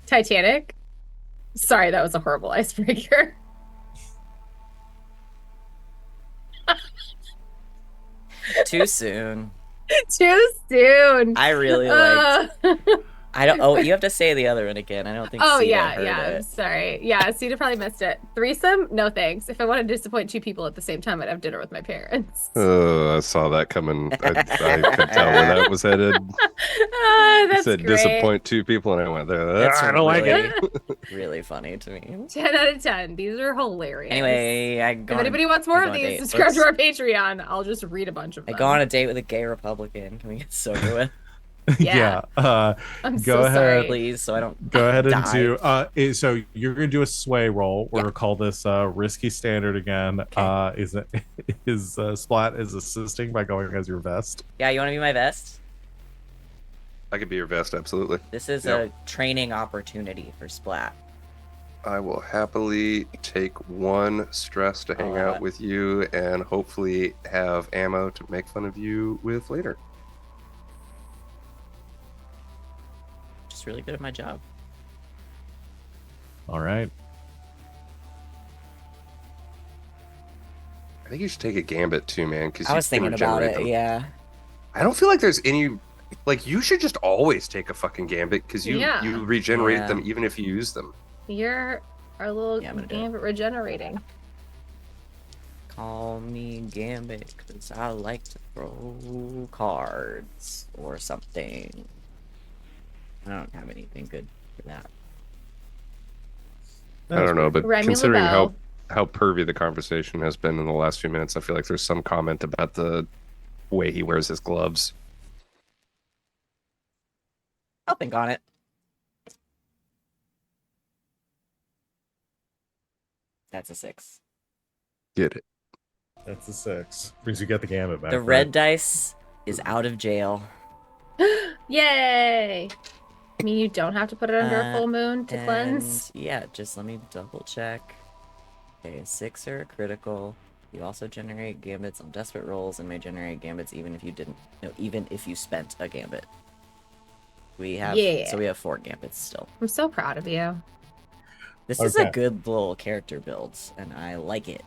Titanic. Sorry, that was a horrible icebreaker. Too soon. Too soon. I really liked. Uh, I don't. Oh, you have to say the other one again. I don't think. oh Sita yeah, heard yeah. I'm it. sorry. Yeah, Cedar probably missed it. Threesome? No thanks. If I wanted to disappoint two people at the same time, I'd have dinner with my parents. I saw that coming. I could tell where that was headed. That's Said great. disappoint two people, and I went there. That's I don't like it. Really funny to me. 10 out of 10. These are hilarious. Anyway, I If go. anybody wants more I of go on a these, date. subscribe to Let's- our Patreon. I'll just read a bunch of I them. go on a date with a gay Republican. Can we get sober with, Yeah. I'm Go so ahead. sorry. please, so I don't Go ahead and die. do. So you're gonna do a sway roll. We're Yeah. gonna call this risky standard again. Okay. Is Splat is assisting by going as your vest. Yeah, you want to be my vest? I could be your vest, absolutely. This is Yep. a training opportunity for Splat. I will happily take one stress to hang out with you and hopefully have ammo to make fun of you with later. Just really good at my job. All right. I think you should take a gambit too, man. Because I was thinking about it. Yeah. I don't feel like there's any. Like, you should just always take a fucking gambit because you Yeah. you regenerate Yeah. them even if you use them. You're our little Yeah, I'm gonna do it. gambit regenerating. Call me Gambit, because I like to throw cards or something. I don't have anything good for that. I don't know, but Remy considering LaBelle. how pervy the conversation has been in the last few minutes, I feel like there's some comment about the way he wears his gloves. I'll think on it. That's a 6. Get it? That's a 6. Means you get the gambit back. The red dice is out of jail. Yay! I mean, you don't have to put it under a full moon to And cleanse. yeah, just let me double check. Okay, 6 are critical. You also generate gambits on desperate rolls and may generate gambits even if you didn't. No, even if you spent a gambit. We have Yeah. So we have 4 gambits still. I'm so proud of you. This is a Okay. good little character build, and I like it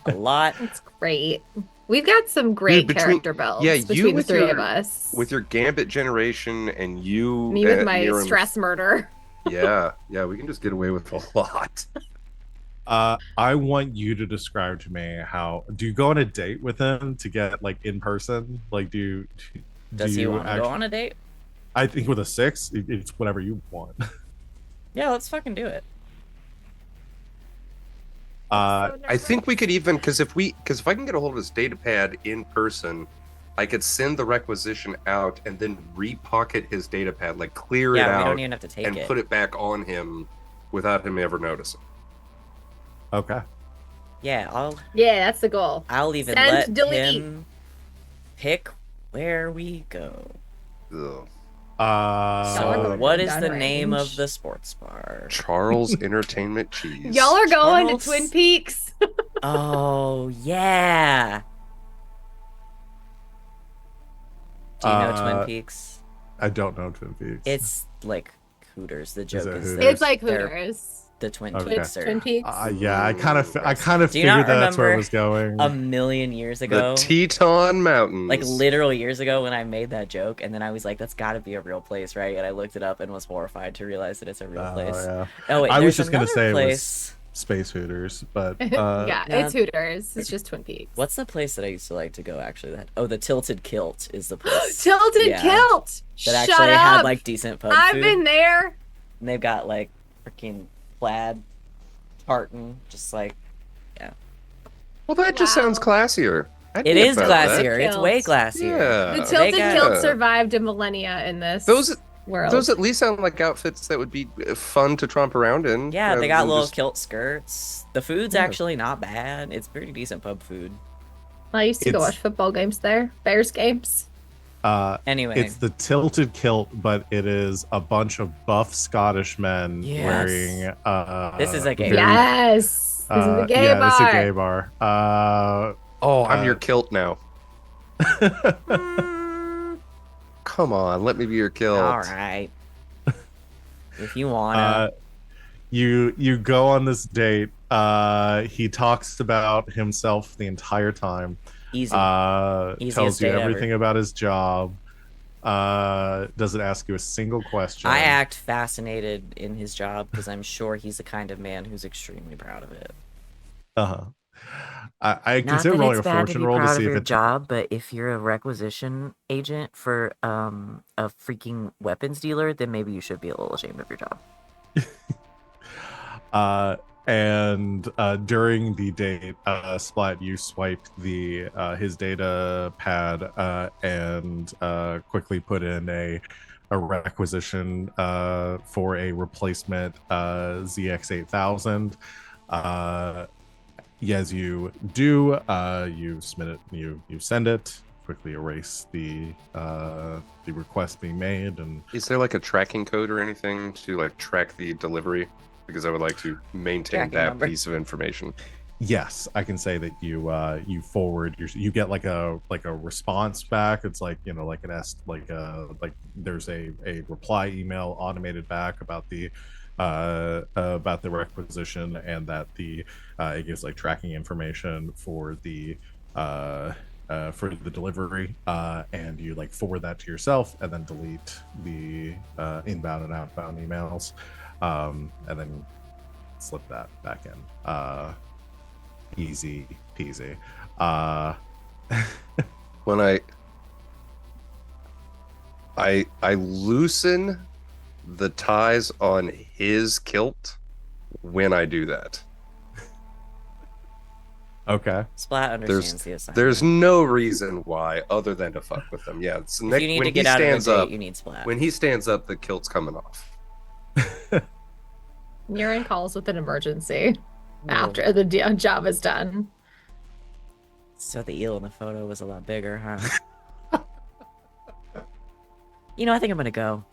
a lot. It's great. We've got some great between- character builds yeah, you between the with 3 of your- us. With your gambit generation and you, me with my Nerin, stress murder. yeah, we can just get away with a lot. I want you to describe to me how do you go on a date with him to get like in person? Like, Does he you want to go on a date? I think with a 6, it's whatever you want. Yeah, let's fucking do it. I think we could even because if I can get a hold of his data pad in person, I could send the requisition out and then repocket his data pad, like clear it Yeah, we out don't even have to take and it. put it back on him without him ever noticing. Okay. Yeah, Yeah, that's the goal. I'll even Send, let delete. him pick where we go. Ugh. we're So, going what to is the gun name range. of the sports bar? Charles Entertainment Cheese. Y'all are going Charles- to Twin Peaks. Oh, yeah. Do you know Twin Uh, Peaks? I don't know Twin Peaks. It's like Hooters. The joke it is Hooters? that It's like they're Hooters. the Twin Okay. Peaks Twin are Peaks. Yeah, I kind of Do you figured not that's where it remember was going. a million years The ago? Teton Mountains. Like literal years ago when I made that joke, and then I was like, "That's got to be a real place, right?" And I looked it up and was horrified to realize that it's a real place. Yeah. Oh wait, I was there's just gonna another say it was place. Space Hooters, but Yeah, no. it's Hooters. It's just Twin Peaks. What's the place that I used to like to go? Actually, the Tilted Kilt is the place Tilted Yeah. Kilt? that Shut actually up. had like decent pub I've food. been there. And they've got like freaking plaid tartan, just like well, that just Wow. sounds classier. I'd it be is about that. classier. It's way Kilt. classier. Yeah. The Tilted got- Kilt survived a millennia in this world. Those at least sound like outfits that would be fun to tromp around in. Yeah, rather they got than little just- kilt skirts. The food's Yeah. actually not bad. It's pretty decent pub food. I used to go It's- watch football games there. Bears games. Anyway, it's the Tilted Kilt, but it is a bunch of buff Scottish men Yes. wearing. This is a gay very- bar. Yes. This is a gay yeah, bar. this is a gay bar. Oh, I'm Uh, your kilt now. Come on, let me be your kilt. all right. If you wanna, you go on this date. He talks about himself the entire time. easy. Easiest Tells you date ever. everything about his job. Doesn't ask you a single question. I act fascinated in his job because I'm sure he's the kind of man who's extremely proud of it. Uh-huh. I Not consider that rolling it's a bad to fortune be roll to proud see of if your it's job, but if you're a requisition agent for a freaking weapons dealer, then maybe you should be a little ashamed of your job. and during the date, Splat, you swipe the his data pad and quickly put in a requisition for a replacement ZX8000. As you do, you submit it. You send it. Quickly erase the request being made, and Is there like a tracking code or anything to like track the delivery? Because I would like to maintain Tracking that number. piece of information. yes, I can say that you forward you get like a response back. It's like like an like there's a reply email automated back about the requisition, and that it gives like tracking information for the delivery, and you like forward that to yourself and then delete the inbound and outbound emails, and then slip that back in. Easy peasy. When I loosen the ties on his kilt when I do that. Okay. Splat understands the assignment. There's no reason why other than to fuck with them. Yeah, it's if you need to get out of a date, you need Splat. when he stands up, the kilt's coming off. Nerin calls with an emergency No. after the job is done. So the eel in the photo was a lot bigger, huh? You know, I think I'm gonna go.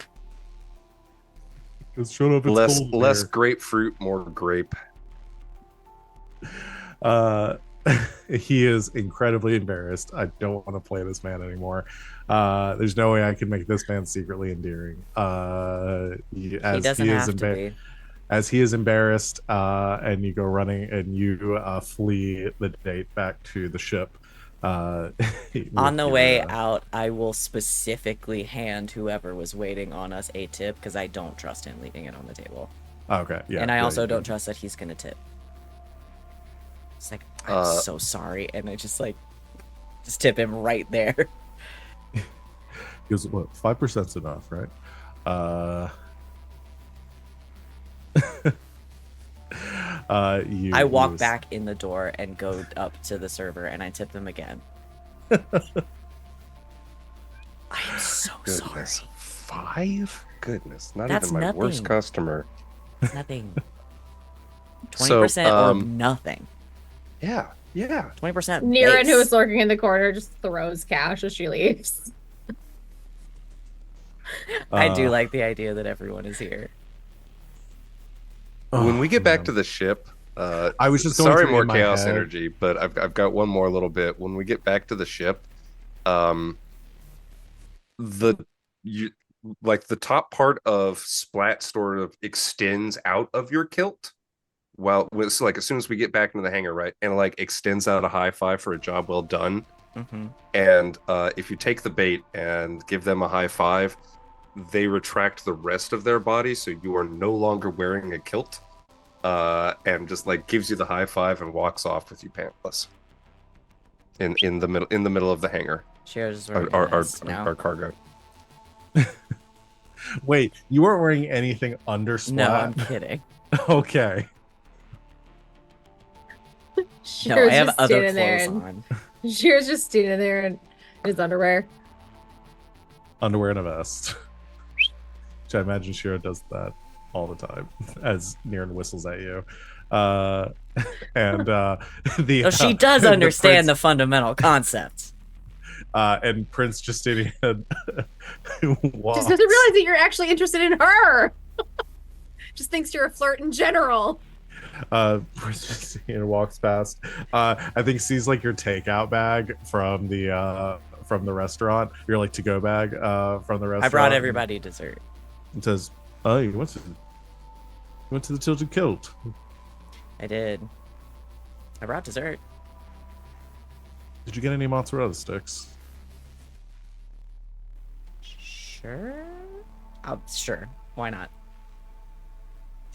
Just shut up. It's Less cold less here. grapefruit, more grape. He is incredibly embarrassed. I don't want to play this man anymore. There's no way I can make this man secretly endearing. He doesn't have to be. As he is embarrassed, and you go running and you flee the date back to the ship. On with the your, way out, I will specifically hand whoever was waiting on us a tip because I don't trust him leaving it on the table. Okay, yeah. And I yeah, also you don't can- trust that he's gonna tip. It's like, I'm so sorry, and I just tip him right there. Because what 5%'s enough, right? I walk back in the door and go up to the server and I tip them again. I am so Goodness. sorry. 5? Goodness, not That's even my worst nothing. customer. It's nothing. So, 20% or nothing. Yeah. 20% Nerin, who base. is lurking in the corner, just throws cash as she leaves. I do like the idea that everyone is here. When we get back man. to the ship, I was just going sorry, through more in my chaos head. energy, but I've got one more little bit. When we get back to the ship, you like the top part of Splat sort of extends out of your kilt. Well, it's like as soon as we get back into the hangar, right, and like extends out a high five for a job well done. Mm-hmm. And if you take the bait and give them a high five, they retract the rest of their body, so you are no longer wearing a kilt, and just like gives you the high five and walks off with you pantless in the middle of the hangar. Cheers. Our cargo. Wait, you weren't wearing anything under No, Splat? I'm kidding. Okay. No, I have just other standing there clothes and on. Shiro's just standing there in his underwear. Underwear and a vest. Which I imagine Shiro does that all the time as Nerin whistles at you. And She does understand the fundamental concepts. And Prince Justinian walks. Just doesn't realize that you're actually interested in her. Just thinks you're a flirt in general. Prince Justinian walks past. I think sees like your takeout bag from the restaurant. Your like to go bag from the restaurant. I brought everybody dessert. And says, "Oh, you went to the Tilted Kilt." I did. I brought dessert. Did you get any mozzarella sticks? Sure. Sure. Why not?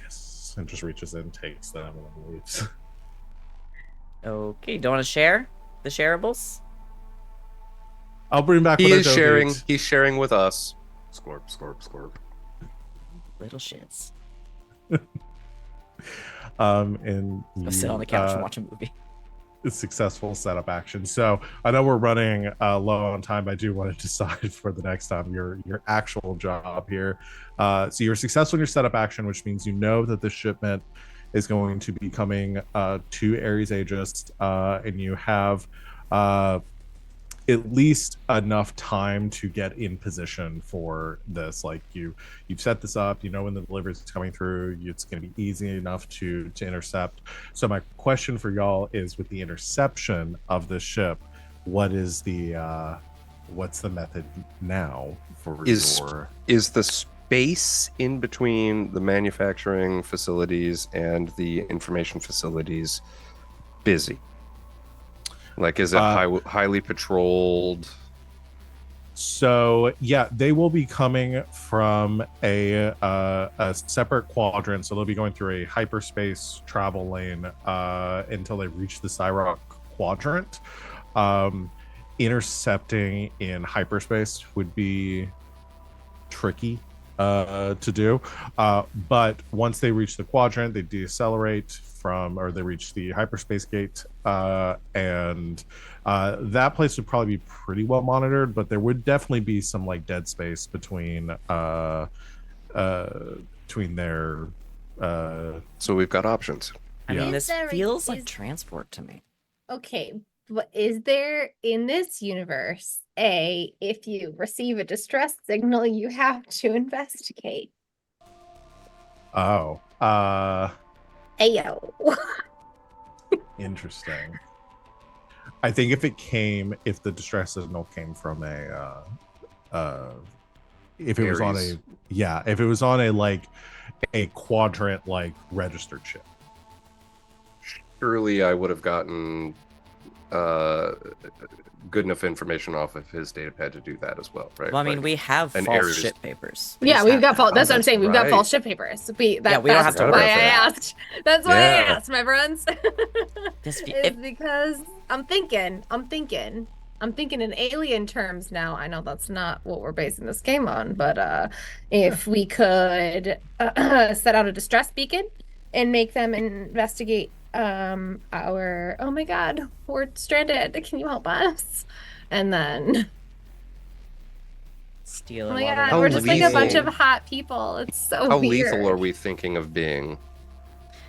Yes. And just reaches in, takes them, and then leaves. Okay. Don't want to share the shareables? I'll bring back. He what I is don't sharing. eat. He's sharing with us. Scorp, scorp, scorp. Little shits. And Go sit on the couch and watch a movie. Successful setup action. So I know we're running low on time, but I do want to decide for the next time your actual job here. So you're successful in your setup action, which means you know that the shipment is going to be coming to Ares Aegis, and you have at least enough time to get in position for this. Like you've set this up, you know when the delivery is coming through, it's going to be easy enough to intercept. So my question for y'all is, with the interception of the ship, what is the what's the method now for Is the space in between the manufacturing facilities and the information facilities busy? Like, is it highly patrolled? So yeah, they will be coming from a separate quadrant. So they'll be going through a hyperspace travel lane until they reach the Cyrock quadrant. Intercepting in hyperspace would be tricky to do, but once they reach the quadrant, they decelerate or they reach the hyperspace gate, and that place would probably be pretty well monitored, but there would definitely be some like dead space between their So we've got options. I mean, Is this there feels like is- transport to me. Okay, What is there in this universe? If you receive a distress signal, you have to investigate. Oh, Ayo. interesting. I think if the distress signal came from if it was on Ares. if it was on a quadrant like registered ship. Surely I would have gotten good enough information off of his data pad to do that as well, right? Well, I mean, Like, we have an false Ares. ship papers. Yeah, just we've have got them. false. That's what I'm that's saying. We've got right. false ship papers. Yeah, we don't have That's to why worry I for that. asked. That's why I Yeah. asked, my friends. Just It's because I'm thinking in alien terms now. I know that's not what we're basing this game on, but if we could set out a distress beacon and make them investigate our, oh my God, we're stranded. Can you help us? And then, steal oh it my while God, they're we're not just like a bunch looking. of hot people. It's so How weird. lethal are we thinking of being?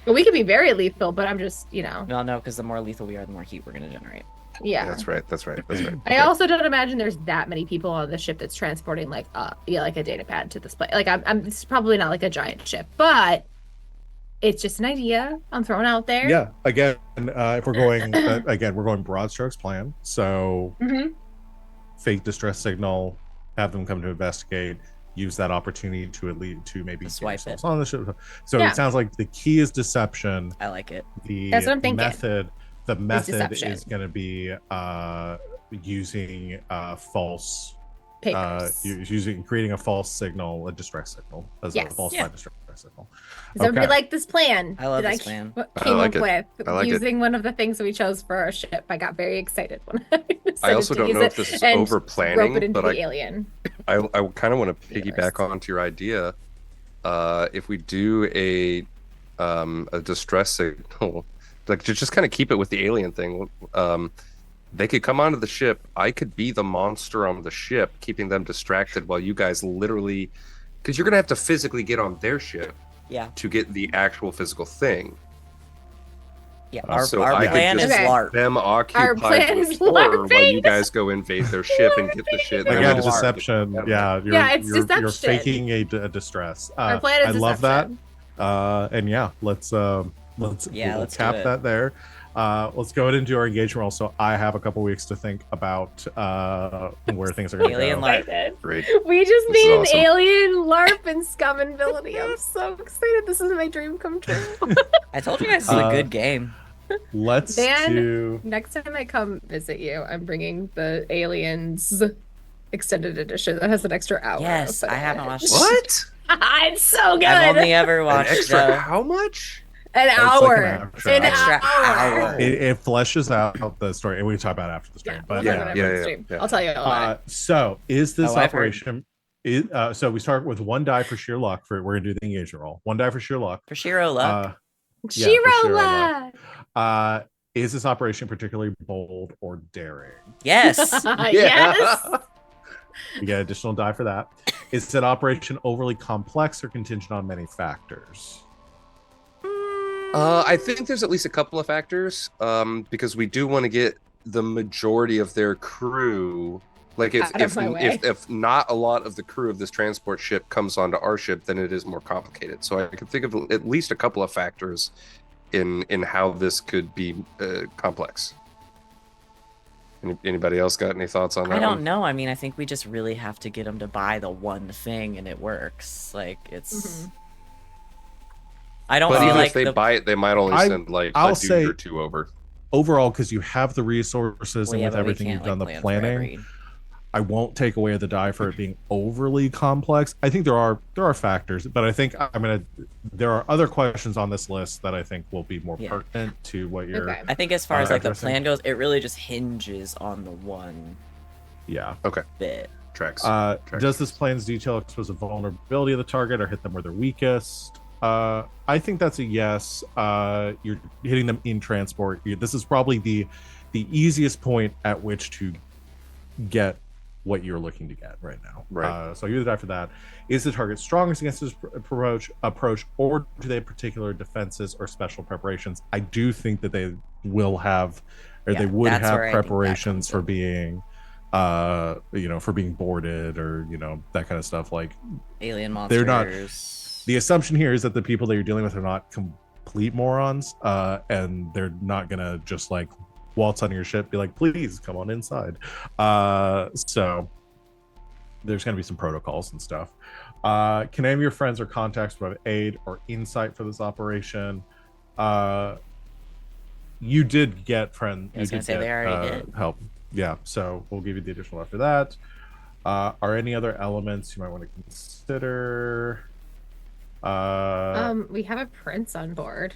Well, we could be very lethal, but I'm just, Well, no, because the more lethal we are, the more heat we're gonna generate. yeah. That's right. I Okay. also don't imagine there's that many people on the ship that's transporting like a data pad to this place. Like it's probably not like a giant ship, but it's just an idea I'm throwing out there. Yeah. Again, if we're going we're going broad strokes plan. So Mhm. fake distress signal, have them come to investigate. Use that opportunity to maybe To get swipe yourselves it. on the ship. So Yeah. it sounds like the key is deception. I like it. The That's what I'm thinking. method deception. is going to be using false Papers. creating a false signal, a distress signal, as a Yes. false Yeah. distress signal. Does everybody Okay. like this plan? I love that this plan. Came like up it. with I like it. using one of the things we chose for our ship. I got very excited when I I decided also to don't use know it if this is and over rope it planning, into but the alien. I kind of want to Universe. piggyback onto your idea. If we do a distress signal, like to just kind of keep it with the alien thing, they could come onto the ship. I could be the monster on the ship, keeping them distracted while you guys literally, because you're gonna have to physically get on their ship Yeah. to get the actual physical thing. Yeah. Our So I could plan just is Okay. LARP. them occupied plan with is horror while you LARPing. guys go invade their ship and get the shit. and then we Again, LARP. just- deception. Yeah, it's you're deception. faking a distress. Our plan is I love that. deception. And yeah, let's Yeah, we'll let's do cap it. that there. Let's go ahead and do our engagement roll. So I have a couple weeks to think about where things are going to Alien go. LARP. Great. We just This is made an awesome. alien LARP and scum and villainy. I'm so excited. This is my dream come true. I told you guys this is a good game. Let's Dan, do. Next time I come visit you, I'm bringing the Aliens extended edition that has an extra hour. Yes, of I haven't footage. watched. What? It's so good. I've only ever An watched extra how much? An It's hour. like an extra Extra hour. hour. It fleshes out the story, and we can talk about it after the stream. Yeah, But we'll yeah, talk about it on the stream. I'll tell you all about it. so is this Oh, I've heard. operation? So we start with one die for sheer luck. We're gonna do the engagement roll. One die for sheer luck. For Shiro luck. yeah, for sure, Shirola. Is this operation particularly bold or daring? Yes. Yes. We get additional die for that. Is that operation overly complex or contingent on many factors? I think there's at least a couple of factors, because we do want to get the majority of their crew. Like Out of my way. if not a lot of the crew of this transport ship comes onto our ship, then it is more complicated. So I can think of at least a couple of factors in how this could be complex. Anybody else got any thoughts on that? I don't one? know. I mean, I think we just really have to get them to buy the one thing, and it works. Like it's. Mhm. I don't But feel even like if they the. buy it, they might only I- send like I'll a dude say- or two over. Overall, because you have the resources Well, and yeah, with but we everything can't, you've done, like, the plan for planning, every- I won't take away the die for it being overly complex. I think there are factors, but I think there are other questions on this list that I think will be more Yeah. pertinent to what you're. Okay. I think as far as like the addressing. plan goes, it really just hinges on the one Yeah. bit. Tracks. Does this plan's detail expose the vulnerability of the target or hit them where they're weakest? I think that's a yes. You're hitting them in transport. This is probably the easiest point at which to get what you're looking to get right now. Right. So you die for that. Is the target strongest against this approach, or do they have particular defenses or special preparations? I do think that they will have or Yeah, they would that's have where I think that preparations comes for in. being for being boarded, or that kind of stuff. Like, Alien they're not, monsters. the assumption here is that the people that you're dealing with are not complete morons, and they're not gonna just like waltz on your ship, be like, please come on inside. So there's gonna be some protocols and stuff. Can any of your friends or contacts provide aid or insight for this operation? You did get I was gonna say they already did. help. Yeah, so we'll give you the additional after that. Are any other elements you might want to consider? We have a prince on board.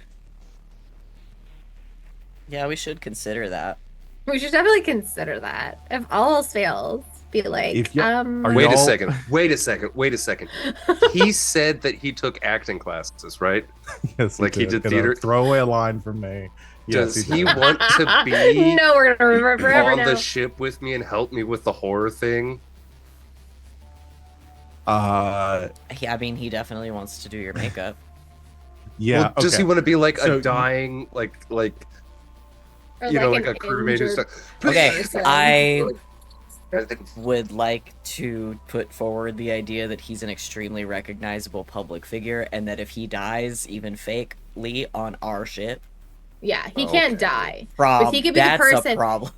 Yeah, we should consider that. We should definitely consider that. If all else fails, be like, If you- are Wait a y'all- second. Wait a second. Wait a second. He said that he took acting classes, right? Yes, Like he did Gonna theater. Throw away a line from me. Yes, Does he did. want to be No, we're gonna remember it forever on now. the ship with me and help me with the horror thing? Uh, I mean, he definitely wants to do your makeup. yeah. Well, does he okay. want to be like So a dying, like Or like an a cremated injured stuff? Okay, person. I I think would like to put forward the idea that he's an extremely recognizable public figure, and that if he dies, even fakely, on our ship, Yeah, he can't Okay. die. But he could be the that's a person. problem.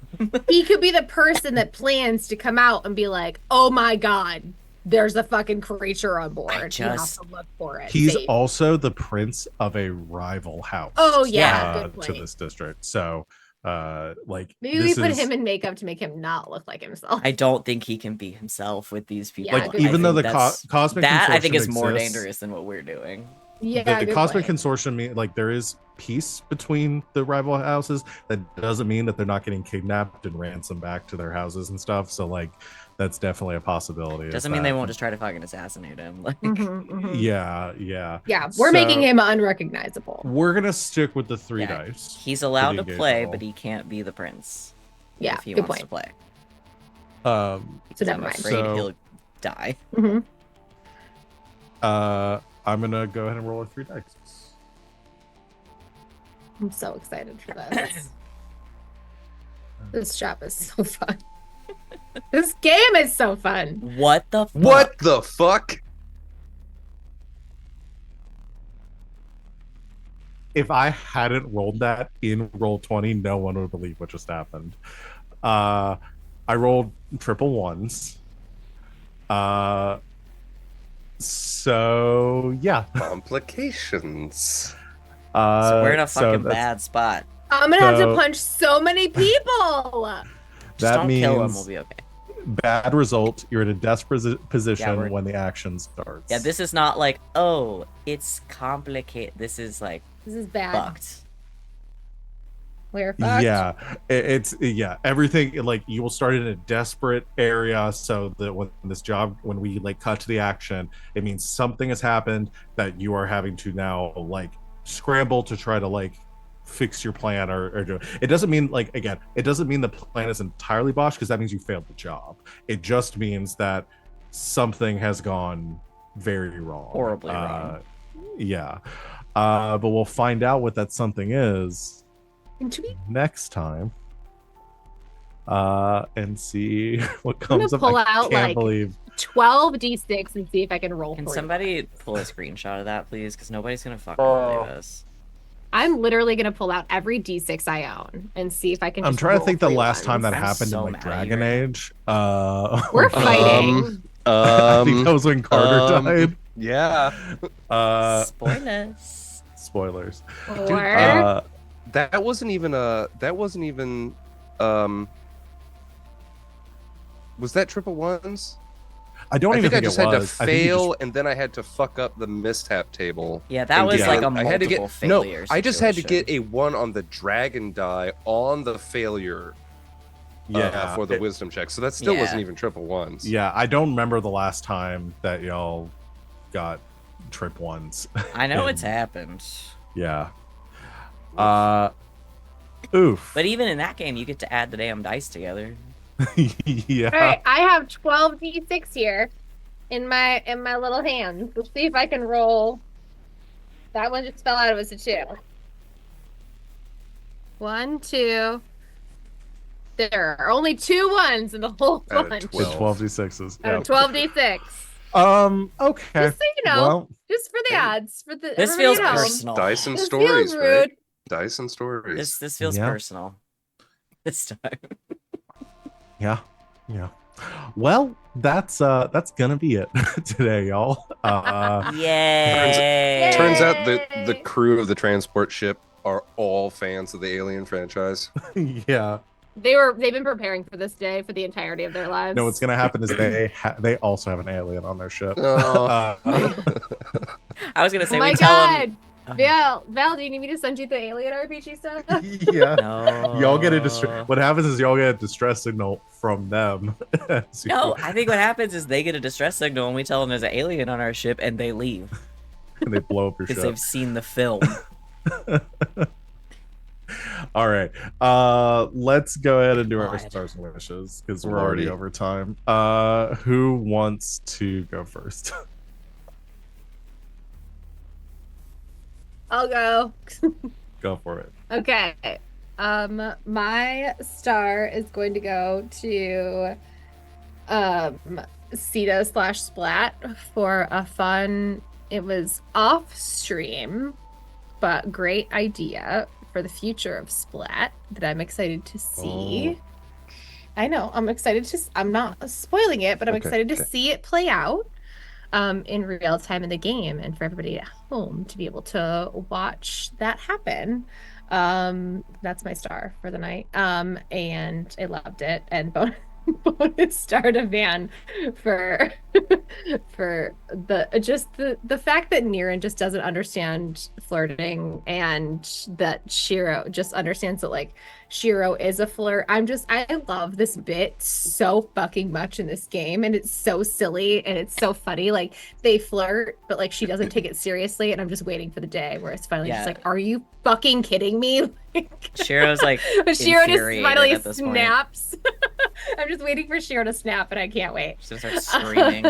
He could be the person that plans to come out and be like, "Oh my god, there's a fucking creature on board. You have just- to look for it." He's Save." also the prince of a rival house. Oh, yeah, good to point. this district. So, like, Maybe we this put is- him in makeup to make him not look like himself. I don't think he can be himself with these people. Yeah, like, good even though think the that's- cosmic that I think consortium is more exists, dangerous than what we're doing. Yeah, the good cosmic point. consortium, like, there is peace between the rival houses. That doesn't mean that they're not getting kidnapped and ransomed back to their houses and stuff. So, like, that's definitely a possibility. Doesn't mean they won't just try to fucking assassinate him. Like, Mhm, mhm. Yeah. Yeah, we're making So- him unrecognizable. We're gonna stick with the three Yeah, dice. he's allowed the to play, engagement but he can't be the prince. Yeah, if he good wants to point. play. So never I'm mind. afraid So- he'll die. hmm I'm gonna go ahead and roll a 3 dice. I'm so excited for this. This job is so fun. This game is so fun. What the fuck? what the fuck? If I hadn't rolled that in roll 20, no one would believe what just happened. I rolled triple ones. So yeah. Complications. So we're in a so fucking that's- bad spot. I'm gonna have to So- punch so many people. Just That don't kill him, means- we'll be okay. Bad result. You're in a desperate position we're- when the action starts. Yeah, this is not like, oh, it's complicated. This is like This is bad. fucked. We're fucked. Yeah, it's everything. Like, you will start in a desperate area, so that when we like cut to the action, it means something has happened that you are having to now like scramble to try to like fix your plan or do it. Doesn't mean, like, again, it doesn't mean the plan is entirely botched, because that means you failed the job. It just means that something has gone very wrong, Horribly wrong. Yeah, but we'll find out what that something is And to be next time, and see what I'm gonna comes up. pull I out, can't like, believe 12 d6 and see if I can roll Can for it. somebody pull a screenshot of that, please? Because nobody's gonna fucking believe us. I'm literally gonna pull out every d6 I own and see if I can. I'm just trying to roll think the three last time that ones. I'm happened so in mad like at you Dragon right Age. We're fighting. I think that was when Carter died. Yeah. Spoilers. Spoilers. Or That wasn't even was that triple ones? I don't I even think I think just it had to was. I think you fail, just- and then I had to fuck up the mishap table. Yeah, that and was get like a- a multiple I had to get failure I just had to situation. get a 1 on the dragon die on the failure. For the it- wisdom check. So that still Yeah. wasn't even triple ones. Yeah, I don't remember the last time that y'all got trip ones. I know and- it's happened. Yeah. Oof. But even in that game, you get to add the damn dice together. Yeah. all right, I have 12 d6 here in my little hands. Let's see if I can roll. That one just fell out of us a 2. 1, 2, There are only 2 1s in the whole Out of bunch. It's 12. 12d6s. Out of 12d6. Okay. Just so you know, Well, just for the Hey, odds, for the This everybody feels at home. personal. Dice and This stories, feels right? rude. Dice and stories. This feels Yeah. personal. This time. yeah. Well, that's gonna be it today, y'all. Yay! Turns out the Yay! crew of the transport ship are all fans of the Alien franchise. Yeah. They've been preparing for this day for the entirety of their lives. No, what's gonna happen is they also have an alien on their ship. Oh. I was gonna say Oh my we tell god! them. Val, do you need me to send you the alien RPG stuff? Yeah. No. Y'all get a distress. What happens is y'all get a distress signal from them. No, I think what happens is they get a distress signal and we tell them there's an alien on our ship and they leave And they blow up your because ship. they've seen the film. All right. Let's go ahead and do our God. stars and wishes because we're already over time. Who wants to go first? I'll go. Go for it. Okay. My star is going to go to Sita / Splat for a fun. It was off stream, but great idea for the future of Splat that I'm excited to see. I know, I'm excited to. I'm not spoiling it, but I'm excited to see it play out in real time in the game, and for everybody at home to be able to watch that happen. That's my star for the night. And I loved it. And bonus star to Van for for the fact that Nerin just doesn't understand flirting, and that Shiiro just understands that like Shiiro is a flirt. I love this bit so fucking much in this game, and it's so silly and it's so funny. Like they flirt, but like she doesn't take it seriously, and I'm just waiting for the day where it's finally just like, are you fucking kidding me? Shiro's like Shiro just finally at this snaps. I'm just waiting for Shiro to snap, and I can't wait. She's gonna start screaming.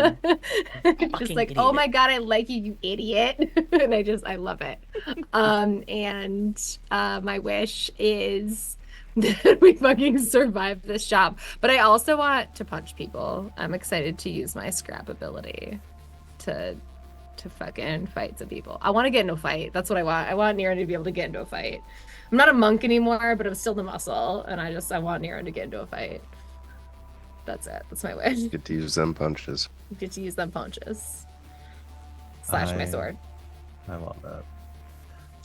Just like, oh my god, I like you, you idiot. And I love it. And my wish is that we fucking survive this job. But I also want to punch people. I'm excited to use my scrap ability to fucking fight some people. I want to get into a fight. That's what I want. I want Nerin to be able to get into a fight. I'm not a monk anymore, but I'm still the muscle, and I want Nerin to get into a fight. That's it. That's my wish. Get to use them punches. Get to use them punches. Slash my sword. I love that.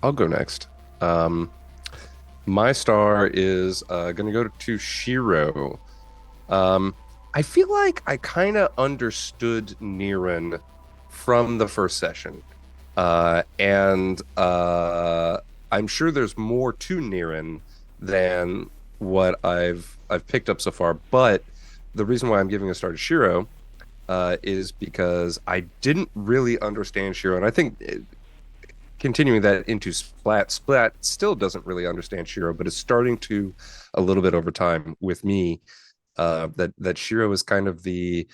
I'll go next. My star is going to go to Shiiro. I feel like I kind of understood Nerin from the first session. And I'm sure there's more to Nerin than what I've picked up so far. But the reason why I'm giving a star to Shiiro is because I didn't really understand Shiiro. And I think continuing that into Splat still doesn't really understand Shiiro, but is starting to a little bit over time with me. That Shiiro is kind of the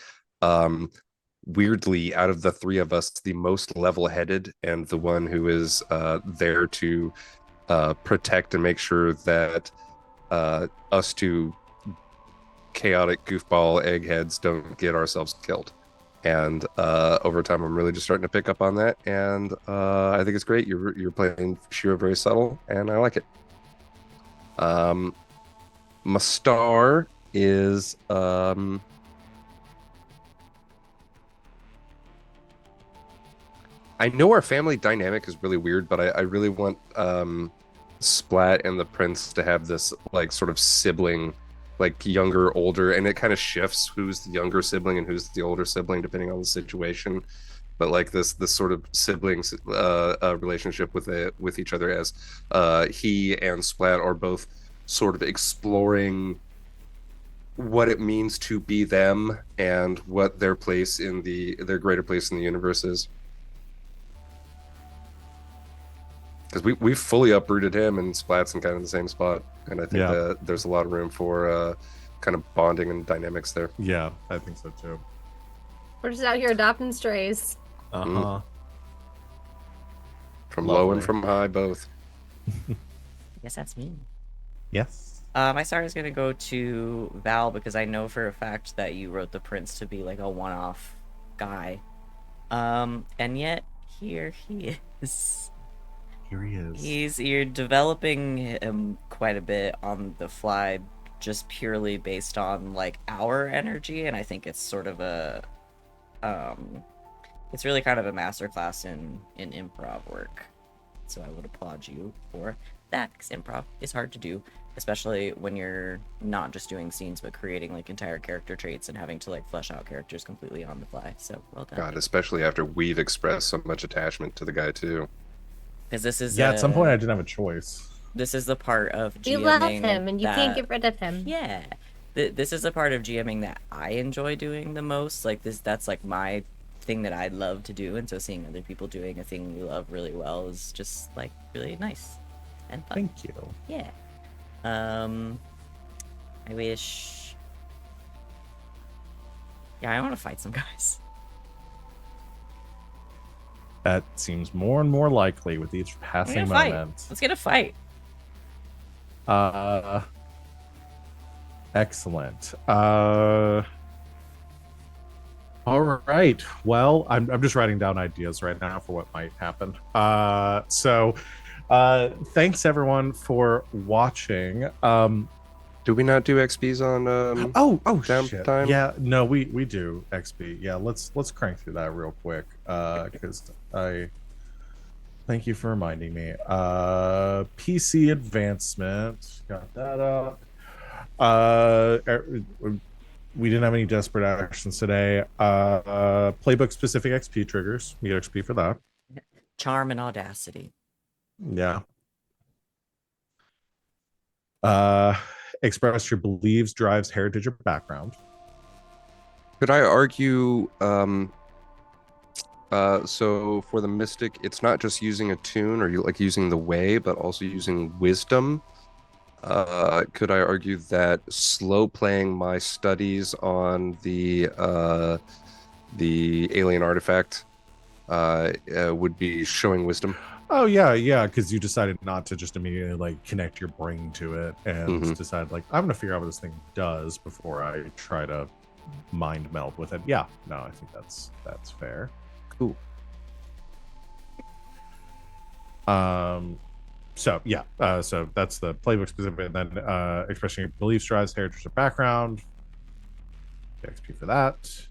weirdly, out of the three of us, the most level-headed and the one who is there to protect and make sure that us two chaotic goofball eggheads don't get ourselves killed. And over time, I'm really just starting to pick up on that, and I think it's great. You're playing Shiiro very subtle, and I like it. My star is I know our family dynamic is really weird, but I really want Splat and the Prince to have this like sort of sibling, like younger, older, and it kind of shifts who's the younger sibling and who's the older sibling depending on the situation. But like this sort of siblings relationship with each other, as he and Splat are both sort of exploring what it means to be them and what their place in their greater place in the universe is. Because we've fully uprooted him, and Splat's in kind of the same spot, and I think that there's a lot of room for kind of bonding and dynamics there. Yeah, I think so too. We're just out here adopting strays. Uh-huh. From low and from high, both. I guess that's me. Yes. My star is gonna go to Val because I know for a fact that you wrote the prince to be like a one-off guy. And yet here he is. Here he is. You're developing him quite a bit on the fly, just purely based on like our energy, and I think it's sort of um, it's really kind of a masterclass in improv work. So I would applaud you for that, because improv is hard to do, especially when you're not just doing scenes but creating like entire character traits and having to like flesh out characters completely on the fly. So well done. God, especially after we've expressed so much attachment to the guy too. Because this is Yeah, at some point I didn't have a choice. this is the part of GMing You love him, and you can't that- get rid of him. Yeah, this is the part of GMing that I enjoy doing the most. Like that's like my thing that I love to do, and so seeing other people doing a thing we love really well is just like really nice and fun. Thank you. Yeah. I wish. Yeah, I want to fight some guys. That seems more and more likely with each passing fight. moment. Let's get a fight. Excellent. All right. Well, I'm just writing down ideas right now for what might happen. Thanks everyone for watching. Do we not do XPs on Oh shit. downtime? Yeah, no, we do XP. Yeah, let's crank through that real quick. Because I thank you for reminding me. PC advancement. Got that up. We didn't have any desperate actions today. Playbook specific XP triggers. We get XP for that. Charm and audacity. Yeah. Express your beliefs, drives, heritage, or background. Could I argue so for the mystic, it's not just using a tune or you like using the way, but also using wisdom. Could I argue that slow playing my studies on the alien artifact would be showing wisdom? Oh yeah, because you decided not to just immediately like connect your brain to it and decide like I'm gonna figure out what this thing does before I try to mind meld with it. Yeah, no, I think that's fair. Cool. So yeah, so that's the playbook specific, and then expressing your beliefs, drives, heritage, or background. XP for that.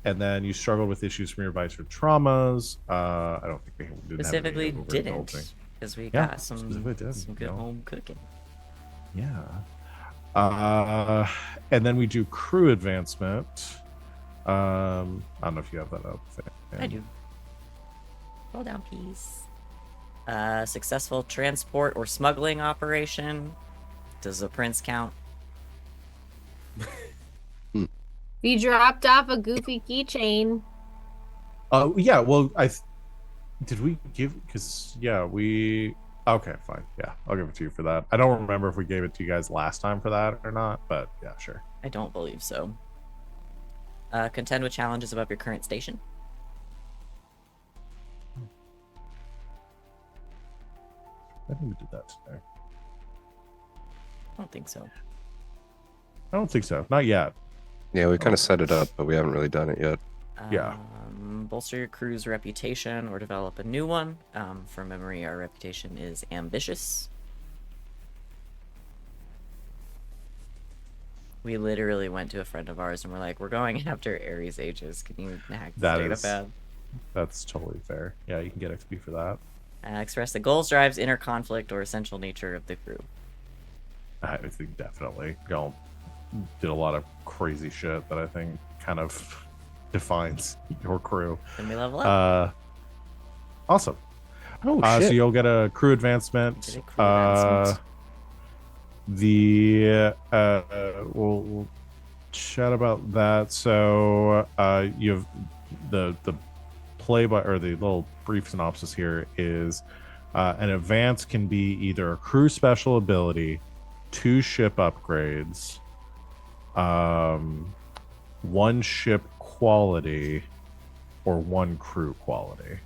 And then you struggled with issues from your advice or traumas. I don't think we didn't Specifically have any didn't, because we Yeah, got some specifically good home cooking. Yeah. And then we do crew advancement. I don't know if you have that up. I do. Roll down, please. Successful transport or smuggling operation. Does the prince count? You dropped off a goofy keychain. Oh yeah, well did we give we okay, fine. Yeah, I'll give it to you for that. I don't remember if we gave it to you guys last time for that or not, but yeah, sure. I don't believe so. Contend with challenges above your current station. I think we did that today. I don't think so. I don't think so. Not yet. Yeah, we kind of set it up, but we haven't really done it yet. Yeah. Bolster your crew's reputation or develop a new one. From memory, our reputation is ambitious. We literally went to a friend of ours and we're like, we're going after Aries Ages. Can you hack this data pad? That's totally fair. Yeah, you can get XP for that. Express the goals, drives, inner conflict, or essential nature of the crew. I think definitely. Y'all did a lot of crazy shit that I think kind of defines your crew. Can we level up? Awesome. Oh, So shit. you'll get a crew advancement. Get a crew advancement. We'll chat about that. So you have the play by or the little brief synopsis here is an advance can be either a crew special ability, 2 ship upgrades, 1 ship quality, or 1 crew quality.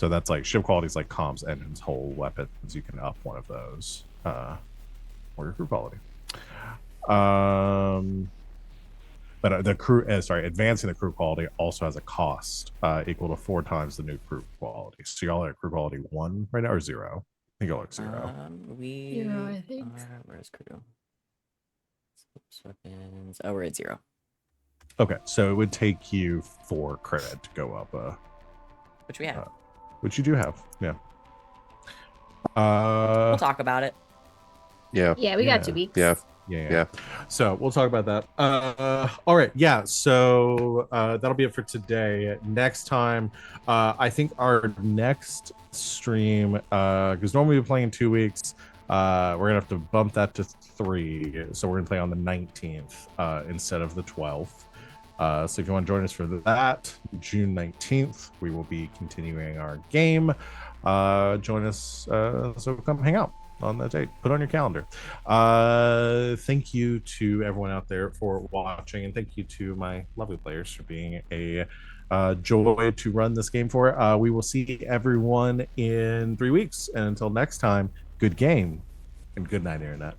So that's like ship qualities like comms, engines, hull, weapons. You can up one of those. Or your crew quality. But the crew, advancing the crew quality also has a cost equal to 4 times the new crew quality. So y'all are at crew quality 1 right now or 0? I think y'all are at 0. We Zero, I think. where's crew? Weapons. Oh, we're at 0. Okay, so it would take you 4 credit to go up. Which we have. Which you do have, yeah. We'll talk about it. Yeah. Yeah, we got 2 weeks. Yeah. So we'll talk about that. All right. Yeah. So that'll be it for today. Next time, I think our next stream, because normally we play in 2 weeks, we're gonna have to bump that to 3. So we're gonna play on the 19th instead of the 12th. So if you want to join us for that, June 19th, we will be continuing our game. Join us. So come hang out on that date. Put on your calendar. Thank you to everyone out there for watching, and thank you to my lovely players for being a joy to run this game for. We will see everyone in 3 weeks, and until next time, good game and good night, internet.